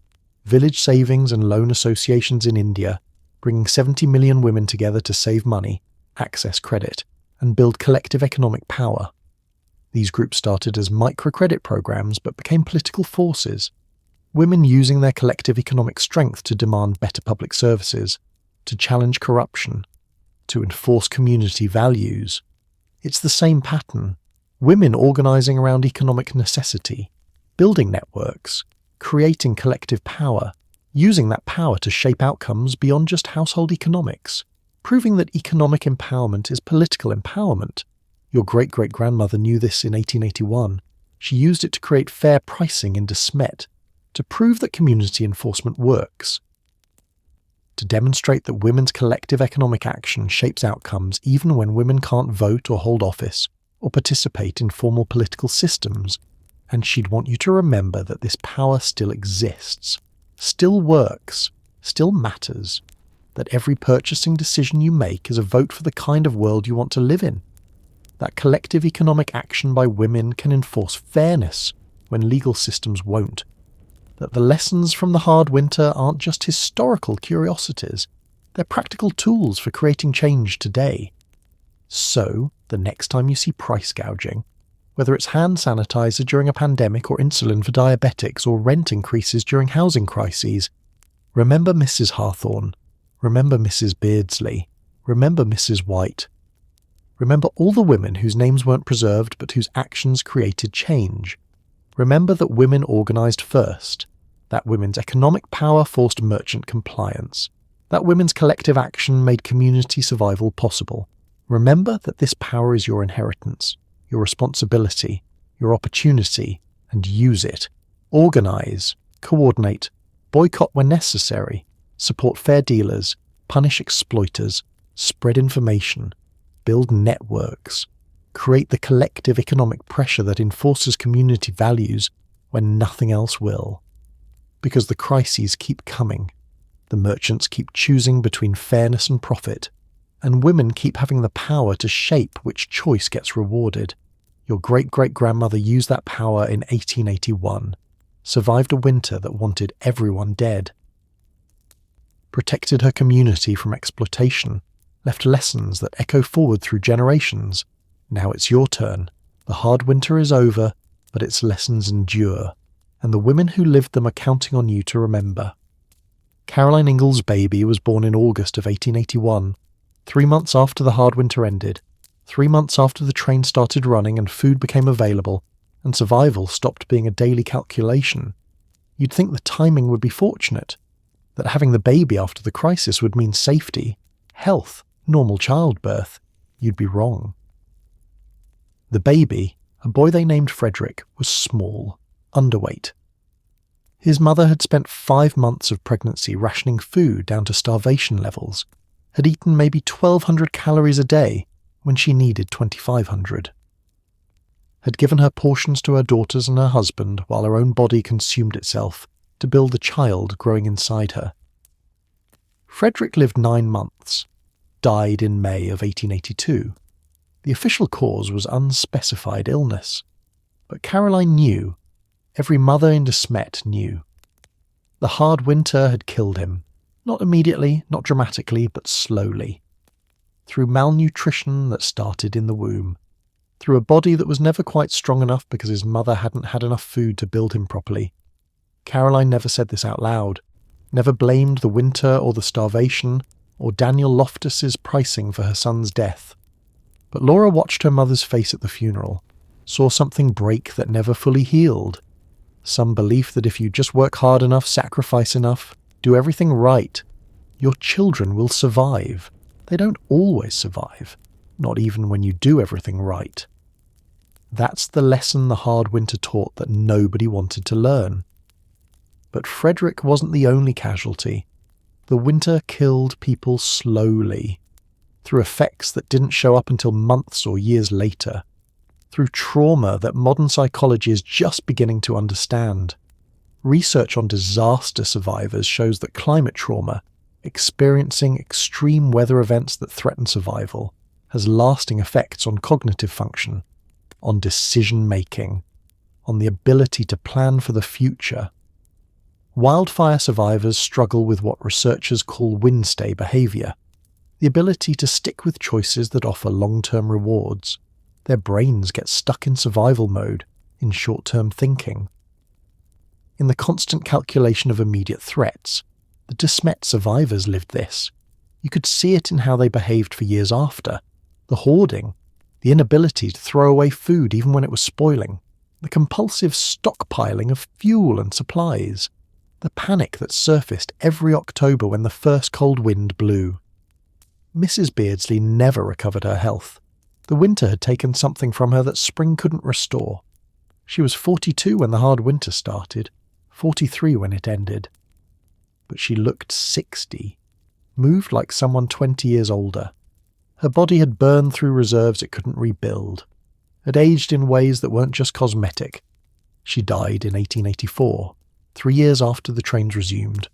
A: Village savings and loan associations in India, bringing 70 million women together to save money, access credit, and build collective economic power. These groups started as microcredit programs but became political forces. Women using their collective economic strength to demand better public services, to challenge corruption, to enforce community values. It's the same pattern. Women organising around economic necessity, building networks, creating collective power, using that power to shape outcomes beyond just household economics, proving that economic empowerment is political empowerment. Your great-great-grandmother knew this in 1881. She used it to create fair pricing in DeSmet, to prove that community enforcement works, to demonstrate that women's collective economic action shapes outcomes even when women can't vote or hold office or participate in formal political systems. And she'd want you to remember that this power still exists, still works, still matters, that every purchasing decision you make is a vote for the kind of world you want to live in, that collective economic action by women can enforce fairness when legal systems won't, that the lessons from the hard winter aren't just historical curiosities, they're practical tools for creating change today. So, the next time you see price gouging, whether it's hand sanitizer during a pandemic or insulin for diabetics or rent increases during housing crises, remember Mrs. Hawthorne, remember Mrs. Beardsley, remember Mrs. White. Remember all the women whose names weren't preserved but whose actions created change. Remember that women organised first, that women's economic power forced merchant compliance, that women's collective action made community survival possible. Remember that this power is your inheritance, your responsibility, your opportunity, and use it. Organize, coordinate, boycott when necessary, support fair dealers, punish exploiters, spread information, build networks, create the collective economic pressure that enforces community values when nothing else will. Because the crises keep coming, the merchants keep choosing between fairness and profit, and women keep having the power to shape which choice gets rewarded. Your great-great-grandmother used that power in 1881, survived a winter that wanted everyone dead, protected her community from exploitation, left lessons that echo forward through generations. Now it's your turn. The hard winter is over, but its lessons endure, and the women who lived them are counting on you to remember. Caroline Ingalls' baby was born in August of 1881, 3 months after the hard winter ended, 3 months after the train started running and food became available, and survival stopped being a daily calculation. You'd think the timing would be fortunate, that having the baby after the crisis would mean safety, health, normal childbirth. You'd be wrong. The baby, a boy they named Frederick, was small, underweight. His mother had spent 5 months of pregnancy rationing food down to starvation levels, had eaten maybe 1,200 calories a day when she needed 2,500. Had given her portions to her daughters and her husband while her own body consumed itself to build the child growing inside her. Frederick lived 9 months, died in May of 1882. The official cause was unspecified illness, but Caroline knew, every mother in DeSmet's knew. The hard winter had killed him, not immediately, not dramatically, but slowly. Through malnutrition that started in the womb, through a body that was never quite strong enough because his mother hadn't had enough food to build him properly. Caroline never said this out loud, never blamed the winter or the starvation or Daniel Loftus's pricing for her son's death. But Laura watched her mother's face at the funeral, saw something break that never fully healed. Some belief that if you just work hard enough, sacrifice enough, do everything right, your children will survive. They don't always survive, not even when you do everything right. That's the lesson the hard winter taught that nobody wanted to learn. But Frederick wasn't the only casualty. The winter killed people slowly, through effects that didn't show up until months or years later, through trauma that modern psychology is just beginning to understand. Research on disaster survivors shows that climate trauma, experiencing extreme weather events that threaten survival, has lasting effects on cognitive function, on decision-making, on the ability to plan for the future. Wildfire survivors struggle with what researchers call win-stay behavior, the ability to stick with choices that offer long-term rewards. Their brains get stuck in survival mode, in short-term thinking. In the constant calculation of immediate threats, the DeSmet's survivors lived this. You could see it in how they behaved for years after. The hoarding, the inability to throw away food even when it was spoiling, the compulsive stockpiling of fuel and supplies, the panic that surfaced every October when the first cold wind blew. Mrs. Beardsley never recovered her health. The winter had taken something from her that spring couldn't restore. She was 42 when the hard winter started, 43 when it ended. But she looked 60, moved like someone 20 years older. Her body had burned through reserves it couldn't rebuild, had aged in ways that weren't just cosmetic. She died in 1884, 3 years after the trains resumed,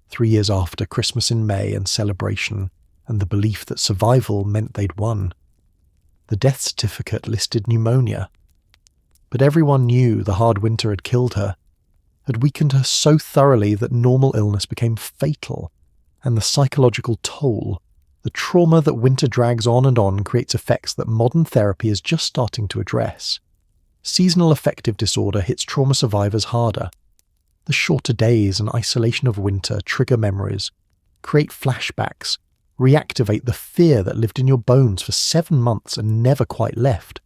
A: 3 years after Christmas in May and celebration, and the belief that survival meant they'd won. The death certificate listed pneumonia. But everyone knew the hard winter had killed her, had weakened her so thoroughly that normal illness became fatal, and the psychological toll, the trauma that winter drags on and on, creates effects that modern therapy is just starting to address. Seasonal affective disorder hits trauma survivors harder. The shorter days and isolation of winter trigger memories, create flashbacks, reactivate the fear that lived in your bones for 7 months and never quite left.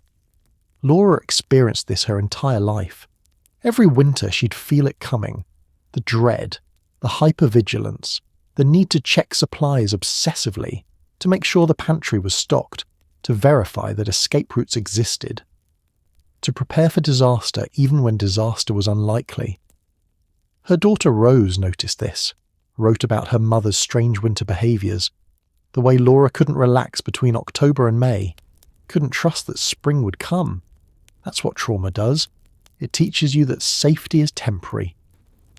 A: Laura experienced this her entire life. Every winter she'd feel it coming. The dread, the hypervigilance, the need to check supplies obsessively, to make sure the pantry was stocked, to verify that escape routes existed. to prepare for disaster even when disaster was unlikely. Her daughter Rose noticed this, wrote about her mother's strange winter behaviours, the way Laura couldn't relax between October and May, couldn't trust that spring would come. That's what trauma does. It teaches you that safety is temporary,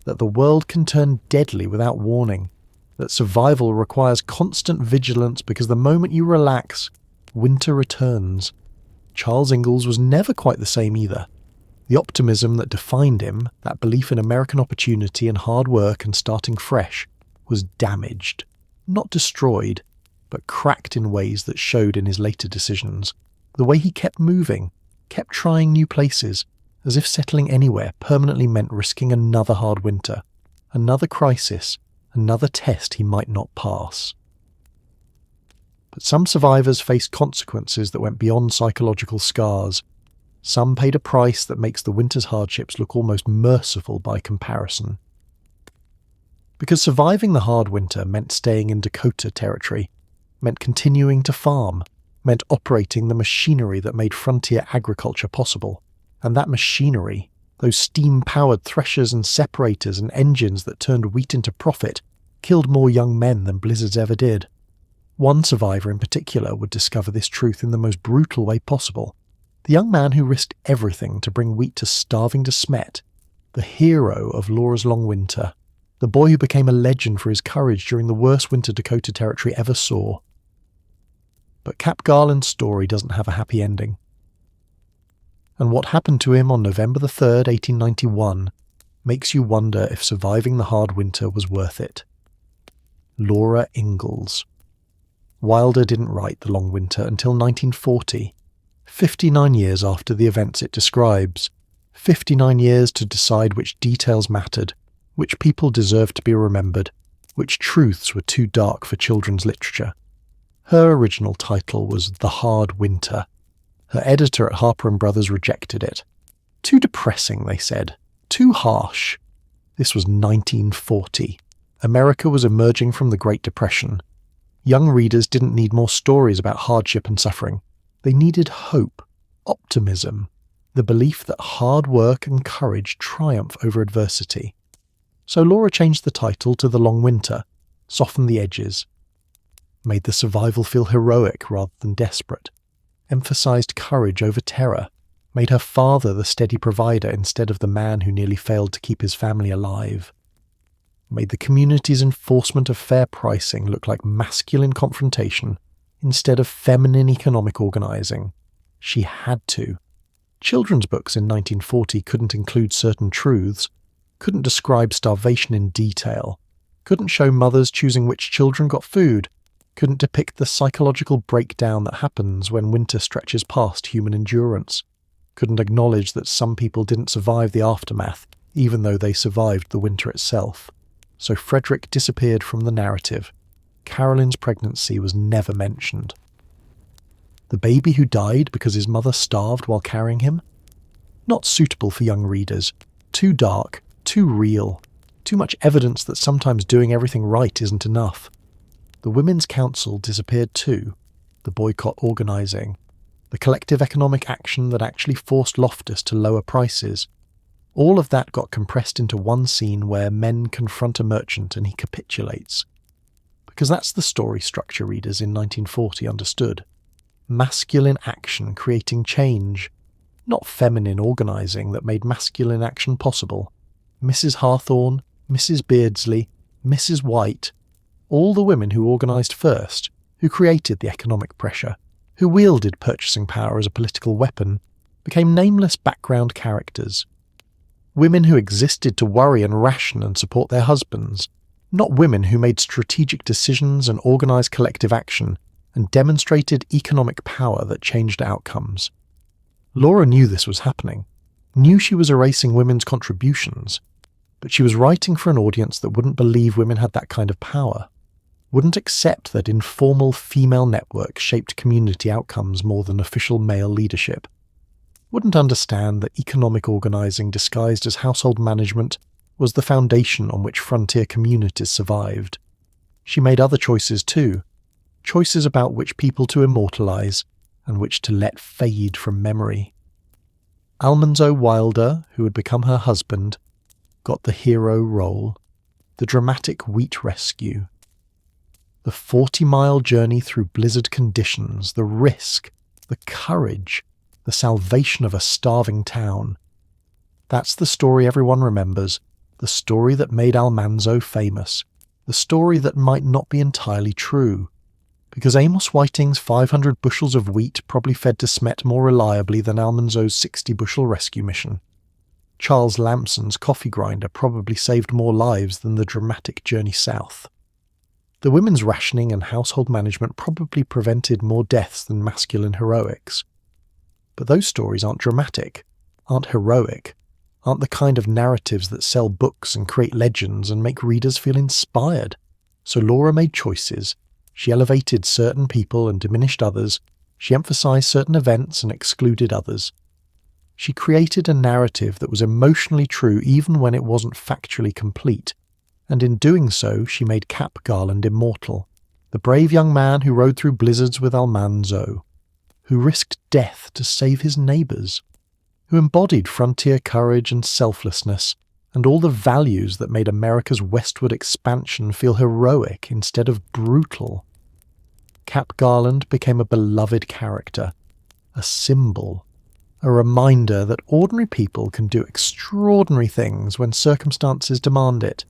A: that the world can turn deadly without warning, that survival requires constant vigilance because the moment you relax, winter returns. Charles Ingalls was never quite the same either. The optimism that defined him, that belief in American opportunity and hard work and starting fresh, was damaged, not destroyed, but cracked in ways that showed in his later decisions. The way he kept moving, kept trying new places, as if settling anywhere permanently meant risking another hard winter, another crisis, another test he might not pass. But some survivors faced consequences that went beyond psychological scars. Some paid a price that makes the winter's hardships look almost merciful by comparison. Because surviving the hard winter meant staying in Dakota territory, meant continuing to farm, meant operating the machinery that made frontier agriculture possible. And that machinery, those steam-powered threshers and separators and engines that turned wheat into profit, killed more young men than blizzards ever did. One survivor in particular would discover this truth in the most brutal way possible. The young man who risked everything to bring wheat to starving DeSmet's, the hero of Laura's long winter, the boy who became a legend for his courage during the worst winter Dakota Territory ever saw. But Cap Garland's story doesn't have a happy ending. And what happened to him on November the 3rd, 1891, makes you wonder if surviving the hard winter was worth it. Laura Ingalls. Wilder didn't write The Long Winter until 1940, 59 years after the events it describes, 59 years to decide which details mattered, which people deserved to be remembered, which truths were too dark for children's literature. Her original title was The Hard Winter. Her editor at Harper & Brothers rejected it. Too depressing, they said. Too harsh. This was 1940. America was emerging from the Great Depression. Young readers didn't need more stories about hardship and suffering. They needed hope, optimism, the belief that hard work and courage triumph over adversity. So Laura changed the title to The Long Winter, softened the edges, made the survival feel heroic rather than desperate, emphasized courage over terror, made her father the steady provider instead of the man who nearly failed to keep his family alive, made the community's enforcement of fair pricing look like masculine confrontation instead of feminine economic organizing. She had to. Children's books in 1940 couldn't include certain truths, couldn't describe starvation in detail, couldn't show mothers choosing which children got food, couldn't depict the psychological breakdown that happens when winter stretches past human endurance, couldn't acknowledge that some people didn't survive the aftermath, even though they survived the winter itself. So Frederick disappeared from the narrative. Carolyn's pregnancy was never mentioned. The baby who died because his mother starved while carrying him? Not suitable for young readers. Too dark, too real, too much evidence that sometimes doing everything right isn't enough. The Women's Council disappeared too, the boycott organising, the collective economic action that actually forced Loftus to lower prices. All of that got compressed into one scene where men confront a merchant and he capitulates. Because that's the story structure readers in 1940 understood. Masculine action creating change, not feminine organising that made masculine action possible. Mrs. Hawthorne, Mrs. Beardsley, Mrs. White, all the women who organised first, who created the economic pressure, who wielded purchasing power as a political weapon, became nameless background characters. Women who existed to worry and ration and support their husbands, not women who made strategic decisions and organised collective action and demonstrated economic power that changed outcomes. Laura knew this was happening, knew she was erasing women's contributions, but she was writing for an audience that wouldn't believe women had that kind of power, wouldn't accept that informal female networks shaped community outcomes more than official male leadership, wouldn't understand that economic organising disguised as household management was the foundation on which frontier communities survived. She made other choices too, choices about which people to immortalise and which to let fade from memory. Almanzo Wilder, who had become her husband, got the hero role, the dramatic wheat rescue. The 40-mile journey through blizzard conditions, the risk, the courage, the salvation of a starving town. That's the story everyone remembers, the story that made Almanzo famous, the story that might not be entirely true, because Amos Whiting's 500 bushels of wheat probably fed DeSmet more reliably than Almanzo's 60-bushel rescue mission. Charles Lamson's coffee grinder probably saved more lives than the dramatic journey south. The women's rationing and household management probably prevented more deaths than masculine heroics. But those stories aren't dramatic, aren't heroic, aren't the kind of narratives that sell books and create legends and make readers feel inspired. So Laura made choices. She elevated certain people and diminished others. She emphasized certain events and excluded others. She created a narrative that was emotionally true even when it wasn't factually complete. And in doing so, she made Cap Garland immortal, the brave young man who rode through blizzards with Almanzo, who risked death to save his neighbours, who embodied frontier courage and selflessness, and all the values that made America's westward expansion feel heroic instead of brutal. Cap Garland became a beloved character, a symbol, a reminder that ordinary people can do extraordinary things when circumstances demand it.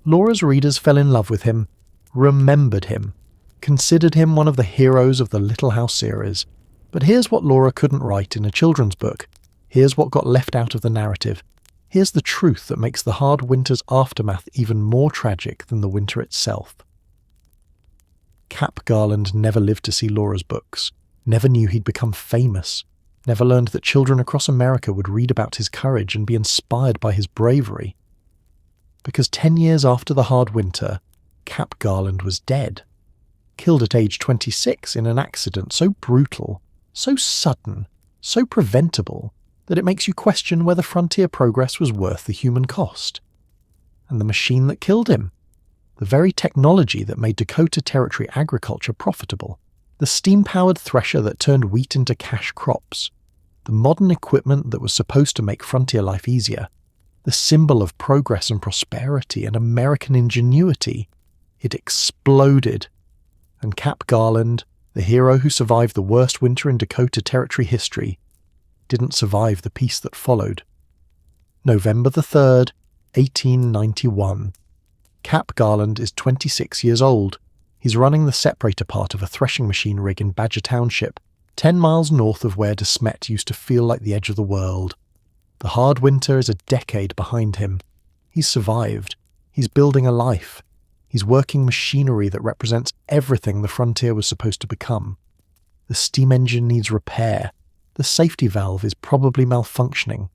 A: Laura's readers fell in love with him, remembered him, considered him one of the heroes of the Little House series. But here's what Laura couldn't write in a children's book. Here's what got left out of the narrative. Here's the truth that makes the hard winter's aftermath even more tragic than the winter itself. Cap Garland never lived to see Laura's books, never knew he'd become famous, never learned that children across America would read about his courage and be inspired by his bravery. Because 10 years after the hard winter, Cap Garland was dead, killed at age 26 in an accident so brutal, so sudden, so preventable, that it makes you question whether frontier progress was worth the human cost. And the machine that killed him, the very technology that made Dakota Territory agriculture profitable, the steam-powered thresher that turned wheat into cash crops, the modern equipment that was supposed to make frontier life easier, the symbol of progress and prosperity and American ingenuity, it exploded. And Cap Garland, the hero who survived the worst winter in Dakota Territory history, didn't survive the peace that followed. November the 3rd, 1891. Cap Garland is 26 years old. He's running the separator part of a threshing machine rig in Badger Township, 10 miles north of where DeSmet used to feel like the edge of the world. The hard winter is a decade behind him. He's survived. He's building a life. He's working machinery that represents everything the frontier was supposed to become. The steam engine needs repair. The safety valve is probably malfunctioning.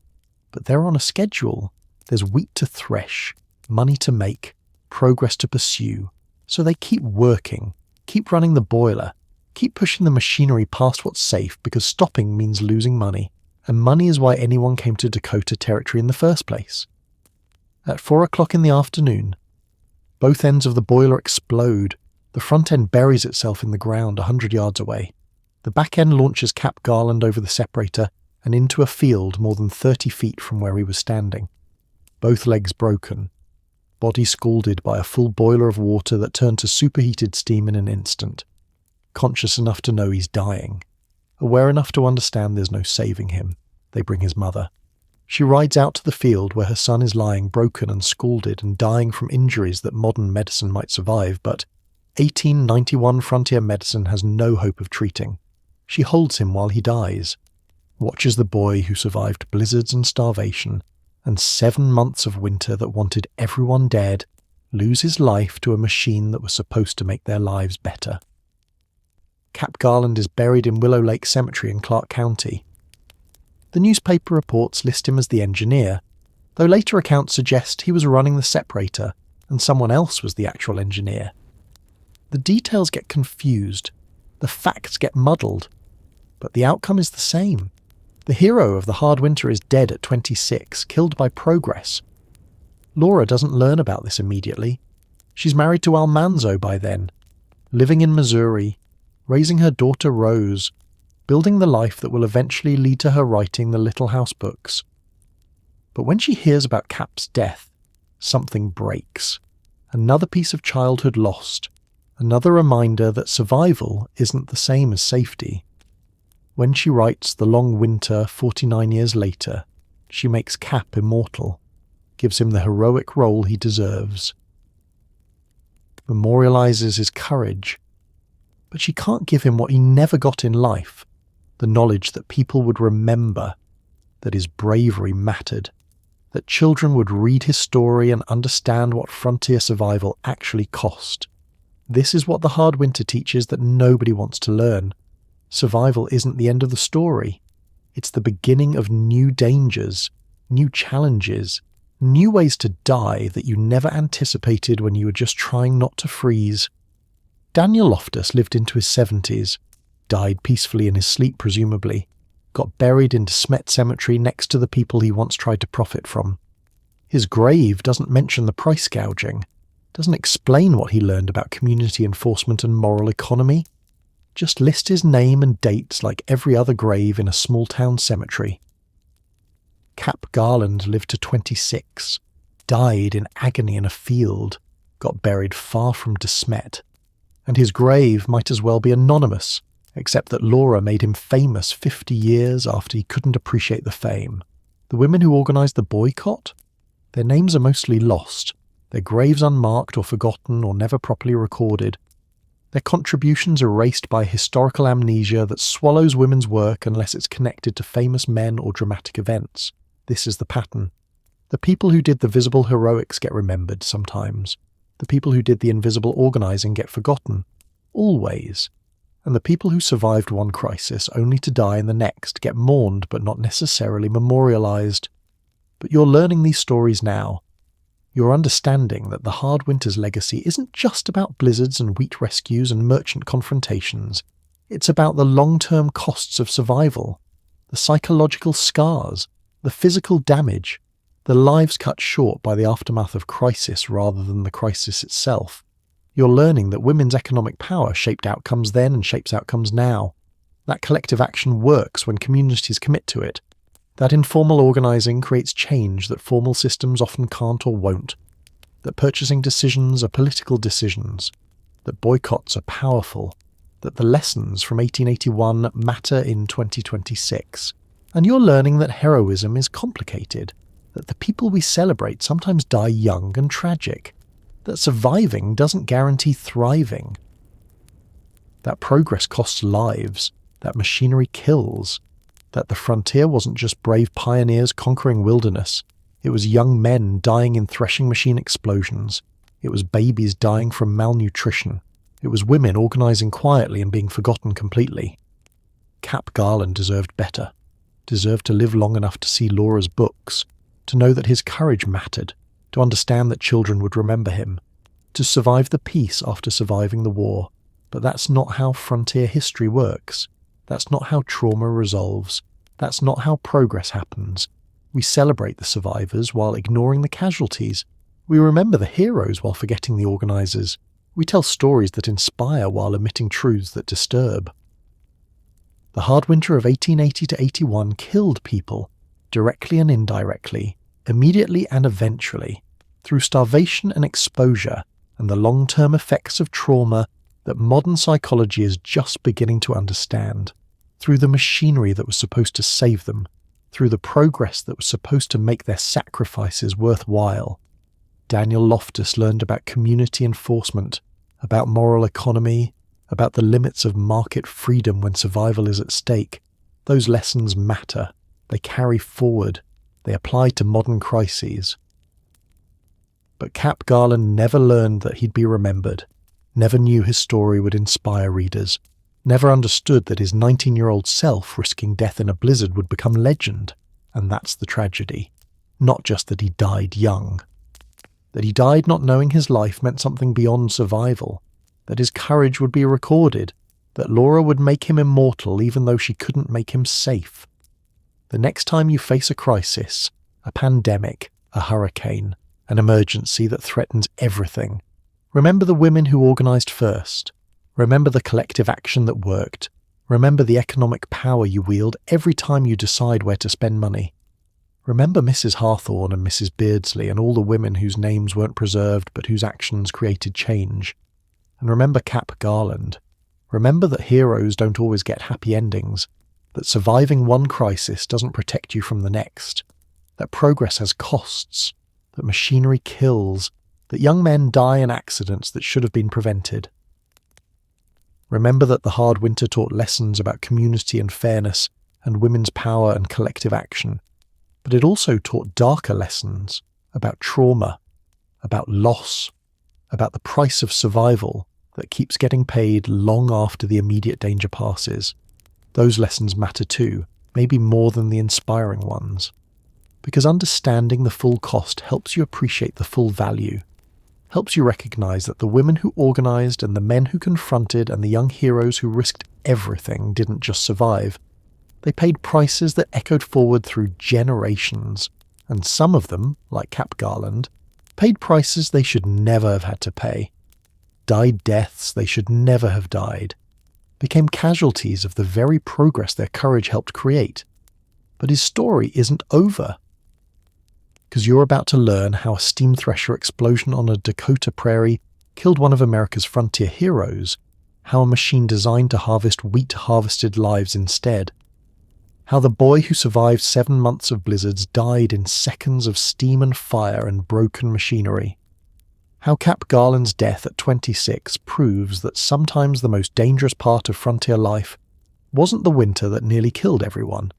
A: But they're on a schedule. There's wheat to thresh, money to make, progress to pursue. So they keep working, keep running the boiler, keep pushing the machinery past what's safe because stopping means losing money. And money is why anyone came to Dakota Territory in the first place. At 4 o'clock in the afternoon, both ends of the boiler explode. The front end buries itself in the ground 100 yards away. The back end launches Cap Garland over the separator and into a field more than 30 feet from where he was standing. Both legs broken. Body scalded by a full boiler of water that turned to superheated steam in an instant. Conscious enough to know he's dying. Aware enough to understand there's no saving him, they bring his mother. She rides out to the field where her son is lying broken and scalded and dying from injuries that modern medicine might survive, but 1891 frontier medicine has no hope of treating. She holds him while he dies, watches the boy who survived blizzards and starvation and 7 months of winter that wanted everyone dead lose his life to a machine that was supposed to make their lives better. Cap Garland is buried in Willow Lake Cemetery in Clark County. The newspaper reports list him as the engineer, though later accounts suggest he was running the separator and someone else was the actual engineer. The details get confused, the facts get muddled, but the outcome is the same. The hero of the hard winter is dead at 26, killed by progress. Laura doesn't learn about this immediately. She's married to Almanzo by then, living in Missouri, raising her daughter Rose, building the life that will eventually lead to her writing the Little House books. But when she hears about Cap's death, something breaks. Another piece of childhood lost. Another reminder that survival isn't the same as safety. When she writes The Long Winter 49 years later, she makes Cap immortal, gives him the heroic role he deserves, memorializes his courage, but she can't give him what he never got in life, the knowledge that people would remember, that his bravery mattered, that children would read his story and understand what frontier survival actually cost. This is what The Hard Winter teaches that nobody wants to learn. Survival isn't the end of the story. It's the beginning of new dangers, new challenges, new ways to die that you never anticipated when you were just trying not to freeze. Daniel Loftus lived into his 70s, died peacefully in his sleep presumably, got buried in DeSmet's cemetery next to the people he once tried to profit from. His grave doesn't mention the price gouging, doesn't explain what he learned about community enforcement and moral economy. Just list his name and dates like every other grave in a small-town cemetery. Cap Garland lived to 26, died in agony in a field, got buried far from DeSmet, and his grave might as well be anonymous, except that Laura made him famous 50 years after he couldn't appreciate the fame. The women who organised the boycott? Their names are mostly lost, their graves unmarked or forgotten or never properly recorded, their contributions erased by historical amnesia that swallows women's work unless it's connected to famous men or dramatic events. This is the pattern. The people who did the visible heroics get remembered sometimes. The people who did the invisible organising get forgotten. Always. And the people who survived one crisis only to die in the next get mourned but not necessarily memorialised. But you're learning these stories now. You're understanding that the Hard Winter's legacy isn't just about blizzards and wheat rescues and merchant confrontations. It's about the long-term costs of survival, the psychological scars, the physical damage, the lives cut short by the aftermath of crisis rather than the crisis itself. You're learning that women's economic power shaped outcomes then and shapes outcomes now. That collective action works when communities commit to it. That informal organising creates change that formal systems often can't or won't. That purchasing decisions are political decisions. That boycotts are powerful. That the lessons from 1881 matter in 2026. And you're learning that heroism is complicated. That the people we celebrate sometimes die young and tragic. That surviving doesn't guarantee thriving. That progress costs lives. That machinery kills. That the frontier wasn't just brave pioneers conquering wilderness. It was young men dying in threshing machine explosions. It was babies dying from malnutrition. It was women organising quietly and being forgotten completely. Cap Garland deserved better. Deserved to live long enough to see Laura's books, to know that his courage mattered, to understand that children would remember him, to survive the peace after surviving the war. But that's not how frontier history works. That's not how trauma resolves. That's not how progress happens. We celebrate the survivors while ignoring the casualties. We remember the heroes while forgetting the organisers. We tell stories that inspire while omitting truths that disturb. The hard winter of 1880 to 81 killed people, directly and indirectly, immediately and eventually, through starvation and exposure and the long-term effects of trauma that modern psychology is just beginning to understand, through the machinery that was supposed to save them, through the progress that was supposed to make their sacrifices worthwhile. Daniel Loftus learned about community enforcement, about moral economy, about the limits of market freedom when survival is at stake. Those lessons matter. They carry forward. They apply to modern crises. But Cap Garland never learned that he'd be remembered, never knew his story would inspire readers, never understood that his 19-year-old self risking death in a blizzard would become legend. And that's the tragedy. Not just that he died young. That he died not knowing his life meant something beyond survival. That his courage would be recorded. That Laura would make him immortal even though she couldn't make him safe. The next time you face a crisis, a pandemic, a hurricane, an emergency that threatens everything, remember the women who organised first. Remember the collective action that worked. Remember the economic power you wield every time you decide where to spend money. Remember Mrs. Hawthorne and Mrs. Beardsley and all the women whose names weren't preserved but whose actions created change. And remember Cap Garland. Remember that heroes don't always get happy endings, that surviving one crisis doesn't protect you from the next, that progress has costs, that machinery kills, that young men die in accidents that should have been prevented. Remember that the hard winter taught lessons about community and fairness and women's power and collective action, but it also taught darker lessons about trauma, about loss, about the price of survival that keeps getting paid long after the immediate danger passes. Those lessons matter too, maybe more than the inspiring ones. Because understanding the full cost helps you appreciate the full value, helps you recognize that the women who organized and the men who confronted and the young heroes who risked everything didn't just survive. They paid prices that echoed forward through generations, and some of them, like Cap Garland, paid prices they should never have had to pay, died deaths they should never have died, became casualties of the very progress their courage helped create. But his story isn't over. Because you're about to learn how a steam thresher explosion on a Dakota prairie killed one of America's frontier heroes, how a machine designed to harvest wheat harvested lives instead, how the boy who survived 7 months of blizzards died in seconds of steam and fire and broken machinery, how Cap Garland's death at 26 proves that sometimes the most dangerous part of frontier life wasn't the winter that nearly killed everyone.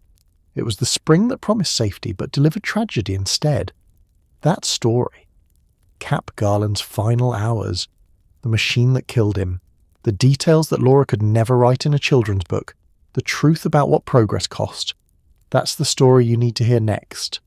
A: It was the spring that promised safety but delivered tragedy instead. That story, Cap Garland's final hours, the machine that killed him, the details that Laura could never write in a children's book, the truth about what progress cost, that's the story you need to hear next.